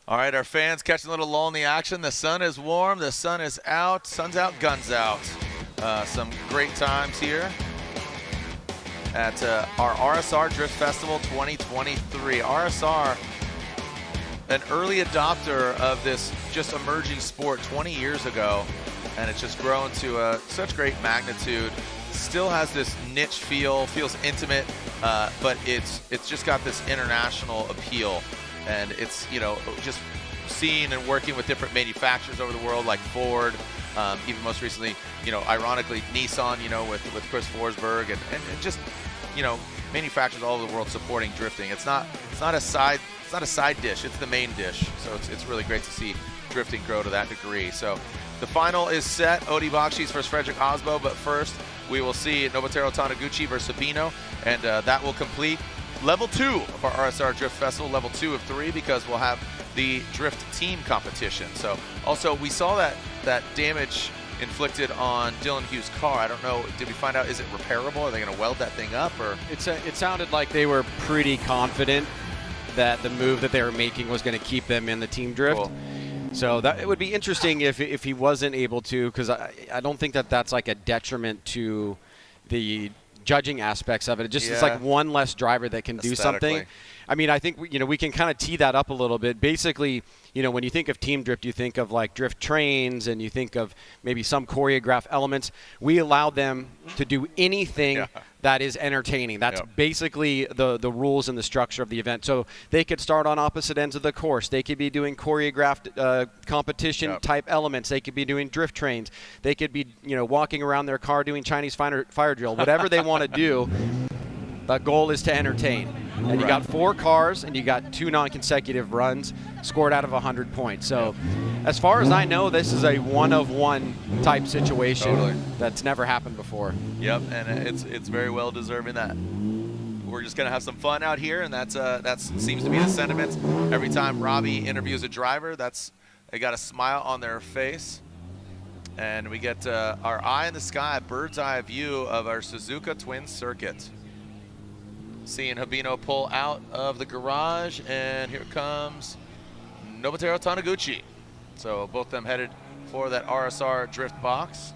All right, our fans catching a little lull in the action. The sun is warm, the sun is out, sun's out, guns out. Some great times here at our RSR Drift Festival 2023. RSR, an early adopter of this just emerging sport 20 years ago, and it's just grown to such great magnitude. Still has this niche feel, feels intimate, but it's just got this international appeal. And it's, you know, just seeing and working with different manufacturers over the world like Ford, even most recently, you know, ironically Nissan, you know, with Chris Forsberg, and just, you know, manufacturers all over the world supporting drifting. It's not a side dish, it's the main dish. So it's really great to see drifting grow to that degree. So the final is set, Odi Bakshis versus Frederick Osbo, but first we will see Nobuteru Taniguchi versus Sabino, and that will complete level 2 of our RSR Drift Festival, level 2 of 3, because we'll have the drift team competition. So also we saw that damage inflicted on Dylan Hughes' car. I don't know, did we find out, is it repairable? Are they going to weld that thing up? Or it sounded like they were pretty confident that the move that they were making was going to keep them in the team drift. Cool. So that it would be interesting if he wasn't able to, because I don't think that that's like a detriment to the judging aspects of it. It just is like one less driver that can do something. I mean, I think we can kind of tee that up a little bit. Basically, when you think of team drift, you think of like drift trains and you think of maybe some choreographed elements. We allow them to do anything that is entertaining. That's basically the rules and the structure of the event. So they could start on opposite ends of the course. They could be doing choreographed competition type elements. They could be doing drift trains. They could be walking around their car doing Chinese fire drill. Whatever they want to do, the goal is to entertain. And you got 4 cars and you got 2 non-consecutive runs scored out of 100 points. So as far as I know, this is a one-of-one type situation that's never happened before. Yep, and it's very well deserving that. We're just gonna have some fun out here, and that seems to be the sentiment. Every time Robbie interviews a driver, they got a smile on their face. And we get our eye in the sky, bird's eye view of our Suzuka Twin Circuit. Seeing Habino pull out of the garage, and here comes Nobuteru Taniguchi. So both of them headed for that RSR drift box.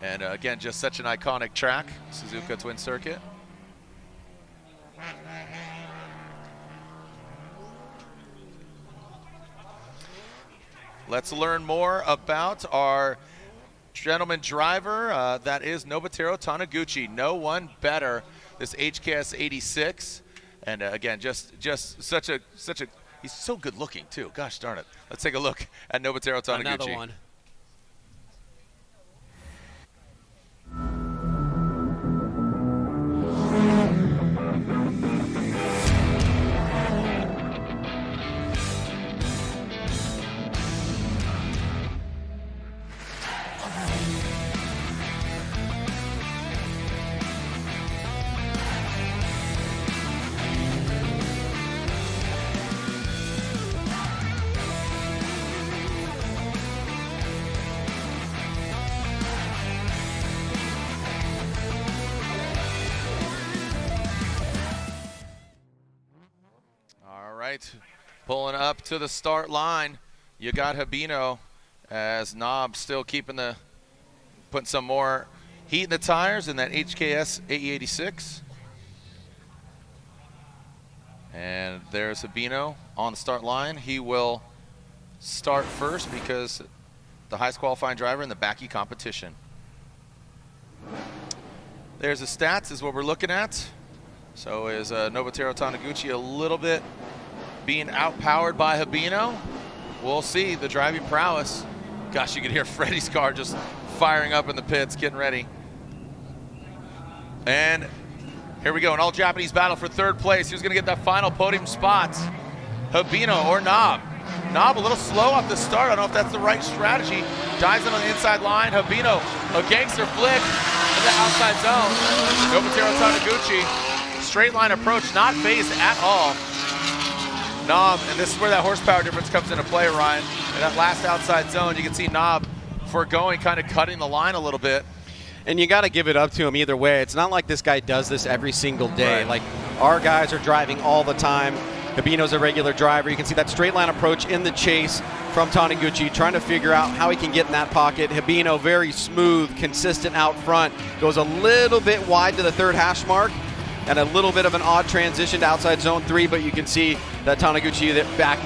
And again, just such an iconic track, Suzuka Twin Circuit. Let's learn more about our gentleman driver, that is Nobuteru Taniguchi. No one better, this HKS 86. And again, just such a, he's so good looking too. Gosh darn it. Let's take a look at Nobuteru Taniguchi. Another one. Pulling up to the start line, you got Habino, as Knob still putting some more heat in the tires in that HKS AE86. And there's Habino on the start line. He will start first because the highest qualifying driver in the backy competition. There's the stats is what we're looking at. So is Nobuteru Taniguchi a little bit being outpowered by Habino. We'll see the driving prowess. Gosh, you can hear Freddie's car just firing up in the pits, getting ready. And here we go, an all-Japanese battle for third place. Who's gonna get that final podium spot? Habino or Knob? Knob a little slow off the start. I don't know if that's the right strategy. Dives in on the inside line. Habino, a gangster flick in the outside zone. Nobuteru Taniguchi, straight line approach, not phased at all. Knob, and this is where that horsepower difference comes into play, Ryan. In that last outside zone, you can see Knob foregoing, kind of cutting the line a little bit. And you got to give it up to him either way. It's not like this guy does this every single day. Like, our guys are driving all the time. Habino's a regular driver. You can see that straight line approach in the chase from Taniguchi, trying to figure out how he can get in that pocket. Habino, very smooth, consistent out front. Goes a little bit wide to the third hash mark, and a little bit of an odd transition to outside zone 3, but you can see that Taniguchi back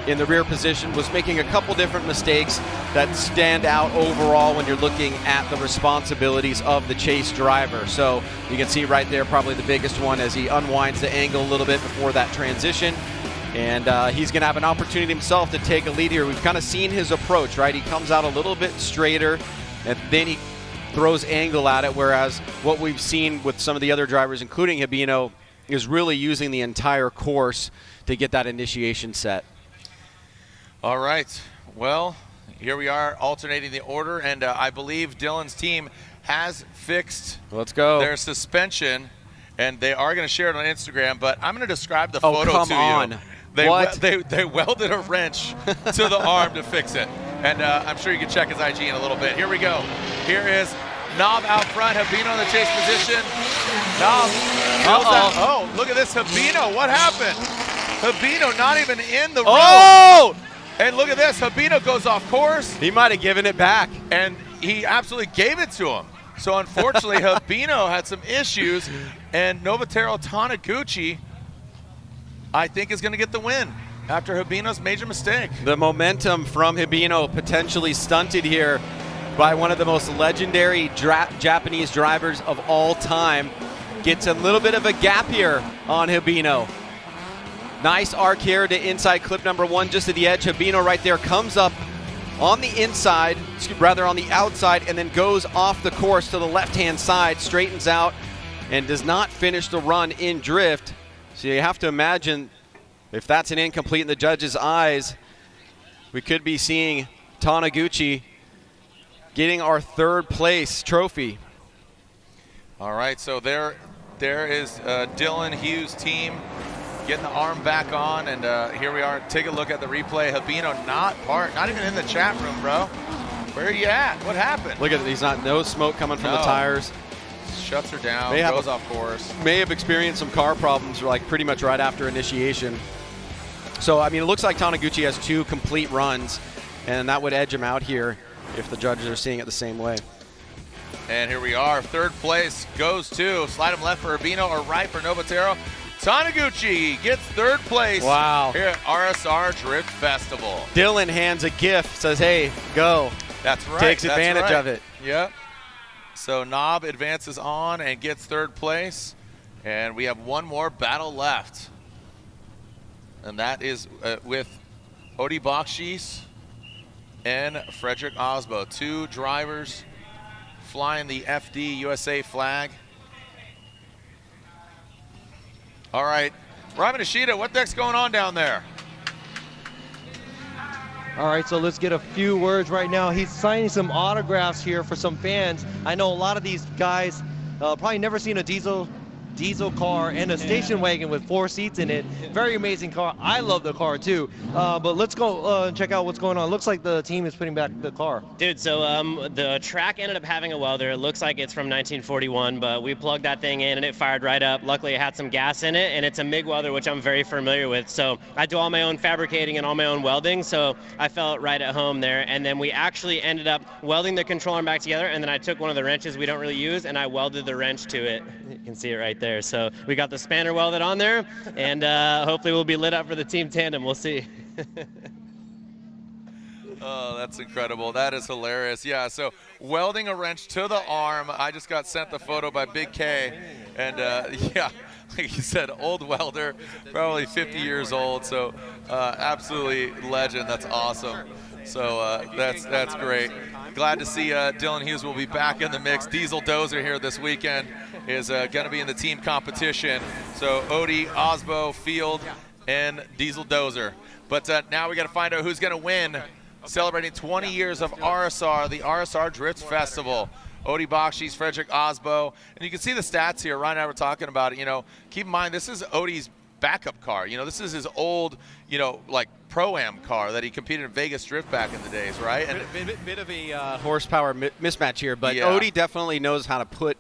in the rear position was making a couple different mistakes that stand out overall when you're looking at the responsibilities of the chase driver. So you can see right there probably the biggest one as he unwinds the angle a little bit before that transition. And he's going to have an opportunity himself to take a lead here. We've kind of seen his approach, right? He comes out a little bit straighter, and then he throws angle at it, whereas what we've seen with some of the other drivers, including Habino, is really using the entire course to get that initiation set. All right, well, here we are alternating the order, and I believe Dylan's team has fixed their suspension, and they are going to share it on Instagram, but I'm going to describe the photo come to on. you. They welded a wrench to the arm to fix it, and I'm sure you can check his IG in a little bit. Here we go. Here is Knob out front, Habino in the chase position. Knob. Oh, look at this, Habino. What happened? Habino not even in the road. Oh! And look at this, Habino goes off course. He might have given it back. And he absolutely gave it to him. So unfortunately, Habino had some issues, and Nobuteru Taniguchi, I think, is going to get the win after Habino's major mistake. The momentum from Habino potentially stunted here by one of the most legendary Japanese drivers of all time. Gets a little bit of a gap here on Habino. Nice arc here to inside clip number 1, just to the edge. Habino right there comes up on the inside, rather on the outside, and then goes off the course to the left-hand side, straightens out, and does not finish the run in drift. So you have to imagine, if that's an incomplete in the judge's eyes, we could be seeing Taniguchi getting our 3rd place trophy. All right, so there is Dylan Hughes' team getting the arm back on, and here we are. Take a look at the replay. Habino not even in the chat room, bro. Where are you at? What happened? Look at it. He's no smoke coming from the tires. Shuts her down, goes off course. May have experienced some car problems like pretty much right after initiation. So, I mean, it looks like Taniguchi has 2 complete runs, and that would edge him out here if the judges are seeing it the same way. And here we are. 3rd place goes to, slide him left for Habino or right for Nobuteru. Taniguchi gets 3rd place. Wow. Here at RSR Drift Festival. Dylan hands a gift, says, hey, go. That's right. Takes advantage of it. Yep. So Knob advances on and gets 3rd place. And we have one more battle left. And that is with Odi Bakshis and Frederick Osbo. 2 drivers flying the FD USA flag. All right, Robin Ishida, what the heck's going on down there? All right, so let's get a few words right now. He's signing some autographs here for some fans. I know a lot of these guys probably never seen a diesel car and a station wagon with 4 seats in it. Very amazing car. I love the car too. But let's go check out what's going on. Looks like the team is putting back the car. Dude, so the track ended up having a welder. It looks like it's from 1941, but we plugged that thing in and it fired right up. Luckily it had some gas in it, and it's a MIG welder, which I'm very familiar with. So I do all my own fabricating and all my own welding, so I felt right at home there. And then we actually ended up welding the control arm back together, and then I took one of the wrenches we don't really use and I welded the wrench to it. You can see it right there. So we got the spanner welded on there, and hopefully we'll be lit up for the team tandem. We'll see. Oh, that's incredible. That is hilarious. Yeah, so welding a wrench to the arm. I just got sent the photo by Big K, and yeah, like you said, old welder, probably 50 years old, so absolutely legend. That's awesome. So that's great. Glad to see Dylan Hughes will be back in the mix. Diesel Dozer here this weekend is going to be in the team competition. So Odi, Osbo, Field, and Diesel Dozer. But now we got to find out who's going to win, celebrating 20 years of RSR, the RSR Drift Festival. Odi Bakshis, Frederick Osbo. And you can see the stats here. Ryan and I were talking about it. You know, keep in mind, this is Odi's backup car. You know, this is his old, you know, like Pro-Am car that he competed in Vegas Drift back in the days, right? And bit of a horsepower mismatch here, but yeah. Odi definitely knows how to put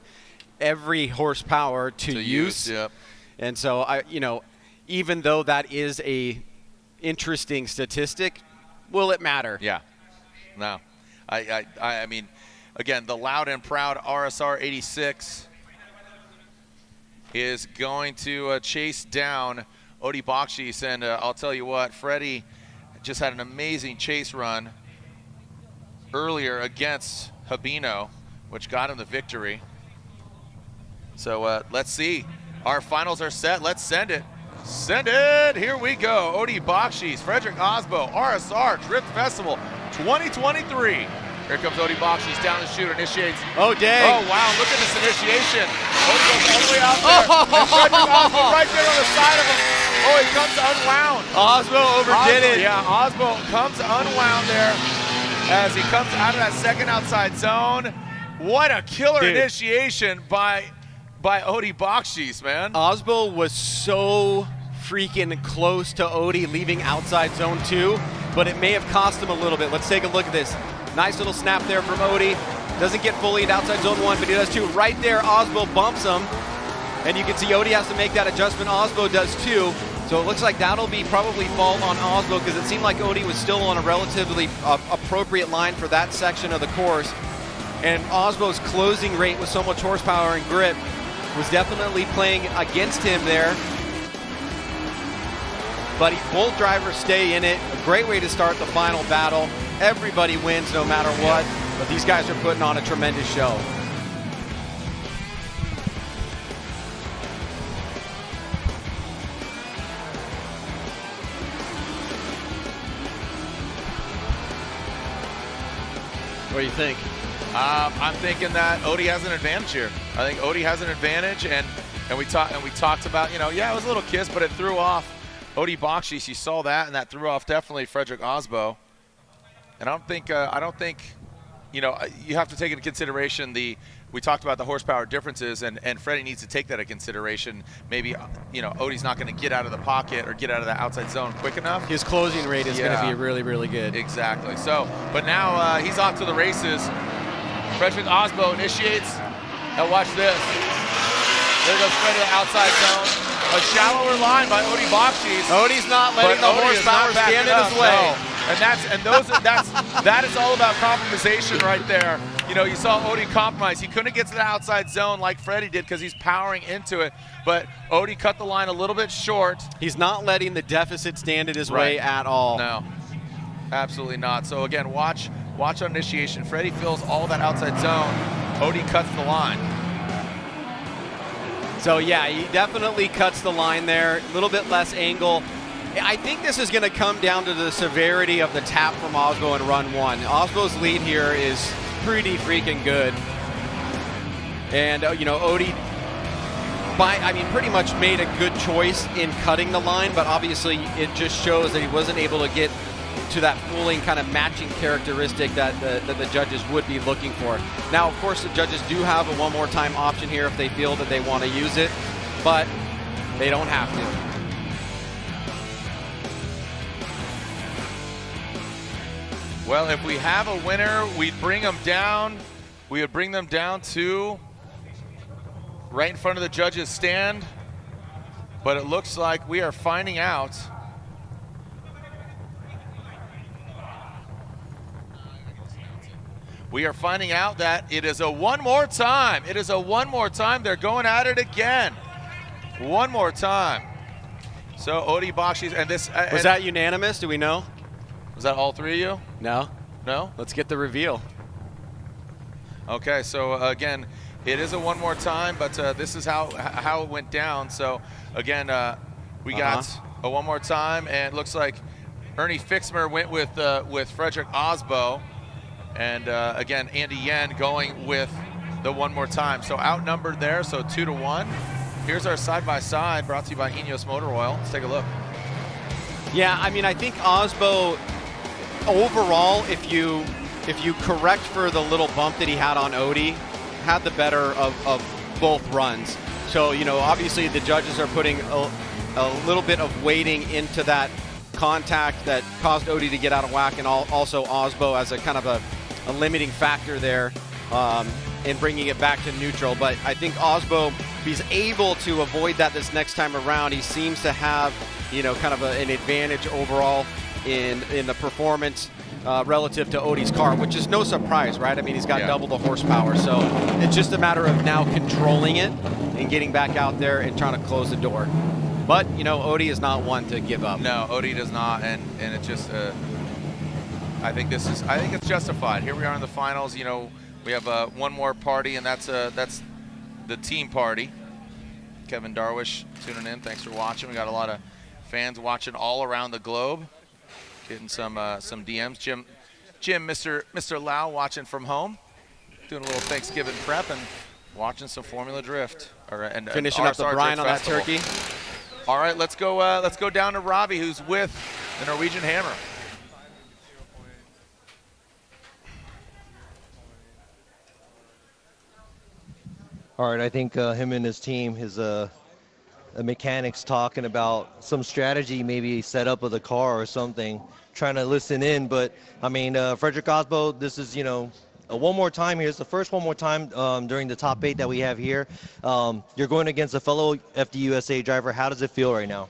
every horsepower to use. Yep. And so, you know, even though that is a interesting statistic, will it matter? Yeah. No. I mean, again, the loud and proud RSR 86 is going to chase down Odi Bakshis, and I'll tell you what, Freddie just had an amazing chase run earlier against Habino, which got him the victory. So let's see. Our finals are set. Let's send it. Send it. Here we go. Odi Bakshis, Frederick Osbo, RSR Drift Festival 2023. Here comes Odi Bakshis down the chute, initiates. Oh, dang. Oh, wow, look at this initiation. Odi goes all the way out there. And Frederick Osbo right there on the side of him. Oh, he comes unwound. Osbo overdid it. Yeah, Osbo comes unwound there as he comes out of that second outside zone. What a killer initiation by by Odie Bakshis, man. Osbo was so freaking close to Odie leaving outside zone 2, but it may have cost him a little bit. Let's take a look at this. Nice little snap there from Odie. Doesn't get fully into outside zone 1, but he does 2. Right there, Osbo bumps him, and you can see Odie has to make that adjustment. Osbo does too. So it looks like that'll be probably fault on Osbo, because it seemed like Odie was still on a relatively appropriate line for that section of the course. And Osbo's closing rate with so much horsepower and grip was definitely playing against him there. But both drivers stay in it. A great way to start the final battle. Everybody wins no matter what, but these guys are putting on a tremendous show. What do you think? I'm thinking that Odie has an advantage here. I think Odie has an advantage, and we talked about, you know, yeah, it was a little kiss, but it threw off Odie Bakshis. You saw that, and that threw off definitely Frederick Osbo. And I don't think, you know, you have to take into consideration we talked about the horsepower differences, and Freddie needs to take that into consideration. Maybe, you know, Odie's not going to get out of the pocket or get out of the outside zone quick enough. His closing rate is going to be really, really good. Exactly. So, but now he's off to the races. Frederick Osbo initiates, and watch this. There goes Fred to the outside zone. A shallower line by Odie Bakshis. Odie's not letting the horsepower stand in his way. No. That is all about compromisation right there. You know, you saw Odie compromise. He couldn't get to the outside zone like Freddie did because he's powering into it, but Odie cut the line a little bit short. He's not letting the deficit stand in his way at all. No, absolutely not. So again, watch on initiation. Freddie fills all that outside zone. Odie cuts the line. So yeah, he definitely cuts the line there. A little bit less angle. I think this is going to come down to the severity of the tap from Osbo in run 1. Osbo's lead here is pretty freaking good. And, you know, Odie, pretty much made a good choice in cutting the line, but obviously it just shows that he wasn't able to get to that fooling kind of matching characteristic that the judges would be looking for. Now, of course, the judges do have a one more time option here if they feel that they want to use it, but they don't have to. Well, if we have a winner, we'd bring them down. We would bring them down to right in front of the judges' stand. But it looks like we are finding out. We are finding out that it is a one more time. It is a one more time. They're going at it again. One more time. So Odie Bakshis and this. Was that unanimous? Do we know? Was that all three of you? No. No? Let's get the reveal. Okay, so again, it is a one more time, but this is how it went down. So again, we got a one more time, and it looks like Ernie Fixmer went with Frederick Osbo, and again, Andy Yen going with the one more time. So outnumbered there, so 2-1. Here's our side-by-side brought to you by Ineos Motor Oil. Let's take a look. Yeah, I mean, I think Osbo, overall, if you correct for the little bump that he had on Odie, had the better of both runs. So, you know, obviously the judges are putting a little bit of weighting into that contact that caused Odie to get out of whack, and also Osbo as a kind of a limiting factor there in bringing it back to neutral. But I think Osbo, if he's able to avoid that this next time around, he seems to have, you know, kind of an advantage overall in the performance relative to Odie's car, which is no surprise, right? I mean, he's got double the horsepower, so it's just a matter of now controlling it and getting back out there and trying to close the door. But, you know, Odie is not one to give up. No, Odie does not, and it just, I think it's justified. Here we are in the finals. You know, we have one more party, and that's the team party. Kevin Darwish tuning in. Thanks for watching. We got a lot of fans watching all around the globe, getting some DMs. Jim, Mr. Lau watching from home, doing a little Thanksgiving prep and watching some Formula Drift. And finishing up the brine on that turkey. All right, let's go down to Robbie, who's with the Norwegian Hammer. All right, I think him and his team, his mechanics talking about some strategy, maybe set up of the car or something, trying to listen in. But I mean, Frederick Osbo, this is, you know, one more time here. It's the first one more time during the top 8 that we have here. You're going against a fellow FDUSA driver. How does it feel right now?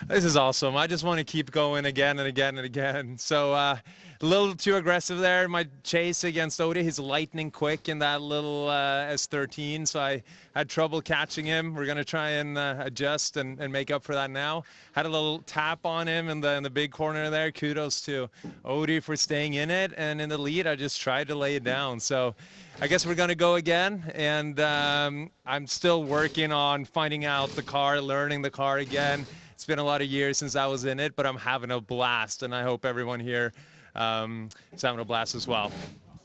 This is awesome. I just want to keep going again and again and again. So a little too aggressive there. My chase against Odie, he's lightning quick in that little S13, so I had trouble catching him. We're going to try and adjust and make up for that now. Had a little tap on him in the big corner there. Kudos to Odie for staying in it, and in the lead, I just tried to lay it down. So I guess we're going to go again, and I'm still working on finding out the car, learning the car again. It's been a lot of years since I was in it, but I'm having a blast, and I hope everyone here is having a blast as well.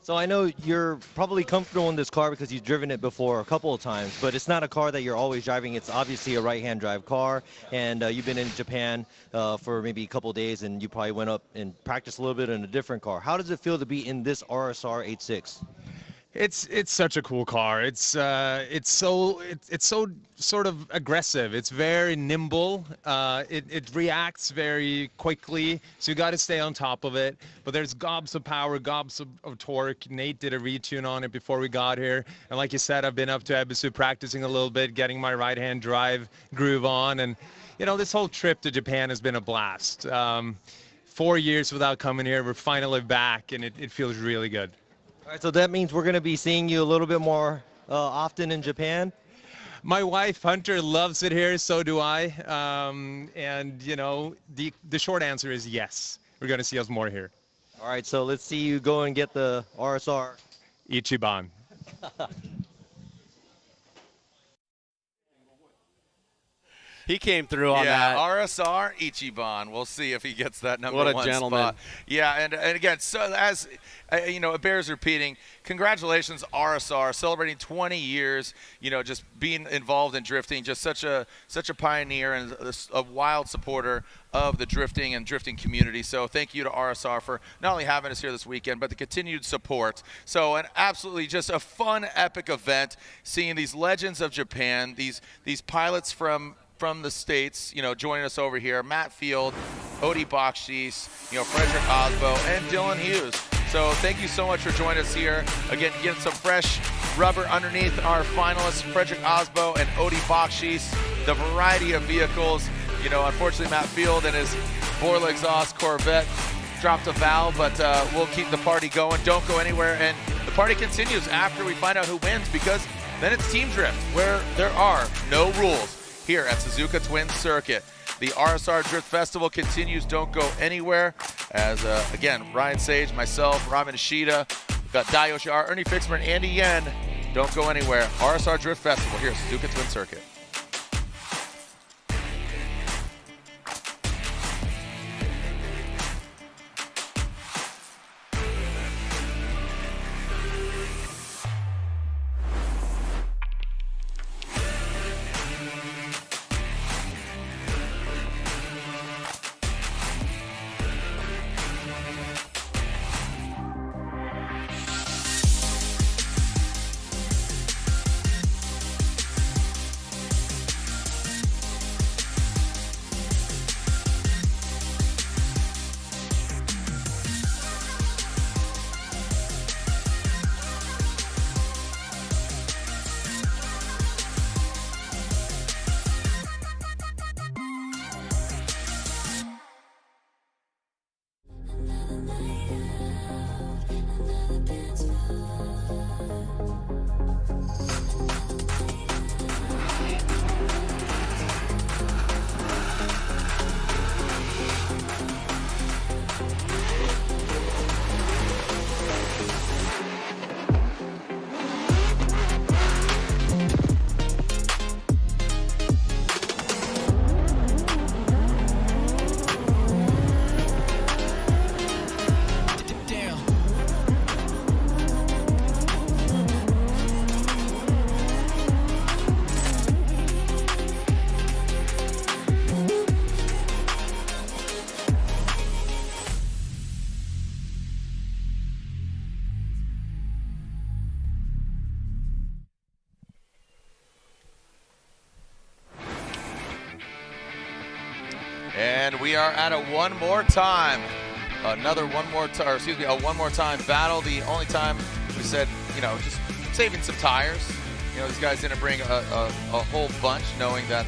So I know you're probably comfortable in this car because you've driven it before a couple of times, but it's not a car that you're always driving. It's obviously a right-hand drive car, and you've been in Japan for maybe a couple of days, and you probably went up and practiced a little bit in a different car. How does it feel to be in this RSR 86? It's such a cool car. It's so sort of aggressive. It's very nimble. It reacts very quickly, so you got to stay on top of it. But there's gobs of power, gobs of torque. Nate did a retune on it before we got here, and like you said, I've been up to Ebisu practicing a little bit, getting my right-hand drive groove on, and you know, this whole trip to Japan has been a blast. 4 years without coming here, we're finally back, and it feels really good. All right, so that means we're going to be seeing you a little bit more often in Japan? My wife, Hunter, loves it here, so do I. And, you know, the short answer is yes. We're going to see us more here. All right, so let's see you go and get the RSR. Ichiban. He came through on that. Yeah, RSR Ichiban. We'll see if he gets that number one What a gentleman. spot. Yeah, and again, so as you know, it bears repeating. Congratulations, RSR, celebrating 20 years. You know, just being involved in drifting, just such a pioneer and a wild supporter of the drifting and drifting community. So thank you to RSR for not only having us here this weekend, but the continued support. So an absolutely just a fun, epic event, seeing these legends of Japan, these pilots from the States, you know, joining us over here. Matt Field, Odie Bakshis, you know, Frederick Osbo, and Dylan Hughes. So thank you so much for joining us here. Again, getting some fresh rubber underneath our finalists, Frederick Osbo and Odie Bakshis. The variety of vehicles. You know, unfortunately, Matt Field and his Borla exhaust Corvette dropped a valve, but we'll keep the party going. Don't go anywhere, and the party continues after we find out who wins, because then it's team drift, where there are no rules here at Suzuka Twin Circuit. The RSR Drift Festival continues. Don't go anywhere. As, again, Ryan Sage, myself, Ramen Ishida, we've got Dai Yoshiara, Ernie Fixmer, and Andy Yen. Don't go anywhere. RSR Drift Festival here at Suzuka Twin Circuit. And we are at a one more time. Another one more time, or excuse me, a one more time battle. The only time we said, you know, just saving some tires. You know, these guys didn't bring a whole bunch, knowing that,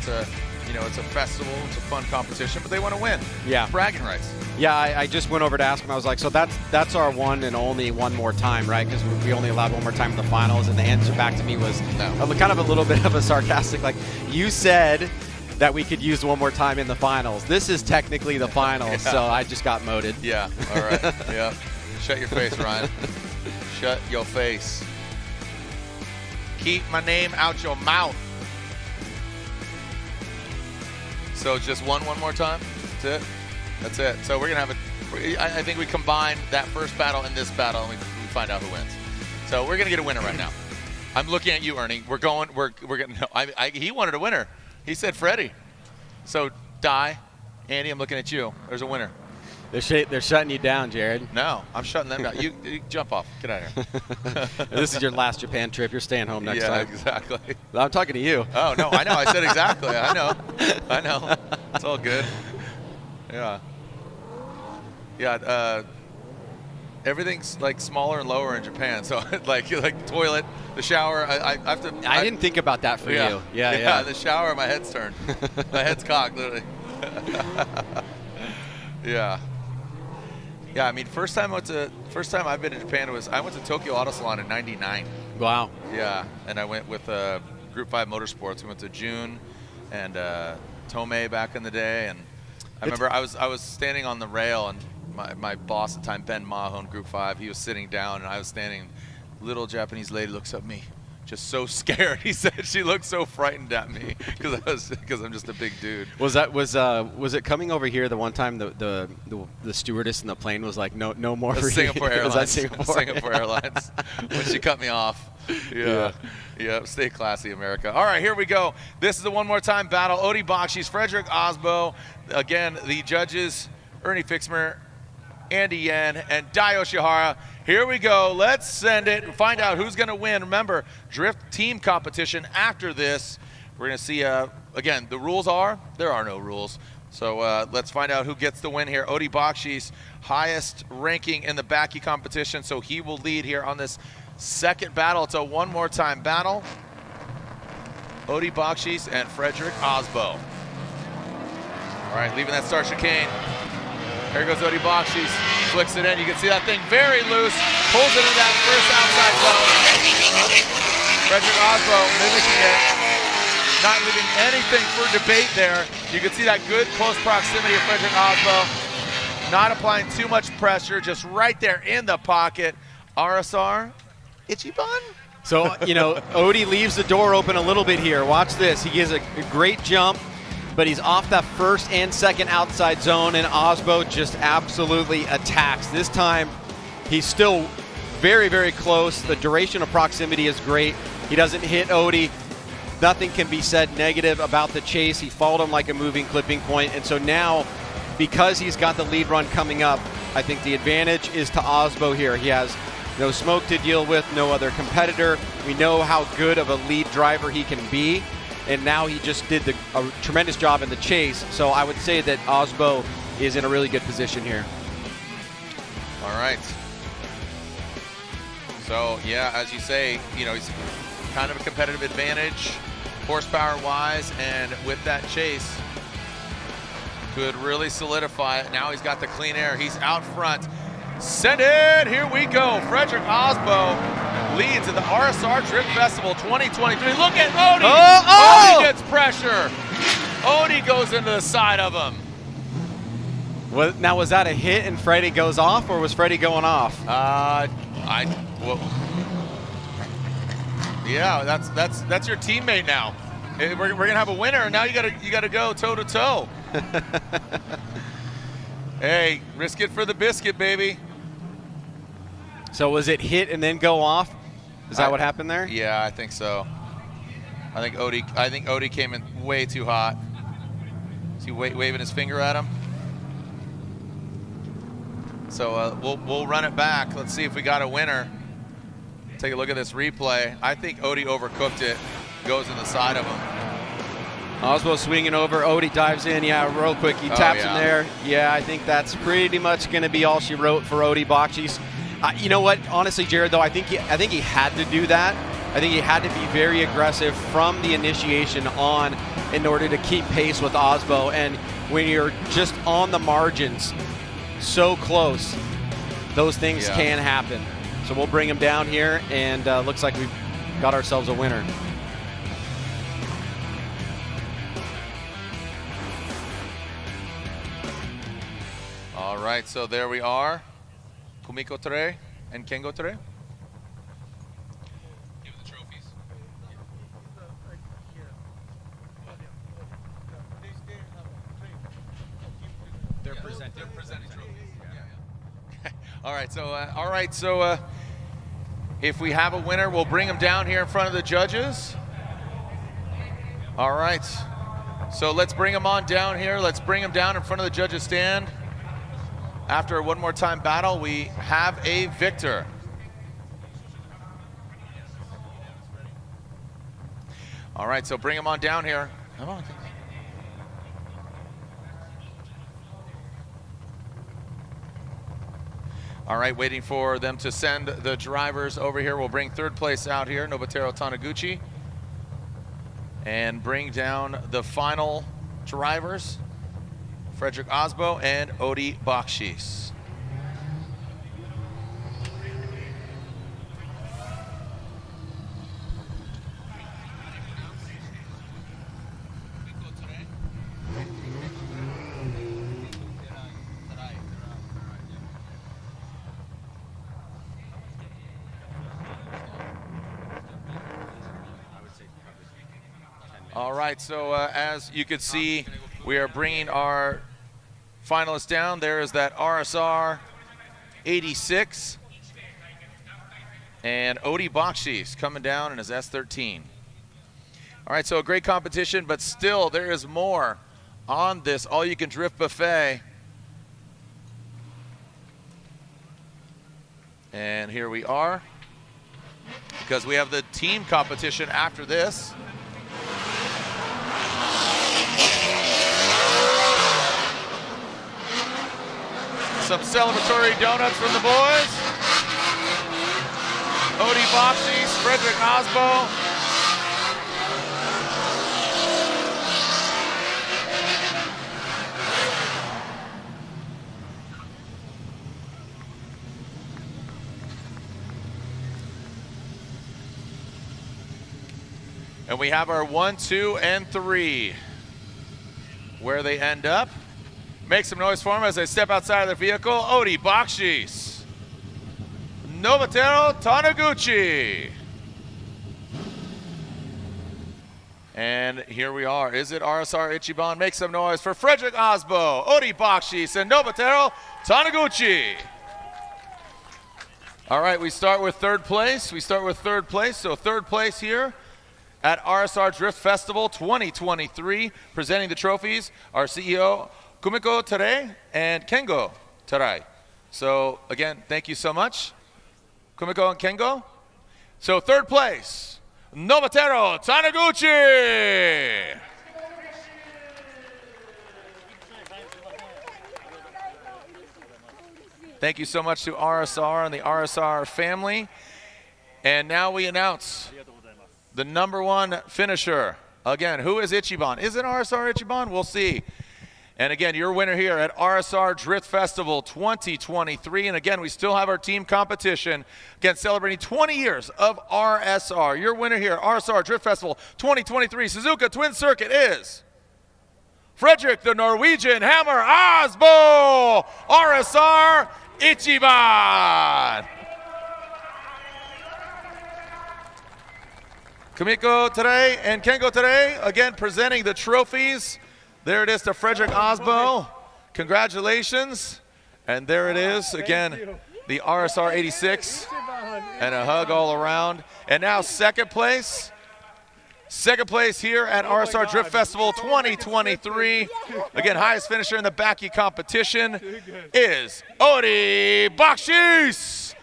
you know, it's a festival, it's a fun competition, but they want to win. Yeah. Bragging rights. Yeah, I just went over to ask him. I was like, so that's our one and only one more time, right? Because we only allowed one more time in the finals, and the answer back to me was kind of a little bit of a sarcastic, like, you said that we could use one more time in the finals. This is technically the finals, so I just got moded. Yeah, all right, yeah. Shut your face, Ryan. Shut your face. Keep my name out your mouth. So just one more time? That's it? That's it. So we're going to have I think we combine that first battle and this battle, and we find out who wins. So we're going to get a winner right now. I'm looking at you, Ernie. We're getting, no, he wanted a winner. He said Freddie. So, Andy, I'm looking at you. There's a winner. They're shutting you down, Jared. No, I'm shutting them down. You jump off. Get out of here. This is your last Japan trip. You're staying home next time. Yeah, exactly. I'm talking to you. Oh, no, I know. I said exactly. I know. It's all good. Yeah. Yeah, everything's like smaller and lower in Japan. So like toilet, the shower, I have to. I didn't think about that for you. Yeah. The shower, my head's turned. My head's cocked, literally. Yeah. Yeah, I mean, first time I've been in Japan I went to Tokyo Auto Salon in '99. Wow. Yeah, and I went with Group 5 Motorsports. We went to June and Tomei back in the day, and I remember I was standing on the rail, and my boss at the time, Ben Mahone, Group 5, he was sitting down, and I was standing. Little Japanese lady looks at me, just so scared. He said she looked so frightened at me because I'm just a big dude. Was it coming over here the one time the stewardess in the plane was like, no more for Singapore Airlines. Was that Singapore Airlines when she cut me off. Yeah. Stay classy, America. All right, here we go. This is the one more time battle. Odi Bakshi's, Frederick Osbo. Again, the judges, Ernie Fixmer, Andy Yen, and Dai Yoshihara. Here we go. Let's send it and find out who's going to win. Remember, drift team competition after this. We're going to see, again, the rules are, there are no rules. So let's find out who gets the win here. Odi Bakshi's highest ranking in the Baki competition, so he will lead here on this second battle. It's a one more time battle. Odi Bakshi's and Frederick Osbo. All right, leaving that start chicane. Here goes Odi Bakshi's, flicks it in. You can see that thing very loose, pulls it into that first outside zone. Frederick Osbo mimicking it, not leaving anything for debate there. You can see that good close proximity of Frederick Osbo, not applying too much pressure, just right there in the pocket. RSR, itchy bun? So, you know, Odi leaves the door open a little bit here. Watch this. He gives a great jump, but he's off that first and second outside zone, and Osbo just absolutely attacks. This time, he's still very, very close. The duration of proximity is great. He doesn't hit Odi. Nothing can be said negative about the chase. He followed him like a moving clipping point, and so now, because he's got the lead run coming up, I think the advantage is to Osbo here. He has no smoke to deal with, no other competitor. We know how good of a lead driver he can be, and now he just did a tremendous job in the chase. So I would say that Osbo is in a really good position here. All right. So, yeah, as you say, you know, he's kind of a competitive advantage horsepower-wise, and with that chase, could really solidify it. Now he's got the clean air. He's out front. Send it! Here we go. Frederick Osbo leads in the RSR Drift Festival 2023. Look at Odi! Odi gets pressure. Odi goes into the side of him. Now, was that a hit and Freddie goes off, or was Freddie going off? Yeah, that's your teammate now. We're gonna have a winner, and now you gotta go toe to toe. Hey, risk it for the biscuit, baby. So was it hit and then go off? Is that what happened there? Yeah, I think so. I think Odi came in way too hot. Is he waving his finger at him? So we'll run it back. Let's see if we got a winner. Take a look at this replay. I think Odi overcooked it. Goes in the side of him. Oswald swinging over. Odie dives in. Yeah, real quick. He taps him there. Yeah, I think that's pretty much going to be all she wrote for Odie Bakshis. You know what? Honestly, Jared, though, I think he had to do that. I think he had to be very aggressive from the initiation on in order to keep pace with Osbo. And when you're just on the margins, so close, those things can happen. So we'll bring him down here, and looks like we've got ourselves a winner. All right, so there we are. Kumiko Tere and Kengo Tere. Give the trophies. They're presenting trophies. Yeah. All right, so if we have a winner, we'll bring him down here in front of the judges. All right, so let's bring him on down here. Let's bring him down in front of the judges' stand. After one more time battle, we have a victor. All right, so bring him on down here. Come on. All right, waiting for them to send the drivers over here. We'll bring third place out here, Nobuteru Taniguchi, and bring down the final drivers, Frederick Osbo and Odie Bakshis. All right, so as you can see, we are bringing our finalists down. There is that RSR 86. And Odie Bakshis coming down in his S13. All right, so a great competition, but still there is more on this all-you-can-drift buffet. And here we are, because we have the team competition after this. Some celebratory donuts from the boys. Odie Bakshis, Frederick Osbo. And we have our 1, 2, and 3. Where they end up. Make some noise for them as they step outside of their vehicle. Odie Bakshis. Nobuteru Taniguchi. And here we are. Is it RSR Ichiban? Make some noise for Frederick Osbo, Odie Bakshis, and Nobuteru Taniguchi. All right, we start with third place. So third place here at RSR Drift Festival 2023. Presenting the trophies, our CEO, Kumiko Tere and Kengo Tere. So again, thank you so much, Kumiko and Kengo. So third place, Nobuteru Taniguchi. Thank you so much to RSR and the RSR family. And now we announce the #1 finisher. Again, who is Ichiban? Is it RSR Ichiban? We'll see. And again, your winner here at RSR Drift Festival 2023. And again, we still have our team competition. Again, celebrating 20 years of RSR. Your winner here, RSR Drift Festival 2023, Suzuka Twin Circuit is Frederick the Norwegian Hammer Osbo, RSR Ichiban. Kumiko Tere and Kengo Tere, again, presenting the trophies. There it is to Frederick Osbo. Congratulations. And there it is, again, the RSR 86. And a hug all around. And now second place. Second place here at RSR Drift Festival 2023. Again, highest finisher in the Baki competition is Odie Bakshis.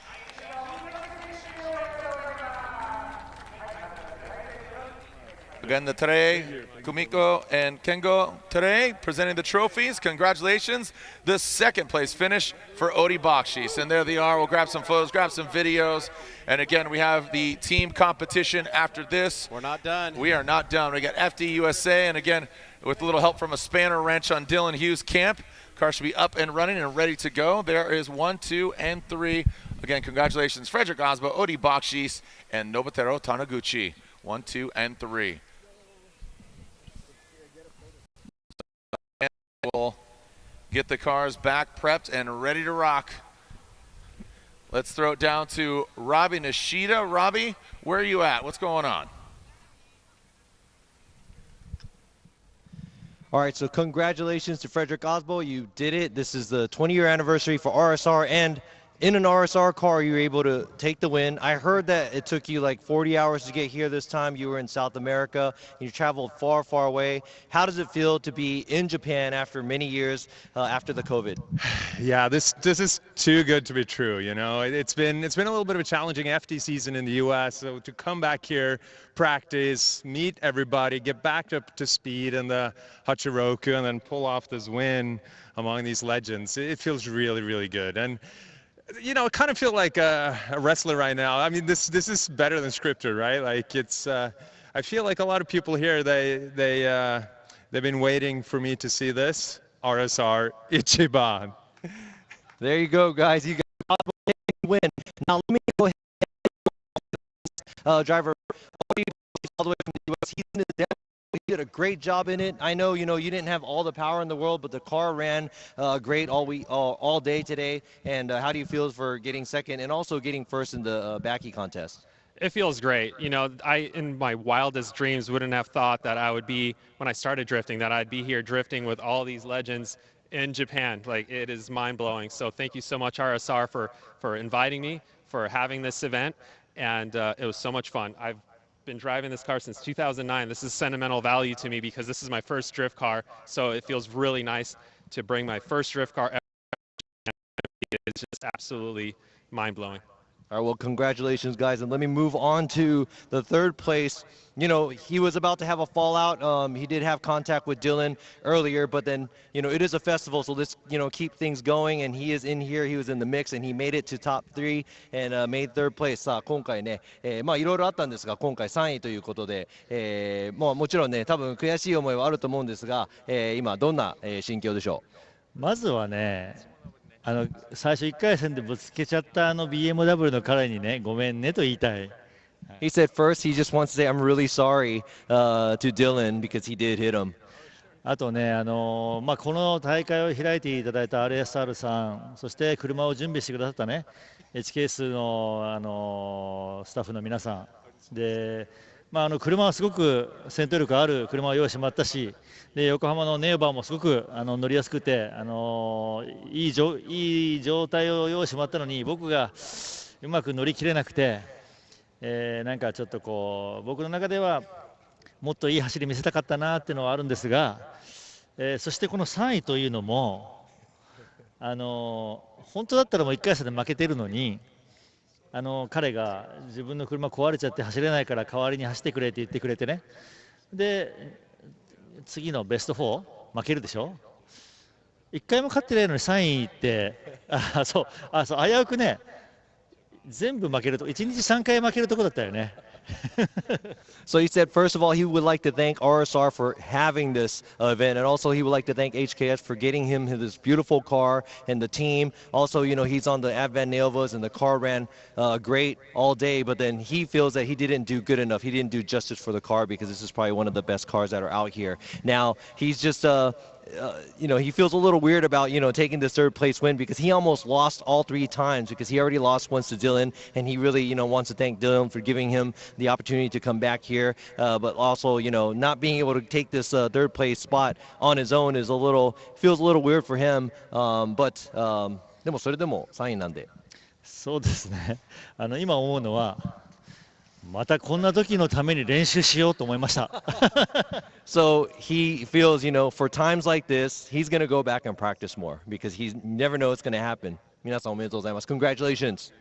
Again, the Tere, Kumiko, and Kengo Tere presenting the trophies. Congratulations. The second place finish for Odi Bakshis. And there they are. We'll grab some photos, grab some videos. And again, we have the team competition after this. We're not done. We are not done. We got FD USA, and again, with a little help from a spanner wrench on Dylan Hughes' camp, car should be up and running and ready to go. There is 1, 2, and 3. Again, congratulations, Frederick Osbo, Odi Bakshis, and Nobuteru Taniguchi. 1, 2, and 3. And we'll get the cars back prepped and ready to rock. Let's throw it down to Robbie Nishida. Robbie, where are you at? What's going on? All right, so congratulations to Frederick Osbo. You did it. This is the 20-year anniversary for RSR, and in an RSR car, you were able to take the win. I heard that it took you like 40 hours to get here this time. You were in South America, and you traveled far, far away. How does it feel to be in Japan after many years after the COVID? Yeah, this is too good to be true. You know, it's been a little bit of a challenging FD season in the U.S. So to come back here, practice, meet everybody, get back up to speed in the Hachiroku, and then pull off this win among these legends, it feels really, really good. And you know, I kind of feel like a wrestler right now. I mean, this is better than scripted, right? Like it's, I feel like a lot of people here, they've been waiting for me to see this RSR Ichiban. There you go, guys. You got a win. Now let me go ahead. Driver all the way from the U.S. He's in his demo. He did a great job in it. I know, you didn't have all the power in the world, but the car ran great all day today. And how do you feel for getting second and also getting first in the Backy contest? It feels great. You know, I, in my wildest dreams, wouldn't have thought that I would be, when I started drifting, that I'd be here drifting with all these legends in Japan. Like, it is mind-blowing. So thank you so much, RSR, for inviting me, for having this event. And it was so much fun. I've been driving this car since 2009. This is sentimental value to me because this is my first drift car. So it feels really nice to bring my first drift car ever. It's just absolutely mind-blowing. All right, well, congratulations, guys. And let me move on to the third place. You know, he was about to have a fallout. He did have contact with Dylan earlier, but then, it is a festival, so let's, keep things going. And he is in here. He was in the mix, and he made it to top 3 and made third place. さあ、今回ね、いろいろあったんですが、今回3位ということで、もちろんね、多分悔しい思いはあると思うんですが、今、どんな心境でしょう？まずはね、最初1回戦でぶつけちゃったBMW の彼にね、ごめんねと言いたい。He said first he just wants to say I'm really sorry to Dylan because he did hit him. あとね、この大会を開いていただいた RSR さん、そして車を準備してくださったね、HKS の、スタッフの皆さんで、車はすごく戦闘力ある車を用意してもらったし、で横浜のネイバーもすごく乗りやすくて、いい状態を用意してもらったのに、僕がうまく乗り切れなくて、なんかちょっとこう僕の中ではもっといい走り見せたかったなっていうのはあるんですが、そしてこの3位というのも、本当だったらもう1回戦で負けてるのに。彼が自分の車壊れちゃって走れないから代わりに走ってくれって言ってくれてね、で次のベスト4負けるでしょ。1回も勝ってないのに3位ってそう危うくね、全部負けると1日3回負けるとこだったよね。So he said, first of all, he would like to thank RSR for having this event, and also he would like to thank HKS for getting him this beautiful car and the team. Also, he's on the Advan Neovas, and the car ran great all day, but then he feels that he didn't do good enough. He didn't do justice for the car because this is probably one of the best cars that are out here. Now, he's just he feels a little weird about, taking this third place win because he almost lost all 3 times because he already lost once to Dylan, and he really, wants to thank Dylan for giving him the opportunity to come back here. But also, not being able to take this third place spot on his own feels a little weird for him. But でもそれでも3位なんで。そうですね。今思うのは、またこんな時のために練習しようと思いました。So he feels, for times like this, he's going to go back and practice more because he never knows what's going to happen. 皆さんおめでとうございます。Congratulations.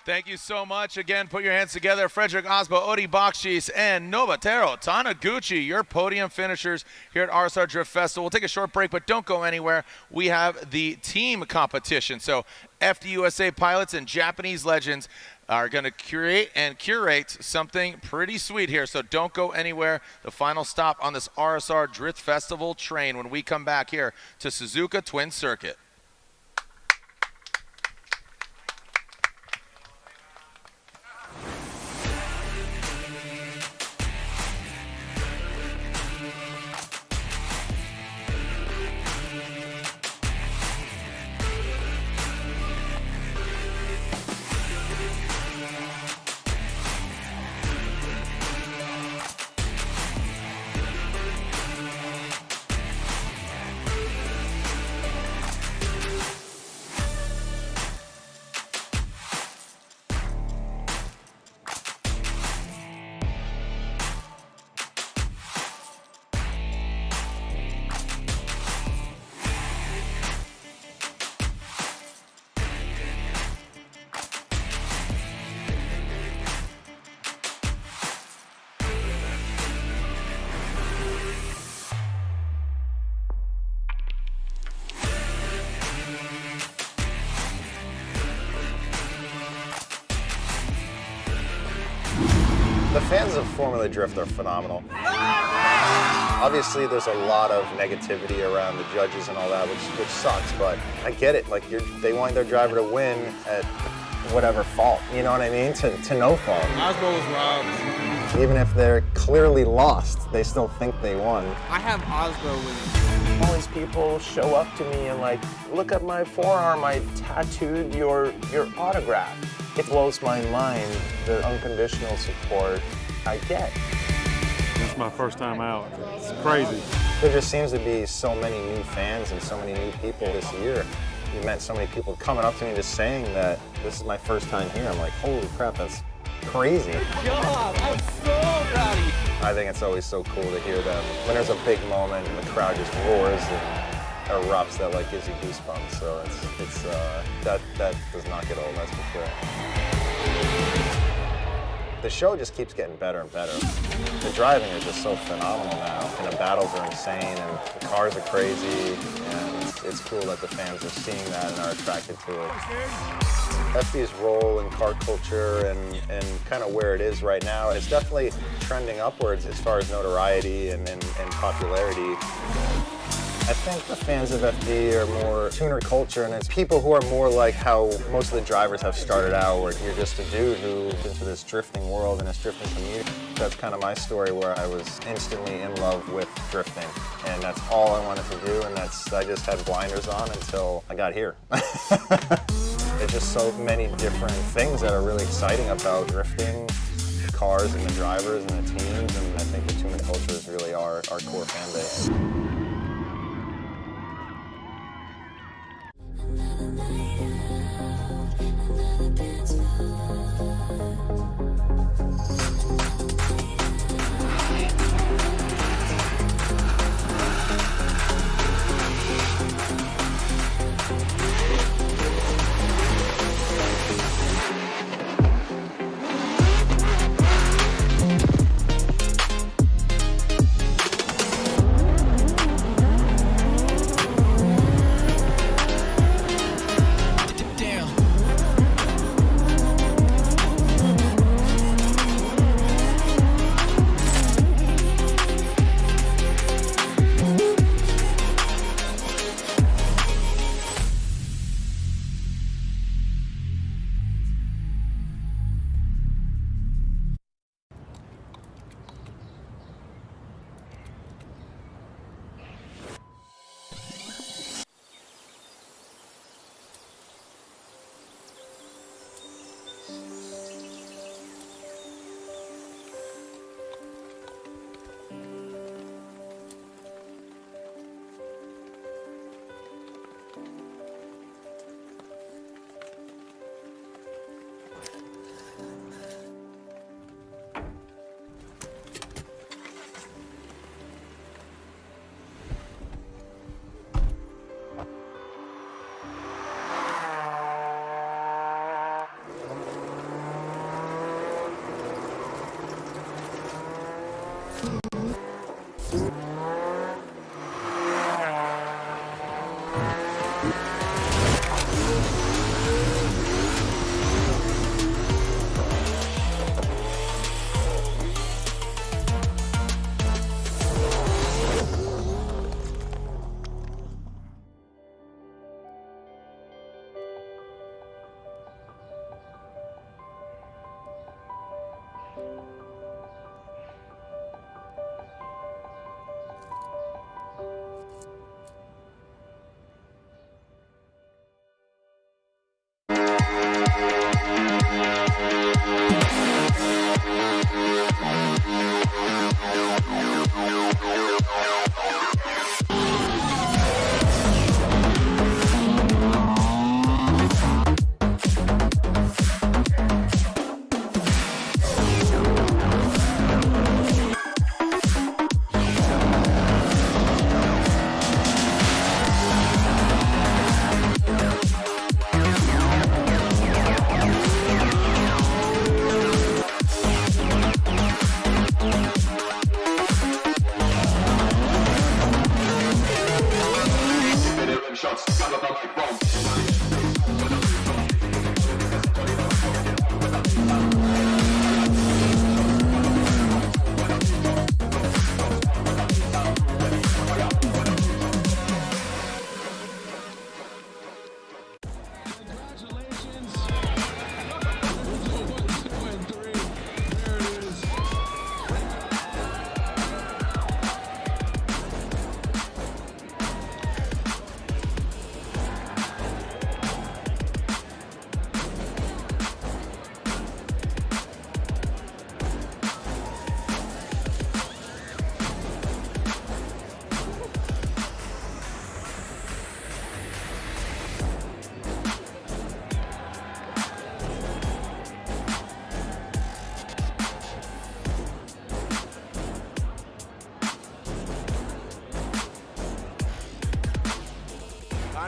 Thank you so much. Again, put your hands together. Frederick Osbo, Odi Bakshis, and Nobuteru Taniguchi, your podium finishers here at RSR Drift Festival. We'll take a short break, but don't go anywhere. We have the team competition. So FDUSA pilots and Japanese legends are going to curate something pretty sweet here. So don't go anywhere. The final stop on this RSR Drift Festival train when we come back here to Suzuka Twin Circuit. The fans of Formula Drift are phenomenal. Obviously, there's a lot of negativity around the judges and all that, which sucks, but I get it. Like, they want their driver to win at whatever fault, you know what I mean? To no fault. Osbo was robbed. Even if they're clearly lost, they still think they won. I have Osbo winning. All these people show up to me and like, look at my forearm, I tattooed your autograph. It blows my mind, the unconditional support I get. This is my first time out. It's crazy. There just seems to be so many new fans and so many new people this year. We met so many people coming up to me just saying that this is my first time here. I'm like, holy crap, that's crazy. Good job. I'm so proud of you. I think it's always so cool to hear them. When there's a big moment and the crowd just roars and erupts, that like gives you goosebumps. So that does not get old, that's for sure. The show just keeps getting better and better. The driving is just so phenomenal now, and the battles are insane, and the cars are crazy, and it's cool that the fans are seeing that and are attracted to it. FD's role in car culture and kind of where it is right now, it's definitely trending upwards as far as notoriety and popularity. I think the fans of FD are more tuner culture, and it's people who are more like how most of the drivers have started out, where you're just a dude who's into this drifting world and this drifting community. That's kind of my story, where I was instantly in love with drifting, and that's all I wanted to do, and I just had blinders on until I got here. There's just so many different things that are really exciting about drifting, the cars and the drivers and the teams, and I think the tuner culture is really our core fan base.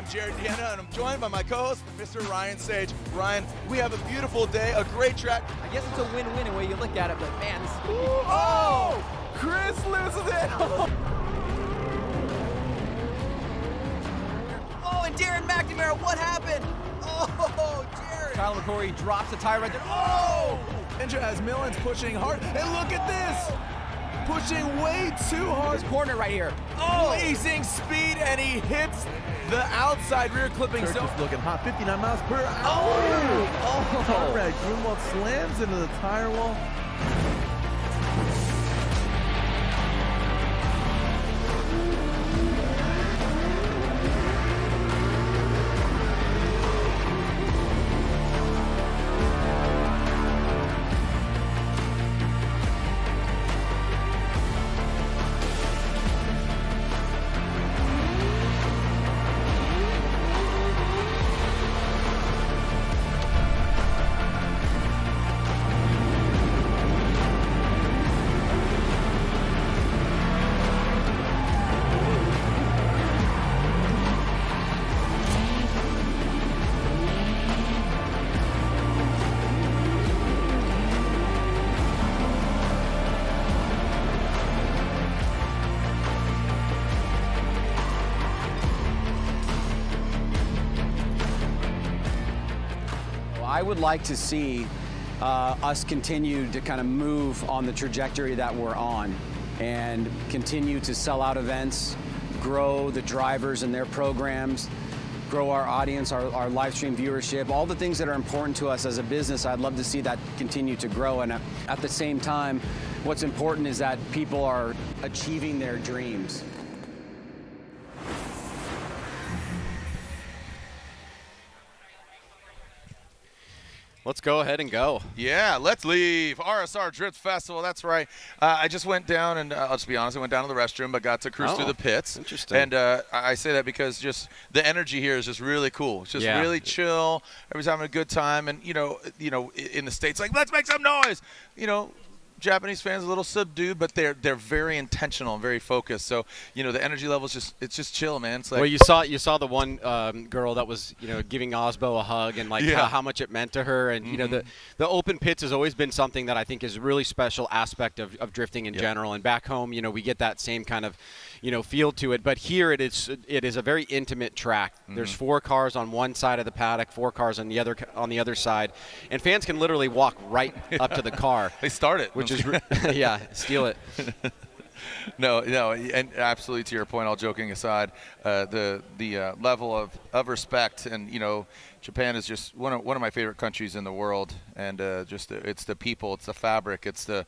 I'm Jared Deanna, and I'm joined by my co-host, Mr. Ryan Sage. Ryan, we have a beautiful day, a great track. I guess it's a win-win in the way you look at it, but man, this is gonna be... Oh! Chris loses it! Oh, and Darren McNamara, what happened? Oh, Jared! Kyle McCory drops the tire right there. Oh! Ninja as Millen's pushing hard, and look at this! Pushing way too hard. This corner right here. Oh! Blazing speed, and he hits the outside rear clipping zone. Just looking hot, 59 miles per hour. Oh! Conrad Grunwald slams into the tire wall. I would like to see us continue to kind of move on the trajectory that we're on and continue to sell out events, grow the drivers and their programs, grow our audience, our live stream viewership, all the things that are important to us as a business. I'd love to see that continue to grow. And at the same time, what's important is that people are achieving their dreams. Let's go ahead and go. Yeah, let's leave. RSR Drift Festival, that's right. I just went down, and I'll just be honest, I went down to the restroom, but got to cruise through the pits. Interesting. And I say that because just the energy here is just really cool. It's just really chill. Everybody's having a good time. And, you know, in the States, like, let's make some noise. You know, Japanese fans a little subdued, but they're very intentional and very focused. So the energy level is just chill, man. It's like, well, you saw the one girl that was giving Osbo a hug and like how much it meant to her, and the open pits has always been something that I think is a really special aspect of drifting in general. And back home, we get that same kind of feel to it, but here it is a very intimate track. There's 4 cars on one side of the paddock, 4 cars on the other side, and fans can literally walk right up to the car. They start it, which is steal it. No, and absolutely to your point, all joking aside, the level of respect, and Japan is just one of my favorite countries in the world, and it's the people, it's the fabric, it's the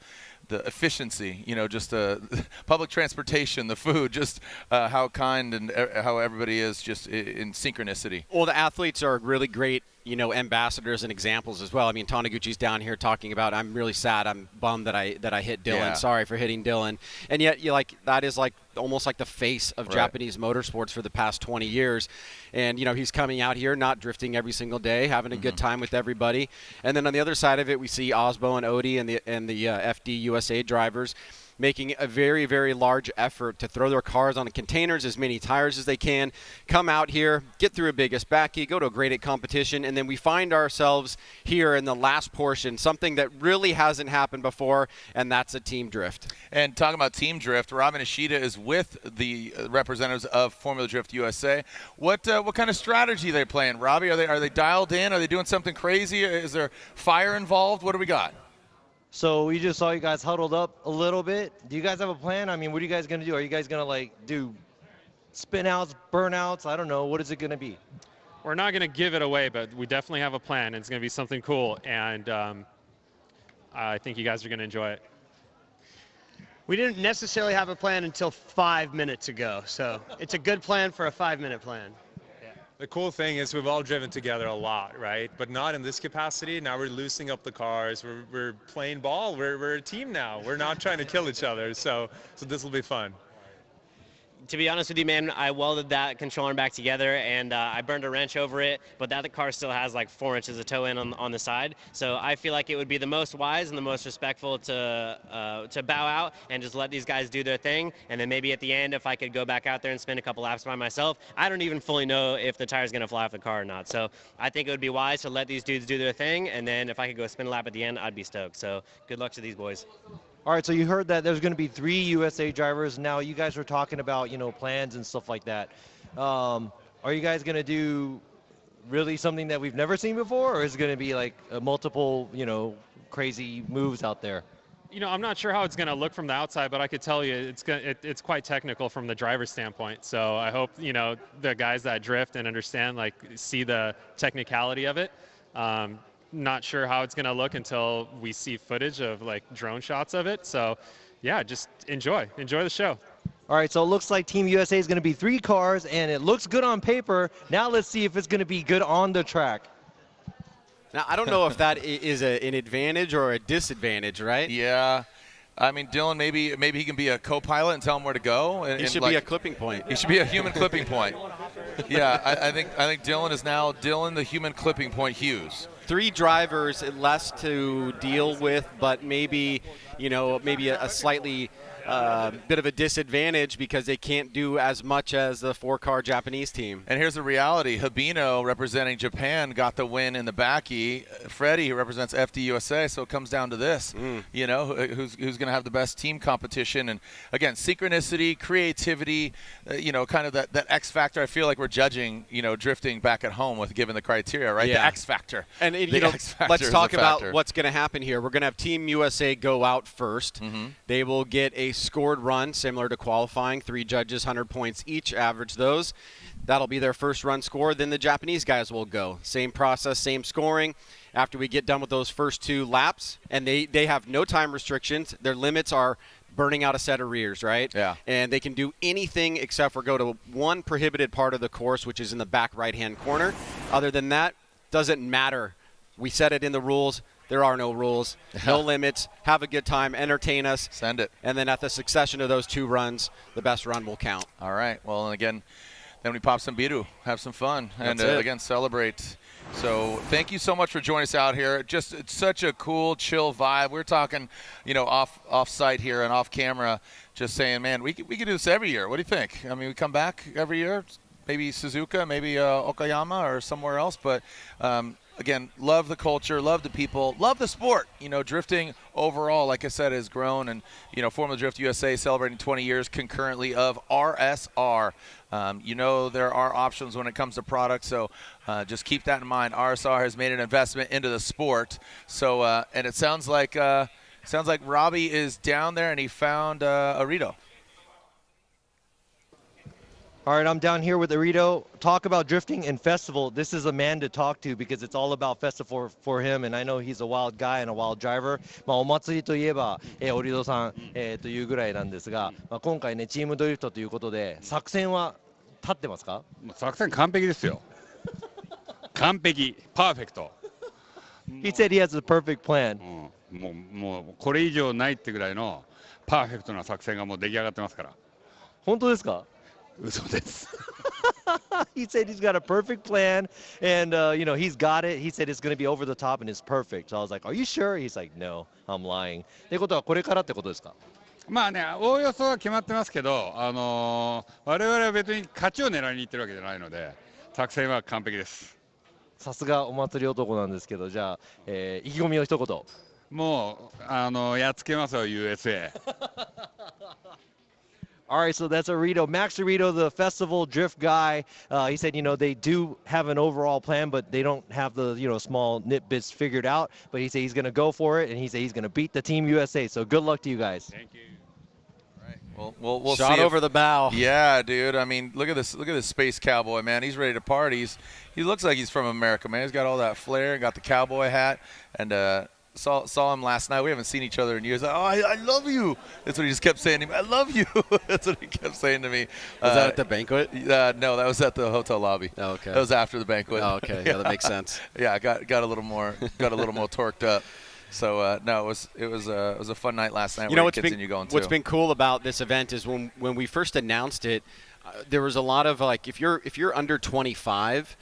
efficiency, just the public transportation, the food, just how kind and how everybody is just in synchronicity. Well, the athletes are really great, ambassadors and examples as well. I mean, Taniguchi's down here talking about, I'm really sad, I'm bummed that I hit Dylan. Yeah. Sorry for hitting Dylan. And yet, that is almost like the face of Japanese motorsports for the past 20 years. And, he's coming out here, not drifting every single day, having a good time with everybody. And then on the other side of it, we see Osbo and Odie and the FD USA drivers making a very, very large effort to throw their cars on the containers, as many tires as they can, come out here, get through a biggest backy, go to a grade 8 competition, and then we find ourselves here in the last portion, something that really hasn't happened before, and that's a team drift. And talking about team drift, Robin Ishida is with the representatives of Formula Drift USA. What kind of strategy are they playing, Robbie? Are they dialed in? Are they doing something crazy? Is there fire involved? What do we got? So we just saw you guys huddled up a little bit. Do you guys have a plan? I mean, what are you guys going to do? Are you guys going to do spin outs, burnouts? I don't know. What is it going to be? We're not going to give it away, but we definitely have a plan. It's going to be something cool, and I think you guys are going to enjoy it. We didn't necessarily have a plan until 5 minutes ago, so it's a good plan for a 5-minute plan. The cool thing is we've all driven together a lot, right? But not in this capacity. Now we're loosening up the cars. We're playing ball. We're a team now. We're not trying to kill each other. So this will be fun. To be honest with you, man, I welded that controller back together, and I burned a wrench over it, but that car still has like 4 inches of toe in on the side. So I feel like it would be the most wise and the most respectful to bow out and just let these guys do their thing. And then maybe at the end, if I could go back out there and spin a couple laps by myself, I don't even fully know if the tire's going to fly off the car or not. So I think it would be wise to let these dudes do their thing, and then if I could go spin a lap at the end, I'd be stoked. So good luck to these boys. All right, so you heard that there's going to be 3 USA drivers. Now you guys were talking about, plans and stuff like that. Are you guys going to do really something that we've never seen before, or is it going to be like multiple, crazy moves out there? I'm not sure how it's going to look from the outside, but I could tell you it's quite technical from the driver's standpoint. So I hope, the guys that drift and understand, see the technicality of it. Not sure how it's going to look until we see footage of drone shots of it. So yeah, just enjoy the show. All right, so it looks like Team USA is going to be 3 cars, and it looks good on paper. Now let's see if it's going to be good on the track. Now, I don't know if that is an advantage or a disadvantage, right? Yeah. I mean, Dylan, maybe he can be a co-pilot and tell him where to go. And, he should be a clipping point. He should be a human clipping point. Yeah, I think Dylan is now Dylan the human clipping point Hughes. 3 drivers, less to deal with, but maybe a slightly bit of a disadvantage because they can't do as much as the 4-car Japanese team. And here's the reality. Habino, representing Japan, got the win in the backy. Freddie, who represents FD USA, so it comes down to this. Who's going to have the best team competition. And, again, synchronicity, creativity, kind of that X factor. I feel like we're judging, drifting back at home with given the criteria, right? Yeah. The X factor. And, let's talk about what's going to happen here. We're going to have Team USA go out first. They will get a scored run similar to qualifying. 3 judges, 100 points each, average those. That'll be their first run score. Then the Japanese guys will go. Same process, same scoring. After we get done with those first 2 laps, and they have no time restrictions. Their limits are burning out a set of rears, right? Yeah. And they can do anything except for go to one prohibited part of the course, which is in the back right-hand corner. Other than that, doesn't matter. We said it in the rules. There are no rules, no limits. Have a good time, entertain us. Send it. And then at the succession of those 2 runs, the best run will count. All right. Well, and again, then we pop some biru, have some fun, and That's it. again, celebrate So thank you so much for joining us out here. Just it's such a cool, chill vibe. We're talking, off site here and off camera, just saying, man, we could do this every year. What do you think? I mean, we come back every year, maybe Suzuka, maybe Okayama or somewhere else. But again, love the culture, love the people, love the sport. Drifting overall, like I said, has grown, and Formula Drift USA celebrating 20 years concurrently of RSR. There are options when it comes to products, so just keep that in mind. RSR has made an investment into the sport. So, and it sounds like Robbie is down there and he found Arito. All right, I'm down here with Arito. Talk about drifting and festival. This is a man to talk to because it's all about festival for him, and I know he's a wild guy and a wild driver. お祭りといえば、オリドさん、というぐらいなんですが、今回ね、チームドリフトということで、作戦は立ってますか？作戦完璧ですよ。完璧、パーフェクト。He said he has a perfect plan. もうこれ以上ないってぐらいのパーフェクトな作戦がもう出来上がってますから。本当ですか？嘘です。He said he's got a perfect plan, and he's got it. He said it's going to be over the top and it's perfect. So I was like, "Are you sure?" He's like, "No, I'm lying." ってことはこれからってことですか？まあね、おおよそは決まってますけど、我々は別に勝ちを狙いにいってるわけじゃないので、作戦は完璧です。さすがお祭り男なんですけど、じゃあ、意気込みを一言。もうやっつけますよ USA。All right, so that's Arito. Max Arito, the festival drift guy. He said, they do have an overall plan, but they don't have the, small nitbits figured out. But he said he's going to go for it, and he said he's going to beat the Team USA. So good luck to you guys. Thank you. All right, we'll Shot see over the bow. Yeah, dude. I mean, look at this space cowboy, man. He's ready to party. He looks like he's from America, man. He's got all that flair, got the cowboy hat, and saw him last night. We haven't seen each other in years. I love you. That's what he just kept saying to me. I love you. That's what he kept saying to me. Was that at the banquet? No, that was at the hotel lobby. Oh, okay. That was after the banquet. Oh, okay. Yeah, that makes sense. Yeah, got a little more torqued up. So no, it was a fun night last night. What's been cool about this event is when we first announced it. There was a lot of if you're under 25,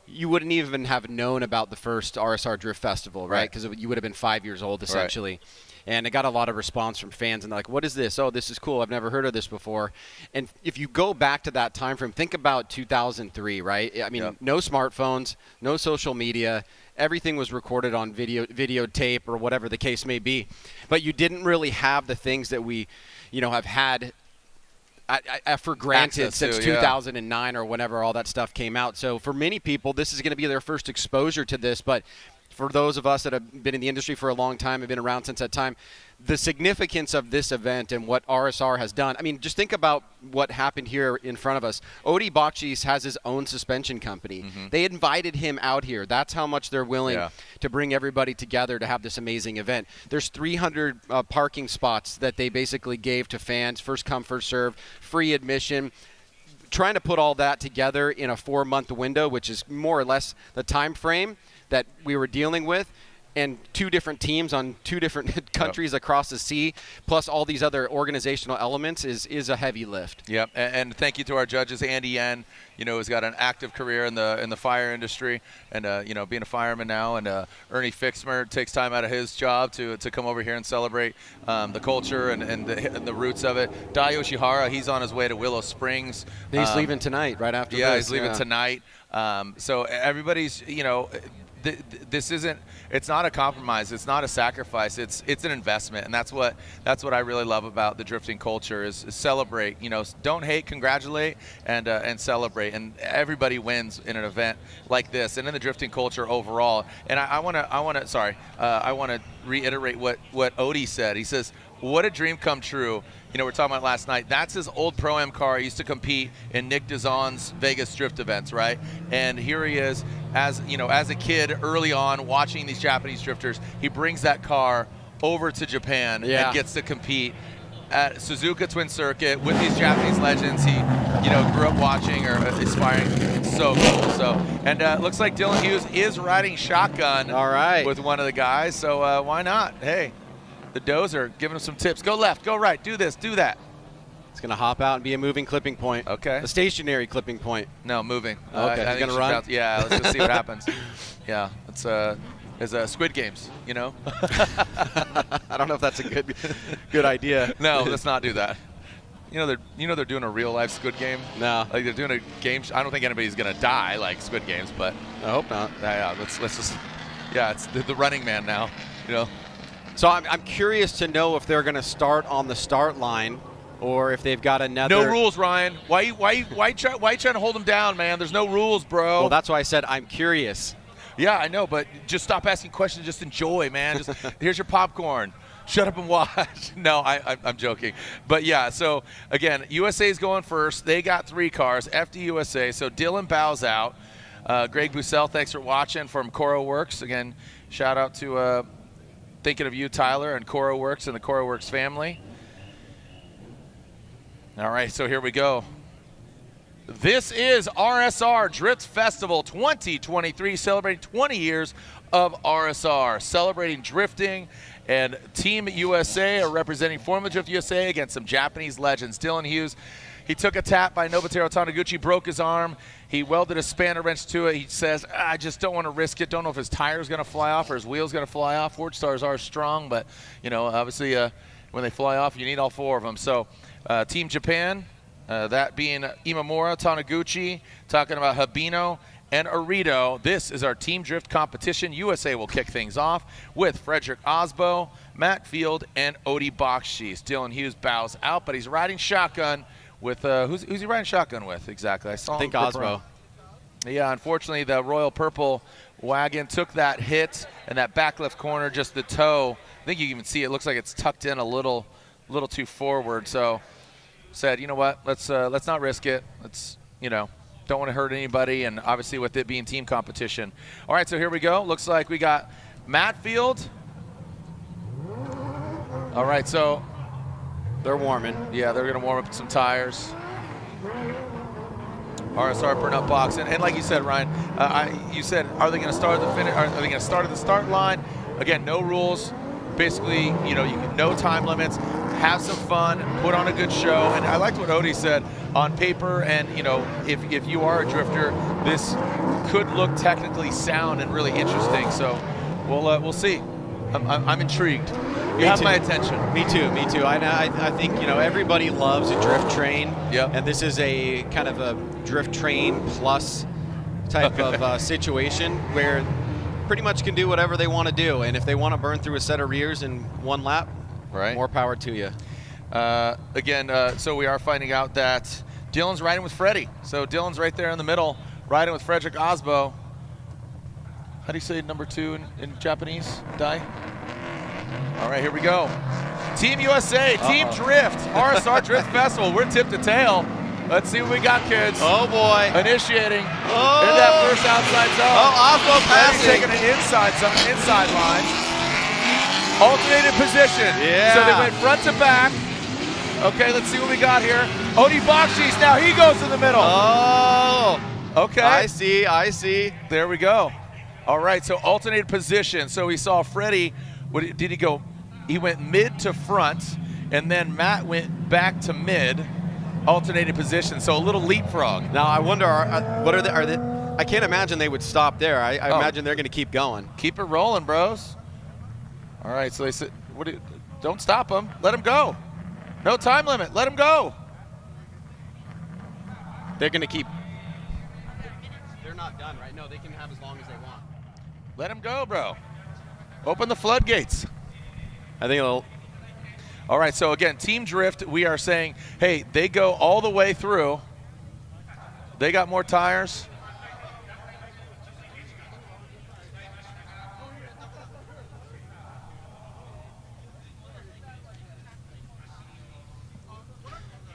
you wouldn't even have known about the first RSR Drift Festival, right? Because you would have been 5 years old essentially. Right. And I got a lot of response from fans, and they're like, "What is this? Oh, this is cool. I've never heard of this before." And if you go back to that time frame, think about 2003, right? I mean, no smartphones, no social media. Everything was recorded on videotape or whatever the case may be. But you didn't really have the things that we, have had for granted since 2009 or whenever all that stuff came out. So for many people, this is going to be their first exposure to this. But for those of us that have been in the industry for a long time, have been around since that time, the significance of this event and what RSR has done. I mean, just think about what happened here in front of us. Odi Bakshis has his own suspension company. Mm-hmm. They invited him out here. That's how much they're willing to bring everybody together to have this amazing event. There's 300 parking spots that they basically gave to fans, first come, first serve, free admission. Trying to put all that together in a 4-month window, which is more or less the time frame that we were dealing with, and 2 different teams on 2 different countries across the sea, plus all these other organizational elements is a heavy lift. Yep, and thank you to our judges, Andy Yen, who's got an active career in the fire industry, and being a fireman now, and Ernie Fixmer takes time out of his job to come over here and celebrate the culture and the roots of it. Dai Yoshihara, he's on his way to Willow Springs. He's leaving tonight, right after this. Yeah, he's leaving tonight. So everybody's, it's not a compromise, it's not a sacrifice, it's an investment, and that's what I really love about the drifting culture is celebrate. Don't hate, congratulate, and celebrate, and everybody wins in an event like this and in the drifting culture overall. And I want to reiterate what Odi said. He says, what a dream come true. We're talking about last night. That's his old Pro-Am car. He used to compete in Nick DeZaun's Vegas drift events, right? And here he is, as a kid early on, watching these Japanese drifters. He brings that car over to Japan and gets to compete at Suzuka Twin Circuit with these Japanese legends he, grew up watching or aspiring. It's so cool. So, and it looks like Dylan Hughes is riding shotgun. All right. With one of the guys. So why not? Hey. The dozer giving him some tips. Go left, go right, do this, do that. It's going to hop out and be a moving clipping point. Okay. A stationary clipping point. No, moving. Okay, he's going to run? Yeah, let's just see what happens. Yeah, it's Squid Games, you know? I don't know if that's a good idea. No, let's not do that. You know they're doing a real life Squid Game. No, like they're doing a game. I don't think anybody's gonna die like Squid Games, but I hope not. Yeah, let's just. Yeah, it's the Running Man now. You know. So I'm curious to know if they're gonna start on the start line, or if they've got another. No rules, Ryan. Why trying to hold them down, man? There's no rules, bro. Well, that's why I said I'm curious. Yeah, I know, but just stop asking questions. Just enjoy, man. Just here's your popcorn. Shut up and watch. No, I'm joking. But yeah, so again, USA's going first. They got 3 cars, FD USA. So Dylan bows out. Greg Bussell, thanks for watching from Coro Works. Again, shout out to thinking of you, Tyler, and Coro Works and the Coro Works family. All right, so here we go. This is RSR Drift Festival 2023, celebrating 20 years of RSR, celebrating drifting. And Team USA are representing Formula Drift USA against some Japanese legends. Dylan Hughes, he took a tap by Nobuteru Taniguchi, broke his arm. He welded a spanner wrench to it. He says, I just don't want to risk it. Don't know if his tire's going to fly off or his wheel's going to fly off. Ford Stars are strong, but, you know, obviously when they fly off, you need all 4 of them. So Team Japan, that being Imamura, Taniguchi, talking about Habino, and Arito. This is our team drift competition. USA will kick things off with Frederick Osbo, Matt Field, and Odi Bakshi. Dylan Hughes bows out, but he's riding shotgun with who's he riding shotgun with exactly? I think Osbo. Yeah, unfortunately the Royal Purple wagon took that hit and that back left corner, just the toe. I think you can even see it looks like it's tucked in a little too forward. So said, you know what? Let's not risk it. Let's, you know, don't want to hurt anybody, and obviously with it being team competition. All right, so here we go. Looks like we got Matt Field. All right, so they're warming. Yeah, they're going to warm up some tires. RSR burn-up box, and like you said, Ryan, you said, are they going to start at the finish? Are they going to start at the start line? Again, no rules. Basically, you know, no time limits. Have some fun, put on a good show, and I liked what Odi said. On paper, and you know, if you are a drifter, this could look technically sound and really interesting. So we'll see. I'm intrigued. You have my attention. Me too. I think, you know, everybody loves a drift train. Yep. And this is a kind of a drift train plus type of situation where pretty much can do whatever they want to do. And if they want to burn through a set of rears in 1 lap, right, more power to you. Again, so we are finding out that Dylan's riding with Freddie. So Dylan's right there in the middle, riding with Frederick Osbo. How do you say number 2 in Japanese, Dai? All right, here we go. Team USA, Team Drift, RSR Drift Festival. We're tip to tail. Let's see what we got, kids. Oh, boy. Initiating in that first outside zone. Oh, Osbo passing. Taking an inside line. Alternated position. Yeah. So they went front to back. Okay, let's see what we got here. Odi Bakshis, now he goes in the middle. Oh. Okay. I see. There we go. All right, so alternated position. So we saw Freddie, did he go? He went mid to front, and then Matt went back to mid, alternated position. So a little leapfrog. Now I wonder, what are they? I can't imagine they would stop there. I imagine they're going to keep going. Keep it rolling, bros. All right, so they said, don't stop them. Let them go. No time limit. Let them go. They're going to keep. They're not done, right? No, they can have as long as they want. Let them go, bro. Open the floodgates. I think it'll. All right, so again, Team Drift, we are saying, hey, they go all the way through. They got more tires.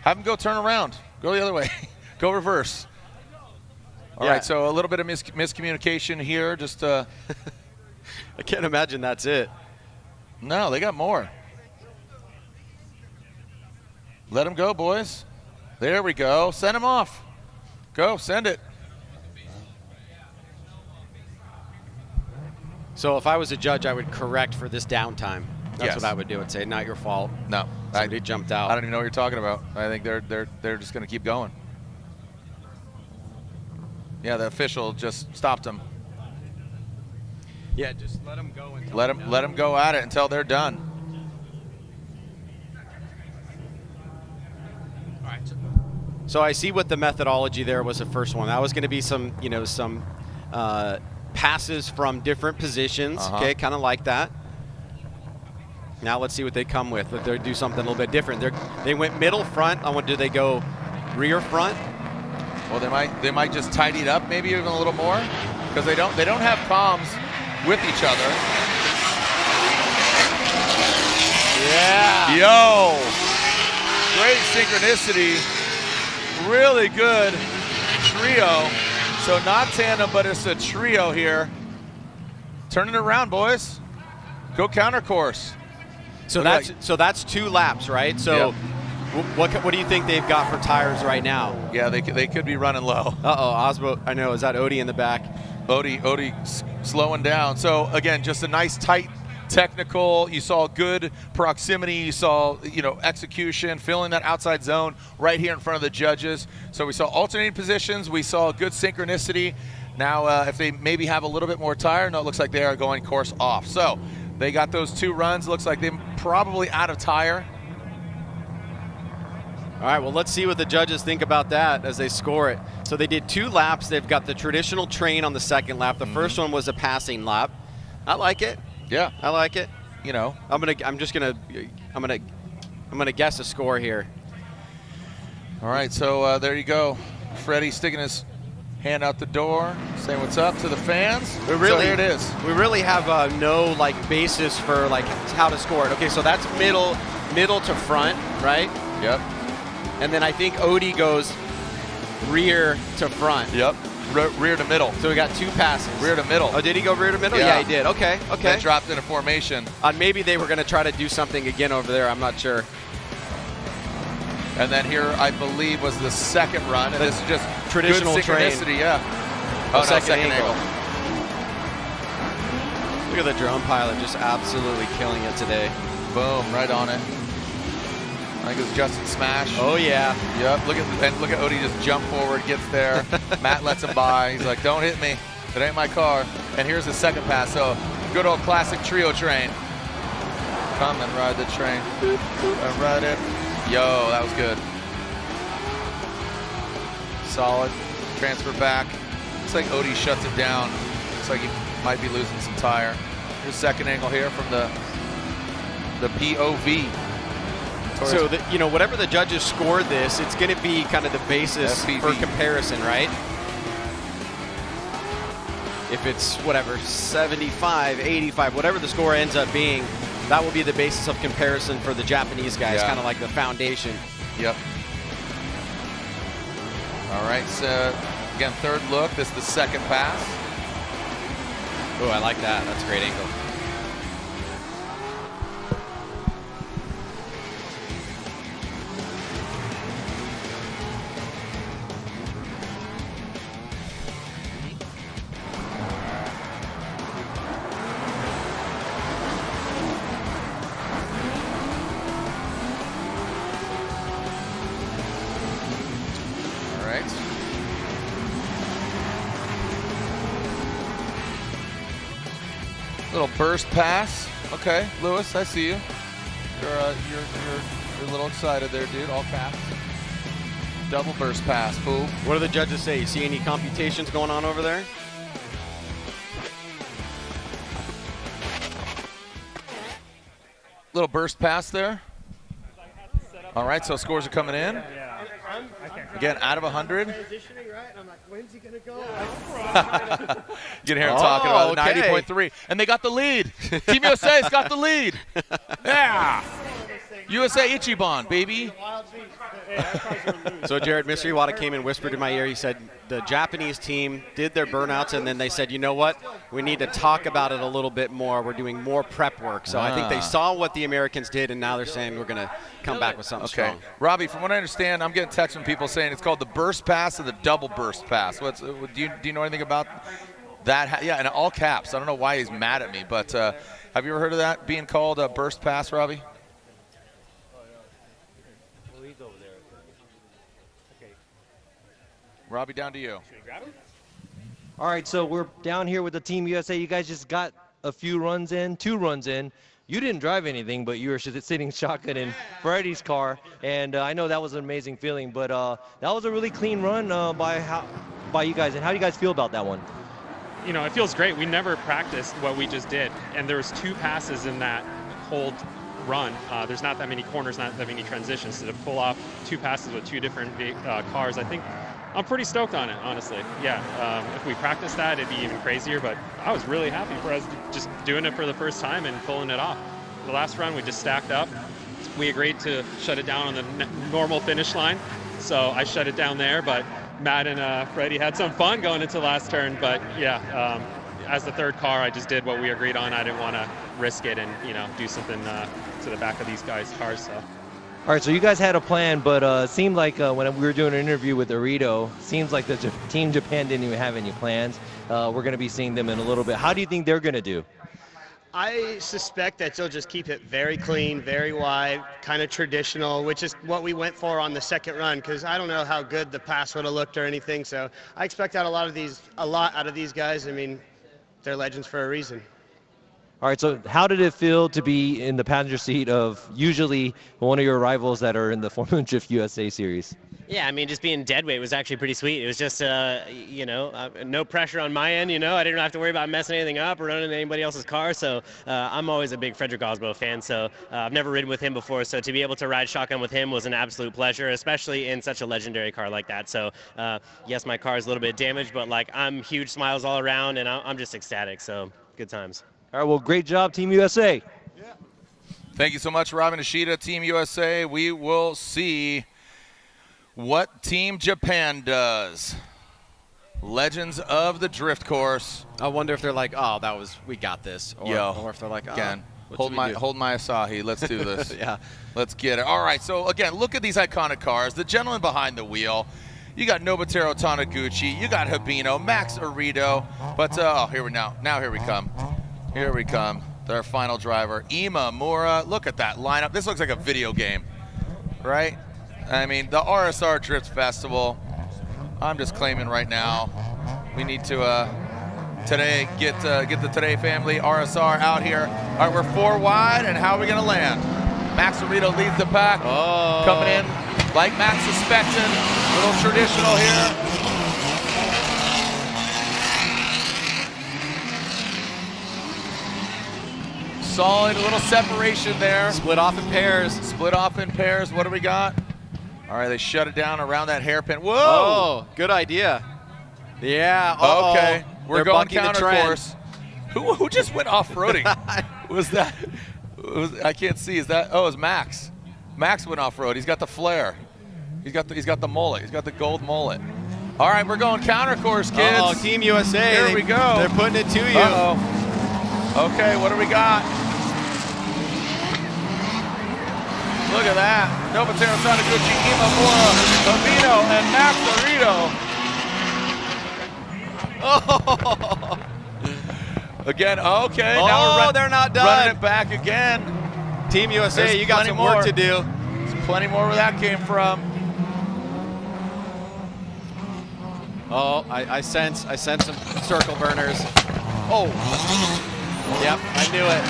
Have them go turn around. Go the other way. Go reverse. All right, so a little bit of miscommunication here. Just I can't imagine that's it. No, they got more. Let them go, boys. There we go. Send them off. Go, send it. So if I was a judge, I would correct for this downtime. That's what I would do. I'd say, not your fault. No. Somebody jumped out. I don't even know what you're talking about. I think they're just going to keep going. Yeah, the official just stopped him. Yeah, just let them go. Let them go at it until they're done. All right. So I see what the methodology there was the first one. That was going to be some, some passes from different positions. Okay, kind of like that. Now let's see what they come with. If they do something a little bit different. They went middle front. Do they go rear front? Well, they might just tidy it up, maybe even a little more, because they don't have comms with each other. Yeah. Yo, great synchronicity. Really good trio. So not tandem, but it's a trio here. Turn it around, boys. Go counter course. So that's 2 laps, right? So what do you think they've got for tires right now? Yeah, they could be running low. Osbo, I know, is that Odie in the back? Odie slowing down. So again, just a nice tight technical. You saw good proximity. You saw, execution, filling that outside zone right here in front of the judges. So we saw alternating positions. We saw good synchronicity. Now, if they maybe have a little bit more tire, no, it looks like they are going course off. So they got those 2 runs. Looks like they're probably out of tire. All right, well, let's see what the judges think about that as they score it. So they did 2 laps. They've got the traditional train on the second lap. The first one was a passing lap. I like it. Yeah, I like it. I'm gonna guess a score here. All right, so there you go. Freddie sticking his hand out the door, saying what's up to the fans. So here it is. We really have no basis for how to score it. Okay, so that's middle to front, right? Yep. And then I think Odie goes rear to front. Yep. Rear to middle. So we got 2 passes. Rear to middle. Oh, did he go rear to middle? Yeah, he did. Okay. Then dropped in a formation. Maybe they were going to try to do something again over there. I'm not sure. And then here, I believe, was the second run. And this is just traditional good synchronicity. Train. Yeah. Oh, no, second angle. Look at the drone pilot just absolutely killing it today. Boom, right on it. I think it was Justin Smash. Oh yeah. Yep. Look at Odie just jump forward, gets there. Matt lets him by. He's like, "Don't hit me. It ain't my car." And here's the second pass. So good old classic trio train. Come and ride the train. And ride it. Yo, that was good. Solid. Transfer back. Looks like Odie shuts it down. Looks like he might be losing some tire. Here's second angle here from the POV. So, whatever the judges scored this, it's going to be kind of the basis for comparison, right? If it's, 75, 85, whatever the score ends up being, that will be the basis of comparison for the Japanese guys, kind of like the foundation. Yep. All right, so, again, third look. This is the second pass. Oh, I like that. That's a great angle. Little burst pass. Okay, Lewis, I see you. You're a little excited there, dude. All caps. Double burst pass, fool. What do the judges say? You see any computations going on over there? Little burst pass there. All right, so scores are coming in. Again, out of 100. When's he gonna go? You can hear him talking about 90.3. And they got the lead. Team USA's got the lead. Yeah. USA Ichiban, baby. So Jared, Mr. Iwata came and whispered in my ear. He said the Japanese team did their burnouts, and then they said, you know what? We need to talk about it a little bit more. We're doing more prep work. So I think they saw what the Americans did, and now they're saying we're going to come back with something strong. Robbie, from what I understand, I'm getting texts from people saying it's called the burst pass or the double burst pass. Do you know anything about that? Yeah, in all caps. I don't know why he's mad at me, but have you ever heard of that being called a burst pass, Robbie? Robbie, down to you. All right, so we're down here with the Team USA. You guys just got a few runs in, 2 runs in. You didn't drive anything, but you were sitting shotgun in Freddie's car, and I know that was an amazing feeling. But that was a really clean run by you guys. And how do you guys feel about that one? You know, it feels great. We never practiced what we just did, and there was 2 passes in that whole run. There's not that many corners, not that many transitions. So to pull off 2 passes with 2 different cars, I think I'm pretty stoked on it, honestly. Yeah, if we practiced that, it'd be even crazier, but I was really happy for us just doing it for the first time and pulling it off. The last run, we just stacked up. We agreed to shut it down on the normal finish line, so I shut it down there, but Matt and Freddie had some fun going into the last turn, but yeah, as the 3rd car, I just did what we agreed on. I didn't want to risk it and, you know, do something to the back of these guys' cars, so. All right, so you guys had a plan, but it seemed like when we were doing an interview with Arito, seems like the Team Japan didn't even have any plans. We're going to be seeing them in a little bit. How do you think they're going to do? I suspect that they'll just keep it very clean, very wide, kind of traditional, which is what we went for on the 2nd run, because I don't know how good the pass would have looked or anything. So I expect that a lot out of these guys. I mean, they're legends for a reason. All right, so how did it feel to be in the passenger seat of usually one of your rivals that are in the Formula Drift USA series? Yeah, I mean, just being deadweight was actually pretty sweet. It was just, you know, no pressure on my end, you know. I didn't have to worry about messing anything up or running anybody else's car, so I'm always a big Frederick Osbo fan, so I've never ridden with him before, so to be able to ride shotgun with him was an absolute pleasure, especially in such a legendary car like that. So, yes, my car is a little bit damaged, but, like, I'm huge smiles all around, and I'm just ecstatic, so good times. All right, well, great job, Team USA. Thank you so much, Robin Ishida, Team USA. We will see what Team Japan does. Legends of the drift course. I wonder if they're like, oh, we got this. Or if they're like, oh, again, hold my Asahi. Let's do this. Yeah. Let's get it. All right, so again, look at these iconic cars. The gentleman behind the wheel. You got Nobuteru Taniguchi. You got Hibino, Max Arito. But here we come. Here we come. Their final driver, Imamura. Look at that lineup. This looks like a video game, right? I mean, the RSR Drift Festival. I'm just claiming right now, we need to today get the Today family RSR out here. All right, we're 4 wide, and how are we gonna land? Max Arito leads the pack, coming in like Max suspected. A little traditional here. Solid, a little separation there. Split off in pairs. Split off in pairs. What do we got? All right, they shut it down around that hairpin. Whoa! Oh, good idea. Yeah. Okay, we're going bucking counter course. Who just went off-roading? Was that? I can't see. Is that? Oh, it was Max. Max went off-road. He's got the flare. He's got the mullet. He's got the gold mullet. All right, we're going counter course, kids. Oh, Team USA. Here we go. They're putting it to you. Uh-oh. Okay, what do we got? Look at that. Nobuteru Taniguchi, Imamura, Hibino, and Max Arito. Again, okay. Oh, now they're not done. Running it back again. Team USA, There's you got some work to do. There's plenty more where that came from. Oh, I sense some circle burners. Oh. Yep, I knew it.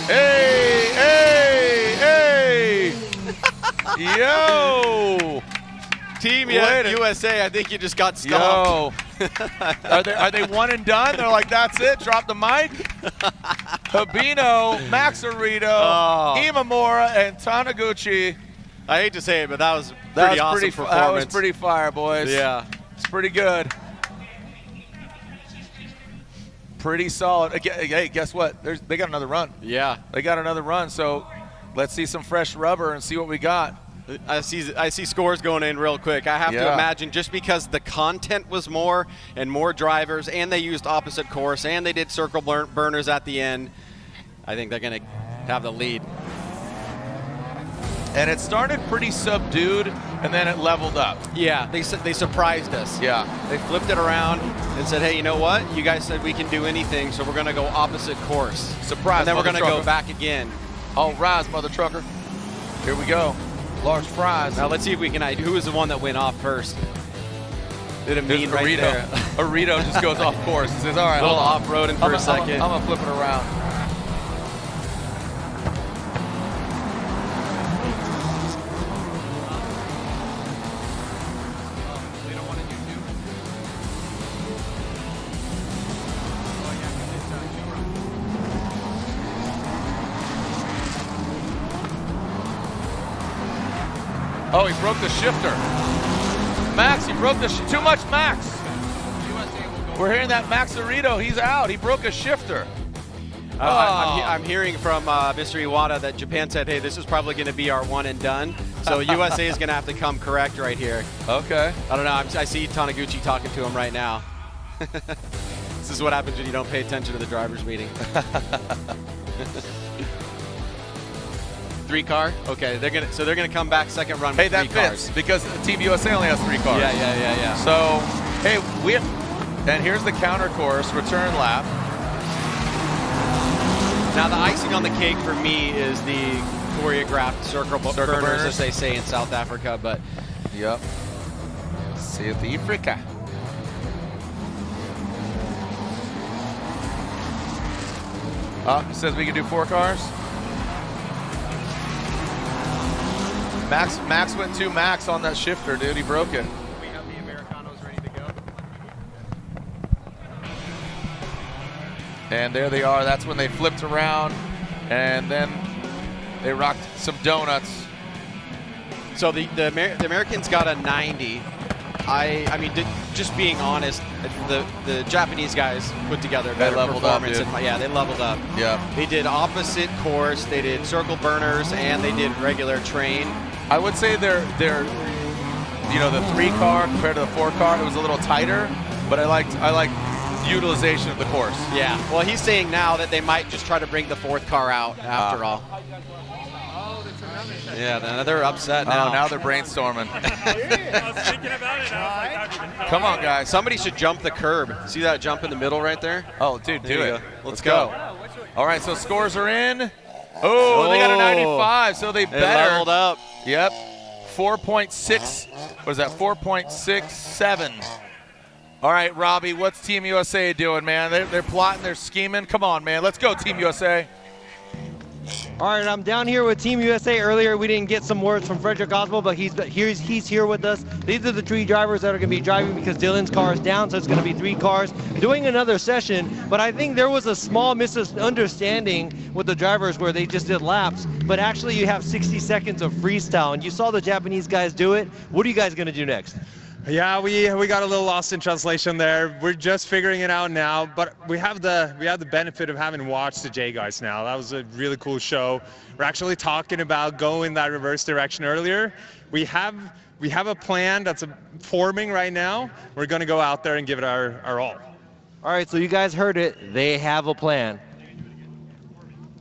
Hey, hey, hey! Yo! Team USA, I think you just got stopped. Yo. Are they one and done? They're like, that's it, drop the mic. Hibino, Max Arito, Imamura, and Taniguchi. I hate to say it, but that was pretty awesome performance. That was pretty fire, boys. Yeah. It's pretty good. Pretty solid. Hey, guess what? They got another run. Yeah. They got another run, so let's see some fresh rubber and see what we got. I see scores going in real quick. I have to imagine just because the content was more and more drivers and they used opposite course and they did circle burners at the end, I think they're going to have the lead. And it started pretty subdued, and then it leveled up. Yeah, they surprised us. Yeah. They flipped it around and said, hey, you know what? You guys said we can do anything, so we're going to go opposite course. Surprise, And then we're mother going to go trucker. back again. All rise, mother trucker. Here we go. Large fries. Now let's see if we can who was the one that went off first. Did it mean right Arito. there? Arito just goes off course. He says, all right, a little hold on. off-roading for a second. I'm going to flip it around. Oh, he broke the shifter. Max, he broke the too much Max. We're hearing that Max Arito, he's out. He broke a shifter. I'm hearing from Mr. Iwata that Japan said, hey, this is probably going to be our one and done. So USA is going to have to come correct right here. Okay. I don't know. I see Taniguchi talking to him right now. This is what happens when you don't pay attention to the driver's meeting. 3 car? Okay, they're gonna come back second run with 3 that cars. fits because Team USA only has 3 cars. Yeah. So, hey, and here's the counter course, return lap. Now the icing on the cake for me is the choreographed circle burners, as they say in South Africa, but. Yep. South Africa. It says we can do 4 cars. Max went 2 max on that shifter, dude. He broke it. We have the Americanos ready to go. And there they are. That's when they flipped around, and then they rocked some donuts. So the Americans got a 90. I mean, just being honest, the Japanese guys put together a better performance. Yeah, they leveled up. Yeah. They did opposite course. They did circle burners, and they did regular train. I would say they're the 3 car compared to the 4 car, it was a little tighter, but I like utilization of the course. Yeah. Well, he's saying now that they might just try to bring the 4th car out after all. Yeah, they're upset now. Oh, now they're brainstorming. I was thinking about it. I was like, Come on, guys. Somebody should jump the curb. See that jump in the middle right there? Oh, dude, do it. Let's go. All right, so scores are in. Oh, they got a 95, so they better. Leveled up. Yep. 4.6. What is that? 4.67. All right, Robbie, what's Team USA doing, man? They're plotting, they're scheming. Come on, man. Let's go, Team USA. All right, I'm down here with Team USA. Earlier, we didn't get some words from Frederick Oswald, but he's here with us. These are the 3 drivers that are going to be driving because Dylan's car is down, so it's going to be 3 cars doing another session. But I think there was a small misunderstanding with the drivers where they just did laps, but actually you have 60 seconds of freestyle, and you saw the Japanese guys do it. What are you guys going to do next? Yeah, we got a little lost in translation there. We're just figuring it out now, but we have the benefit of having watched the J guys now. That was a really cool show. We're actually talking about going that reverse direction earlier. We have a plan that's forming right now. We're going to go out there and give it our all. All right, so you guys heard it. They have a plan.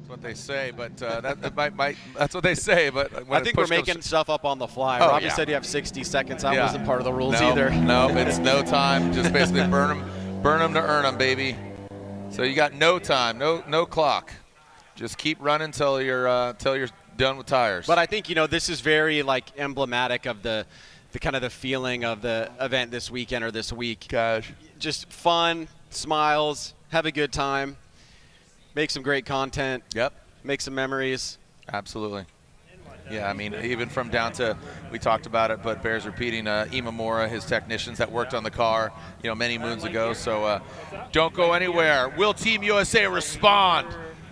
That's what they say, but that's what they say. But I think we're making stuff up on the fly. Oh, Robbie said you have 60 seconds. That wasn't part of the rules no, either. No, it's no time. Just basically burn them to earn them, baby. So you got no time, no clock. Just keep running till you're done with tires. But I think this is very emblematic of the kind of the feeling of the event this weekend or this week. Gosh, just fun, smiles, have a good time. Make some great content. Yep. Make some memories. Absolutely. Yeah, I mean, even from down to, we talked about it, but bears repeating, Imamura, his technicians that worked on the car, many moons ago. So don't go anywhere. Will Team USA respond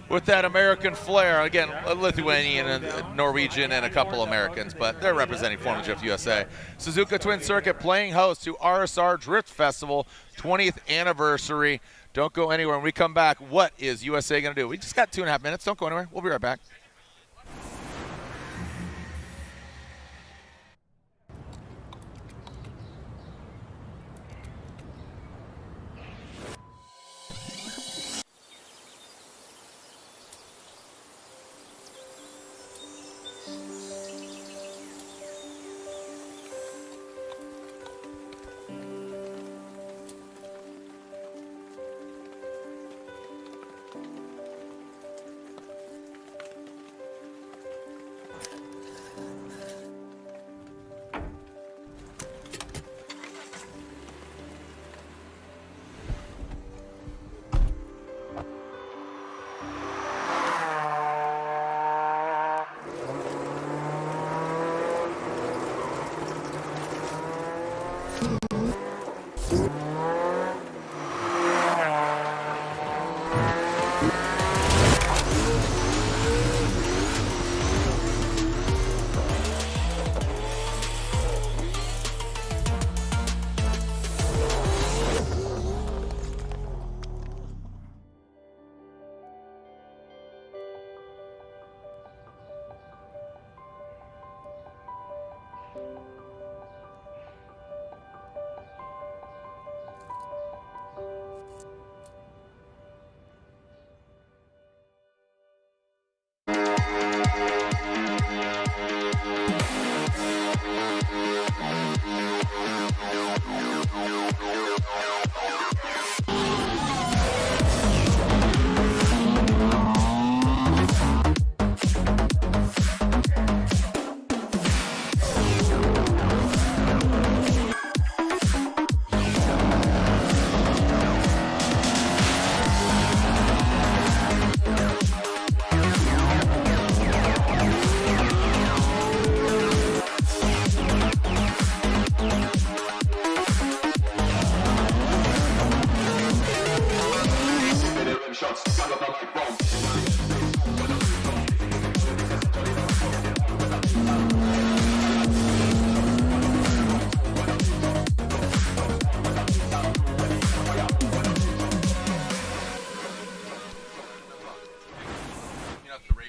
with that American flair? Again, a Lithuanian and Norwegian and a couple Americans, but they're representing Formula Drift USA. Suzuka Twin Circuit playing host to RSR Drift Festival 20th anniversary. Don't go anywhere. When we come back, what is USA going to do? We just got 2.5 minutes. Don't go anywhere. We'll be right back.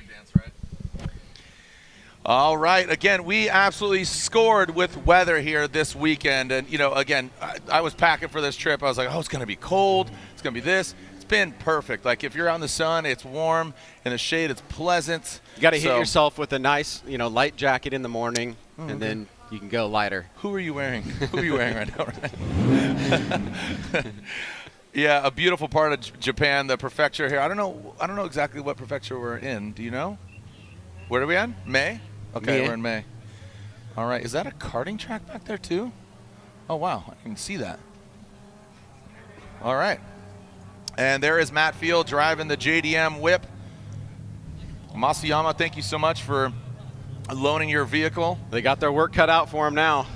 dance, right? All right, again, we absolutely scored with weather here this weekend. And, you know, again, I was packing for this trip. I was like, oh, it's going to be cold. It's going to be this. It's been perfect. Like, if you're out in the sun, it's warm. In the shade, it's pleasant. You got to hit yourself with a nice, you know, light jacket in the morning, and okay. then you can go lighter. Who are you wearing? Who are you wearing right now, right? Yeah, a beautiful part of Japan, the prefecture here. I don't know exactly what prefecture we're in. Do you know? Where are we at? May? Okay, we're in May. All right, is that a karting track back there too? Oh wow, I can see that. All right, and there is Matt Field driving the JDM whip. Masayama, thank you so much for loaning your vehicle. They got their work cut out for them now.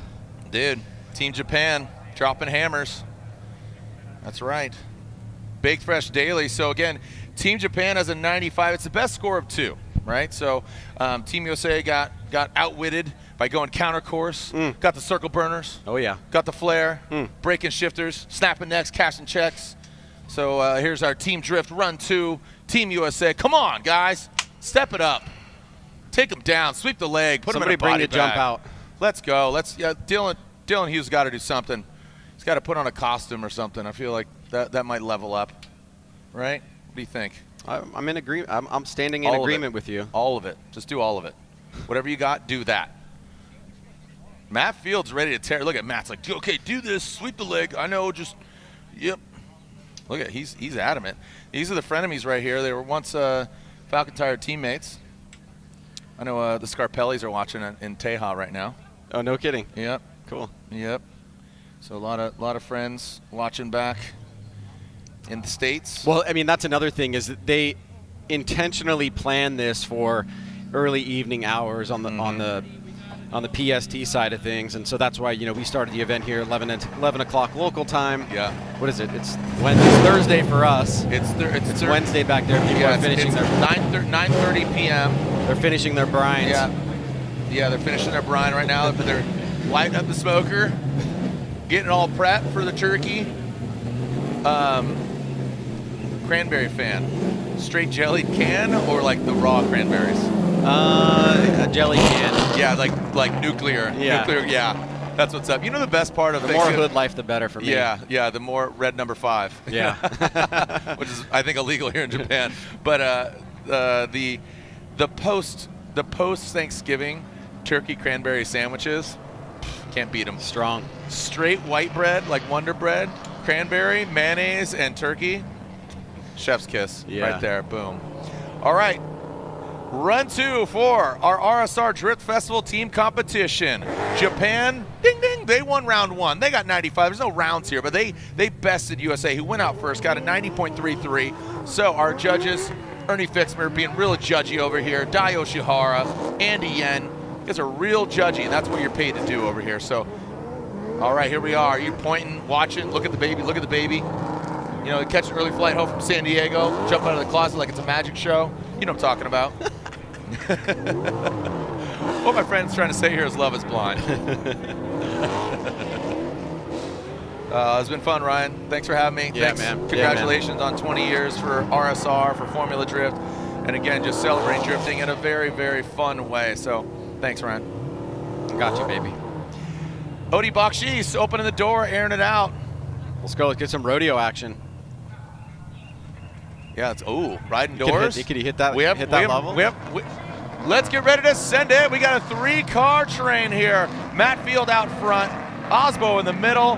Dude, Team Japan dropping hammers. That's right. Baked Fresh Daily. So again, Team Japan has a 95. It's the best score of 2, right? So Team USA got outwitted by going counter course. Got the circle burners. Oh yeah. Got the flare. Breaking shifters. Snapping necks. Cashing checks. So here's our Team Drift Run 2. Team USA. Come on, guys. Step it up. Take them down. Sweep the leg. Put them in a body bring the jump bag. out. Let's go. Dylan Hughes got to do something. He's got to put on a costume or something. I feel like that might level up, right? What do you think? I'm in agreement. I'm standing in agreement with you. All of it. Just do all of it. Whatever you got, do that. Matt Field's ready to tear. Look at Matt's like, okay, do this. Sweep the leg. I know. Just, yep. Look at he's adamant. These are the frenemies right here. They were once Falcon Tire teammates. I know the Scarpellis are watching it in Teja right now. Oh, no kidding. Yep. Cool. Yep. So a lot of friends watching back in the States. Well, I mean, that's another thing is that they intentionally plan this for early evening hours on the PST side of things, and so that's why, you know, we started the event here 11 o'clock local time. Yeah. What is it? It's Thursday for us. It's Wednesday back there. People are finishing their 9:30 p.m. They're finishing their brines. Yeah, they're finishing their brine right now. They're lighting up the smoker, getting all prepped for the turkey. Cranberry fan, straight jellied can or like the raw cranberries? A jelly can. Yeah, like nuclear. Yeah. Nuclear. Yeah, that's what's up. You know the best part of the more hood life, the better for me. Yeah, the more red number 5. Yeah, which is I think illegal here in Japan. But the post Thanksgiving turkey cranberry sandwiches, can't beat them. Strong. Straight white bread like Wonder Bread, cranberry, mayonnaise, and turkey. Chef's kiss right there. Boom. All right. Run 2 for our RSR Drift Festival team competition. Japan, ding ding, they won round 1. They got 95. There's no rounds here, but they bested USA, who went out first, got a 90.33. So our judges, Ernie Fitzmer being real judgy over here, Dai Yoshihara, Andy Yen. You guys are real judgy, and that's what you're paid to do over here. So, all right, here we are. You're pointing, watching, look at the baby, look at the baby. You know, catch an early flight home from San Diego, jump out of the closet like it's a magic show. You know what I'm talking about. What my friend's trying to say here is love is blind. It's been fun, Ryan. Thanks for having me. Yeah, Thanks. man. Congratulations on 20 years for RSR, for Formula Drift. And again, just celebrating drifting in a very, very fun way. So thanks, Ryan. Got you, baby. Odie Bakshi's opening the door, airing it out. Let's go. Let's get some rodeo action. Yeah, it's riding doors. Could he hit that level? Let's get ready to send it. We got a 3-car train here. Matt Field out front, Osbo in the middle,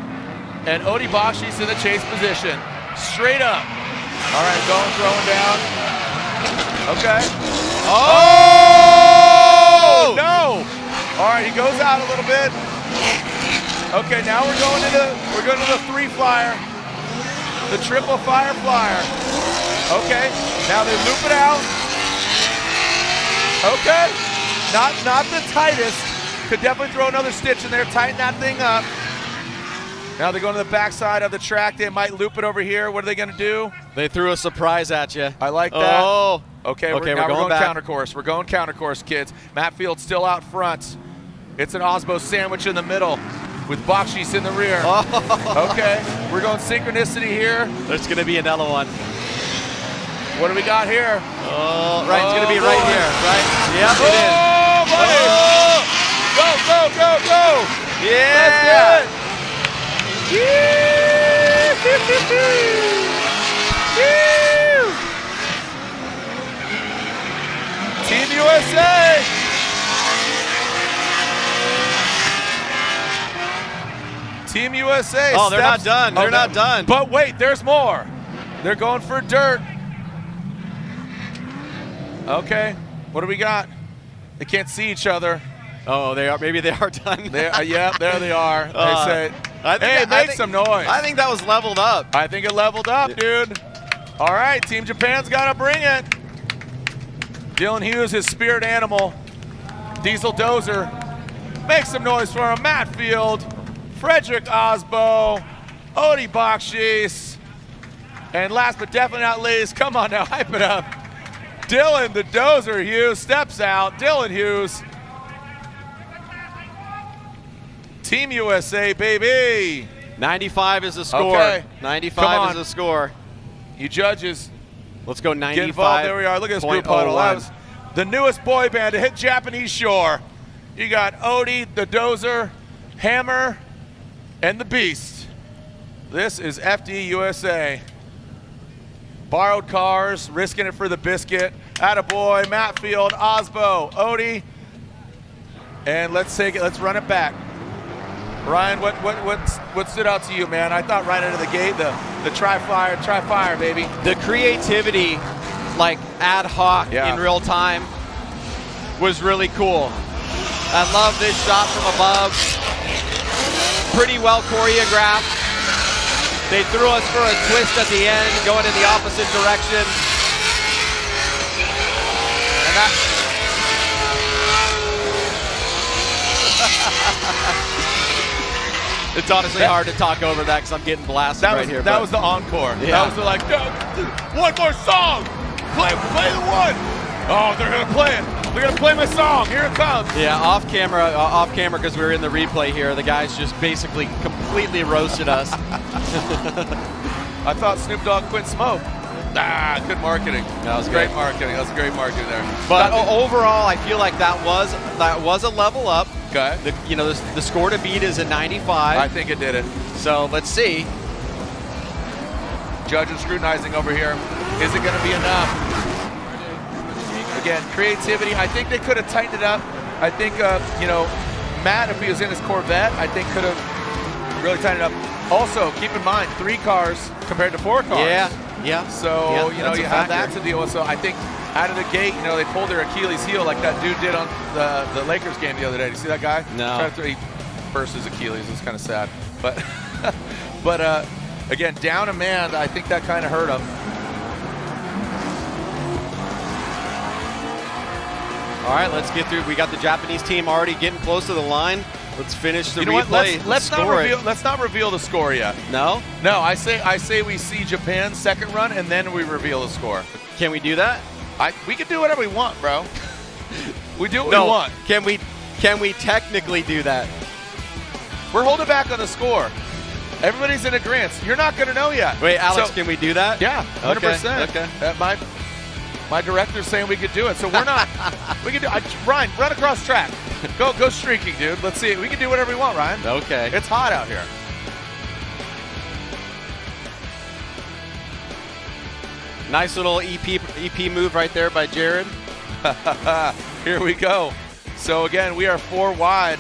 and Odie Bakshi's in the chase position. Straight up. All right, throwing down. Okay. Oh! No! All right, he goes out a little bit. Okay, now we're going to the 3-flyer, the triple fire flyer. Okay, now they loop it out. Okay, not the tightest. Could definitely throw another stitch in there, tighten that thing up. Now they're going to the backside of the track. They might loop it over here. What are they going to do? They threw a surprise at you. I like that. Oh. Okay, we're going counter course. We're going counter course, kids. Matt Field still out front. It's an Osbo sandwich in the middle with Bakshi's in the rear. Oh. Okay, we're going synchronicity here. There's going to be another one. What do we got here? Oh, right, it's going to be right here, right? Yep, it is. Oh, buddy! Oh. Go, go, go, go! Yeah! Team USA! Team USA. Oh, they're not done. They're not done. But wait, there's more. They're going for dirt. Okay, what do we got? They can't see each other. Oh, they are. Maybe they are done. Yeah, there they are. They say, "Hey, make some noise." I think that was leveled up. I think it leveled up, dude. All right, Team Japan's got to bring it. Dylan Hughes, his spirit animal. Diesel Dozer. Make some noise for him. Matt Field, Frederick Osbo, Odi Bakshis, and last but definitely not least, come on now, hype it up. Dylan the Dozer Hughes steps out. Dylan Hughes. Team USA, baby. 95 is the score. Okay. 95 is the score. You judges. Let's go 95. Get involved. There we are. Look at this group huddle. That was the newest boy band to hit Japanese shore. You got Odie, the Dozer, Hammer, and the Beast. This is FD USA. Borrowed cars, risking it for the biscuit. Attaboy, Matt Field, Osbo, Odie. And let's take it, let's run it back. Ryan, what stood out to you, man? I thought right out of the gate, the try fire, baby. The creativity, like ad hoc in real time, was really cool. I love this shot from above. Pretty well choreographed. They threw us for a twist at the end, going in the opposite direction. And that. It's honestly hard to talk over that because I'm getting blasted right here. That was the encore. Yeah. That was the like, no, one more song. Play the one. Oh, they're gonna play it. They're gonna play my song. Here it comes. Yeah, off camera because we were in the replay here. The guys just basically completely roasted us. I thought Snoop Dogg quit smoke. Good marketing. That was great marketing. That was great marketing there. But overall, I feel like that was a level up. Okay. The score to beat is a 95. I think it did it. So let's see. Judges scrutinizing over here. Is it going to be enough? Again, creativity. I think they could have tightened it up. I think, Matt, if he was in his Corvette, I think could have really tightened it up. Also, keep in mind, 3 cars compared to 4 cars. Yeah. So, you have that to deal with. So I think out of the gate, they pulled their Achilles heel like that dude did on the Lakers game the other day. Did you see that guy? No. He burst his Achilles. It was kind of sad. But, again, down a man, I think that kind of hurt him. All right, let's get through. We got the Japanese team already getting close to the line. Let's finish the replay. Let's not reveal the score yet. No? No, I say we see Japan's second run and then we reveal the score. Can we do that? We can do whatever we want, bro. We do what we want. Can we technically do that? We're holding back on the score. Everybody's in agreement. You're not going to know yet. Wait, Alex, can we do that? Yeah, 100%. Okay. My director's saying we could do it, so we're not. We can do. Ryan, run across track. Go streaking, dude. Let's see. We can do whatever we want, Ryan. Okay. It's hot out here. Nice little EP move right there by Jared. Here we go. So again, we are 4 wide.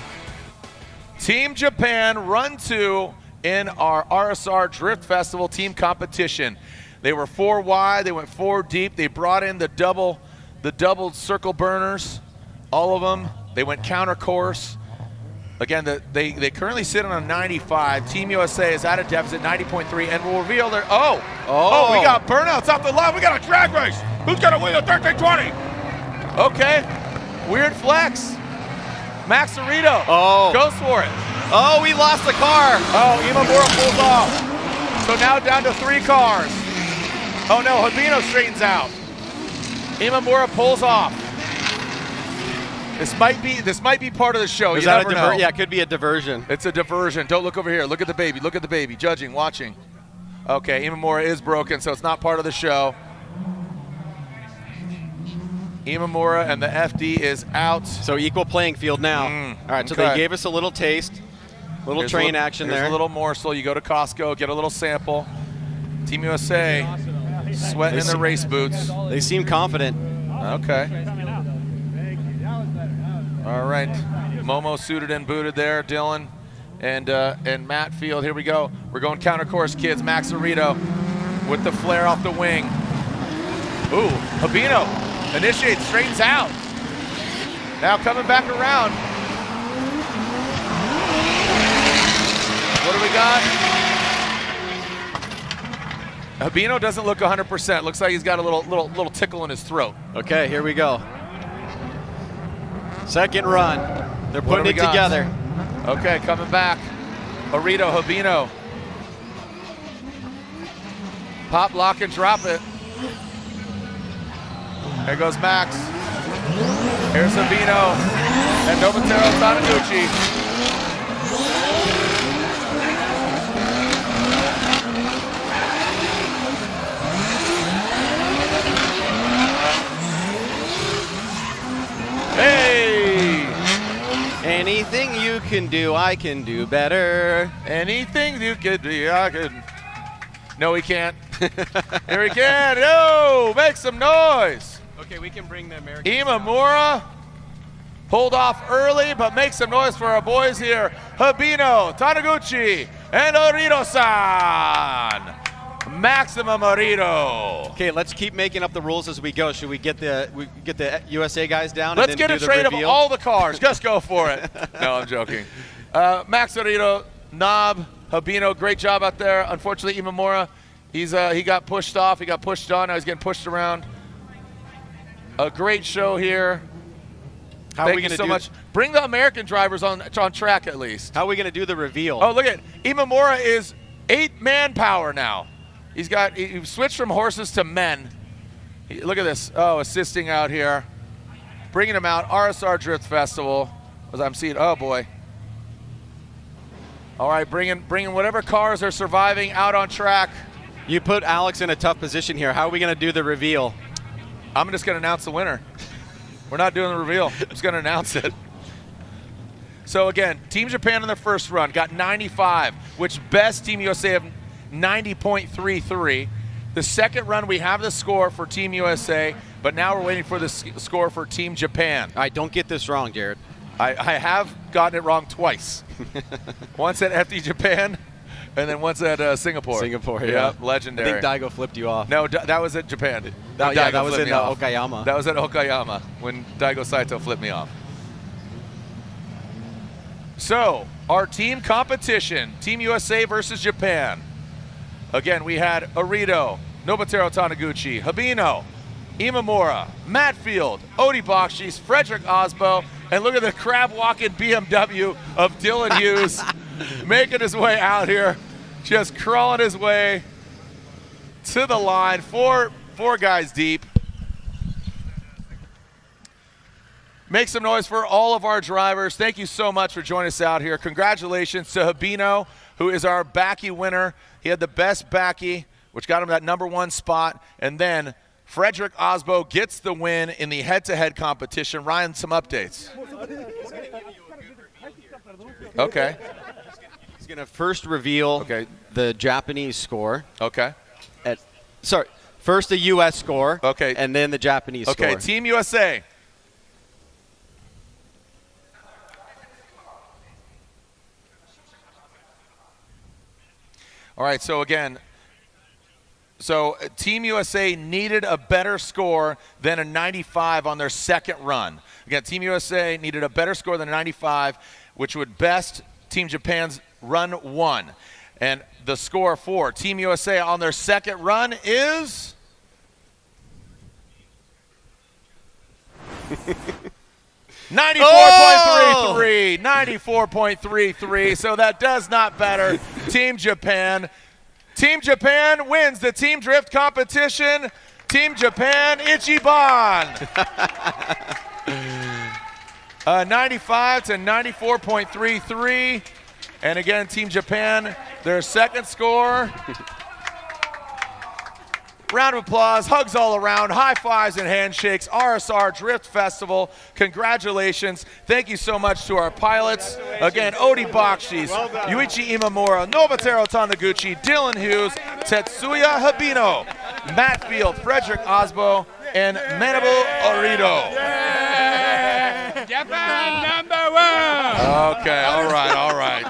Team Japan run 2 in our RSR Drift Festival team competition. They were 4 wide. They went 4 deep. They brought in the double circle burners, all of them. They went counter course. Again, they currently sit on a 95. Team USA is at a deficit, 90.3, and will reveal their. Oh, we got burnouts off the line. We got a drag race. Who's gonna win the 1320? Okay, weird flex. Max Cerrito goes for it. Oh, we lost the car. Oh, Imamura pulls off. So now down to 3 cars. Oh no, Habino straightens out. Imamura pulls off. This might be part of the show. Is you that never know. Yeah, it could be a diversion. It's a diversion. Don't look over here. Look at the baby. Look at the baby. Judging, watching. Okay, Imamura is broken, so it's not part of the show. Imamura and the FD is out. So equal playing field now. All right, so they gave us a little taste, little train action there. There's a little morsel. You go to Costco, get a little sample. Team USA sweating in their race boots. They seem confident. Okay. All right. Momo suited and booted there, Dylan and Matt Field. Here we go. We're going counter course, kids. Max Arito with the flare off the wing. Ooh, Habino initiates, straightens out. Now coming back around. What do we got? Habino doesn't look 100%. Looks like he's got a little tickle in his throat. Okay, here we go. Second run. They're putting it together. Okay, coming back. Arito, Habino. Pop, lock, and drop it. There goes Max. Here's Habino and Nobuteru Taniguchi. Hey! Anything you can do, I can do better. Anything you can do, I can. No, he can't. Here he can. No! Make some noise. Okay, we can bring the American. Imamura pulled off early, but make some noise for our boys here. Habino, Taniguchi, and Arito-san. Maximum Arito. Okay, let's keep making up the rules as we go. Should we get the USA guys down? Let's and then get do a trade the of reveal? all the cars. Just go for it. No, I'm joking. Max Arito, Knob, Habino, great job out there. Unfortunately, Imamura, he got pushed off. He got pushed on. Now he's getting pushed around. A great show here. How Thank are we you gonna so do much. Bring the American drivers on track at least. How are we going to do the reveal? Oh, look at Imamura is 8 manpower now. He switched from horses to men. Look at this. Oh, assisting out here. Bringing him out. RSR Drift Festival. As I'm seeing, oh boy. All right, bringing whatever cars are surviving out on track. You put Alex in a tough position here. How are we going to do the reveal? I'm just going to announce the winner. We're not doing the reveal. I'm just going to announce it. So again, Team Japan in their first run got 95, which best Team USA have 90.33. The second run, we have the score for Team USA, but now we're waiting for the score for Team Japan. All right, don't get this wrong, Jared. I have gotten it wrong twice. Once at FD Japan, and then once at Singapore. Singapore, yeah. Legendary. I think Daigo flipped you off. No, that was at Japan. Yeah, that was in Okayama. That was at Okayama when Daigo Saito flipped me off. So, our team competition, Team USA versus Japan. Again, we had Arito, Nobuteru Taniguchi, Habino, Imamura, Matt Field, Odi Bakshis, Frederick Osbo, and look at the crab-walking BMW of Dylan Hughes making his way out here, just crawling his way to the line, four guys deep. Make some noise for all of our drivers. Thank you so much for joining us out here. Congratulations to Habino, who is our Backy winner. He had the best Backy, which got him that #1 spot. And then Frederick Osbo gets the win in the head-to-head competition. Ryan, some updates. Okay. He's going to first reveal the Japanese score. Okay. First the U.S. score. Okay. And then the Japanese score. Okay, Team USA. All right, so again, Team USA needed a better score than a 95 on their second run. Again, Team USA needed a better score than a 95, which would best Team Japan's run 1. And the score for Team USA on their second run is... $94.33, 94.33, so that does not better Team Japan. Team Japan wins the Team Drift competition. Team Japan, Ichiban. 95 to 94.33. And again, Team Japan, their second score Round of applause, hugs all around, high fives and handshakes. RSR Drift Festival, congratulations. Thank you so much to our pilots. Again, Odi Bakshis, Yuichi Imamura, Nobuteru Taniguchi, Dylan Hughes, Tetsuya Habino, Matt Field, Frederick Osbo, and Manabu Orido. Japan #1! Okay, all right.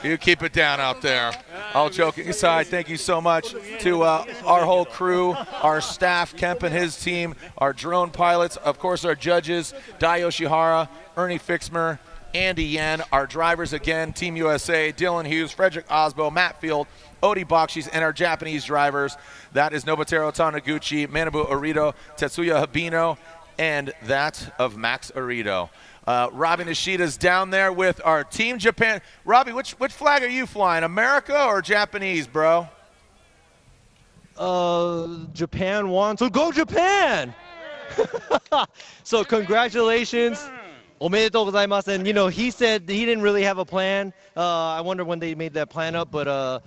You keep it down out there. All joking aside, thank you so much to our whole crew, our staff, Kemp and his team, our drone pilots, of course our judges, Dai Yoshihara, Ernie Fixmer, Andy Yen, our drivers again, Team USA, Dylan Hughes, Frederick Osbo, Matt Field, Odi Bakshis, and our Japanese drivers. That is Nobuteru Taniguchi, Manabu Orido, Tetsuya Habino, and that of Max Orido. Robbie Nishida's down there with our Team Japan. Robbie, which flag are you flying, America or Japanese, bro? Japan won, so go Japan! So congratulations. おめでとうございます. And he said he didn't really have a plan. I wonder when they made that plan up, but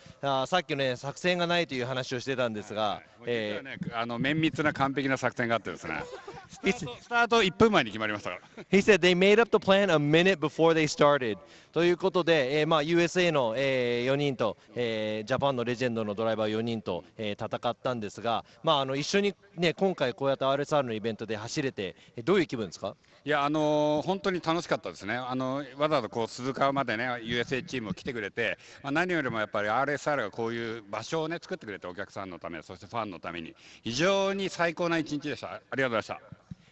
さっきね、作戦がないという話をしてたんですが、綿密な完璧な作戦があってですね。スタート1分前に決まりましたから。He said they made up the plan a minute before they started. ということで、USA の、4人と、ジャパンのレジェンドのドライバー4人と、戦ったんですが、一緒に、ね、今回こうやって RSR のイベントで走れて、どういう気分ですか？いや、本当に楽しかったですね。わざわざこう鈴鹿までね USA チーム来てくれて、何よりもやっぱり RSR がこういう場所をね作ってくれて、お客さんのため、そしてファンのために非常に最高な一日でした。ありがとうございました。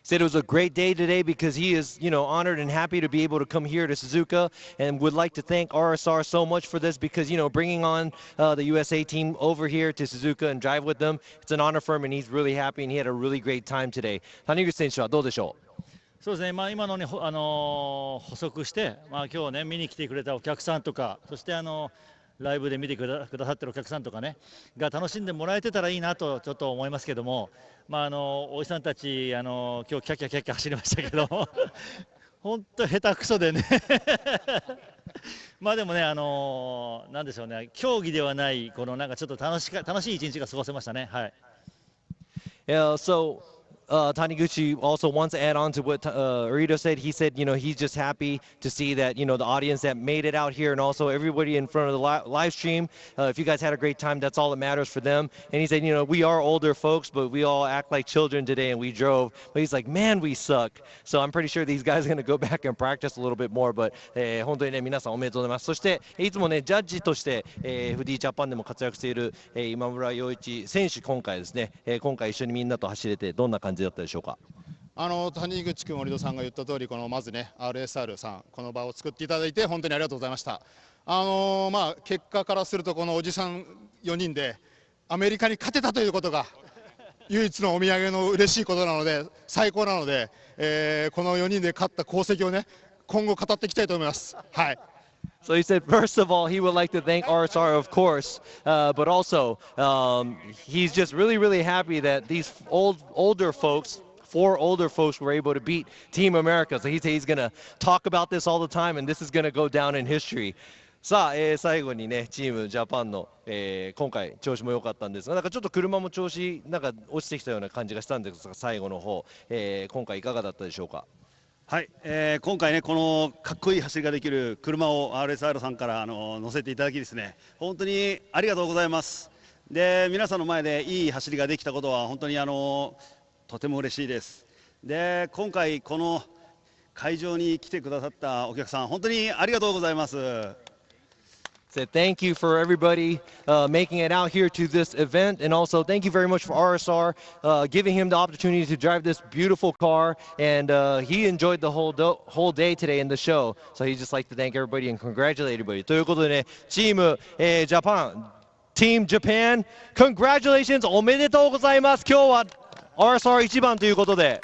Said it was a great day today because he is, honored and happy to be able to come here to Suzuka, and would like to thank RSR so much for this because, bringing on the USA team over here to Suzuka and drive with them, it's an honor for him, and he's really happy, and he had a really great time today. 谷口選手はどうでしょう？そうですね、今のね、補足して、今日ね、見に来てくれたお客さんとか、そしてライブで見てくださってるお客さんとかね、が楽しんでもらえてたらいいなとちょっと思いますけども、おじさんたち、今日キャッキャキャッキャ走りましたけど、本当下手くそでね。でもね、なんでしょうね、競技ではない、なんかちょっと楽しい一日が過ごせましたね。はい。Taniguchi also wants to add on to what Orido said. He said, he's just happy to see that, the audience that made it out here, and also everybody in front of the live stream. If you guys had a great time, that's all that matters for them. And he said, we are older folks, but we all act like children today, and we drove. But he's like, man, we suck. So I'm pretty sure these guys are going to go back and practice a little bit more. But 本当にね、皆さんおめでとうございます。そして、いつもね、ジャッジとして、FD ジャパンでも活躍している、今村洋一選手、今回ですね、今回一緒にみんなと走れて、どんな感じだったでしょうか？谷口君、森戸さんが言った通り、まずね RSR さん、この場を作っていただいて本当にありがとうございました。結果からすると、このおじさん4人でアメリカに勝てたということが唯一のお土産の嬉しいことなので、最高なので、この4人で勝った功績をね、今後語っていきたいと思います。はい。So he said, first of all, he would like to thank RSR, of course, but also he's just really, really happy that these older folks, 4 older folks, were able to beat Team America. So he said he's going to talk about this all the time, and this is going to go down in history. さあ、最後にね、チームジャパンの、今回調子も良かったんですが、なんかちょっと車も調子なんか落ちてきたような感じがしたんですが、最後の方、今回いかがだったでしょうか？はい、今回ね、このかっこいい走りができる車を RSR さんから乗せていただきですね、本当にありがとうございます。で、皆さんの前でいい走りができたことは本当にとても嬉しいです。で、今回この会場に来てくださったお客さん、本当にありがとうございます。Said thank you for everybody making it out here to this event, and also thank you very much for RSR giving him the opportunity to drive this beautiful car, and he enjoyed the whole day today in the show, so he'd just like to thank everybody and congratulate everybody. ということでね、チーム、ジャパン、Team Japan, congratulations! おめでとうございます。今日は RSR 1番ということで。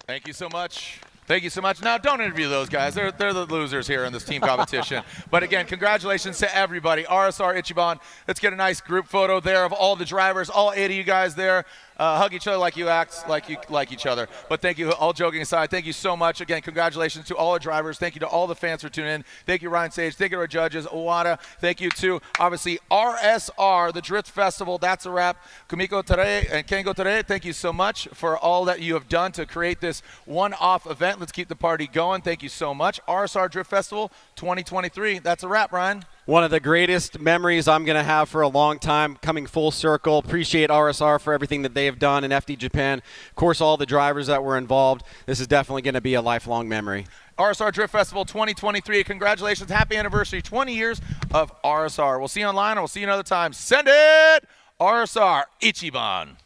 Thank you so much. Thank you so much. Now, don't interview those guys. They're the losers here in this team competition. But again, congratulations to everybody. RSR Ichiban. Let's get a nice group photo there of all the drivers, all 8 of you guys there. hug each other like you act like you like each other. But thank you, all joking aside, thank you so much. Again, congratulations to all our drivers. Thank you to all the fans for tuning in. Thank you, Ryan Sage. Thank you to our judges, Owada. Thank you to, obviously, RSR, the Drift Festival. That's a wrap. Kumiko Tere and Kengo Tere, thank you so much for all that you have done to create this one-off event. Let's keep the party going. Thank you so much. RSR Drift Festival 2023. That's a wrap, Ryan. One of the greatest memories I'm going to have for a long time, coming full circle. Appreciate RSR for everything that they have done in FD Japan. Of course, all the drivers that were involved. This is definitely going to be a lifelong memory. RSR Drift Festival 2023. Congratulations. Happy anniversary. 20 years of RSR. We'll see you online and we'll see you another time. Send it! RSR Ichiban.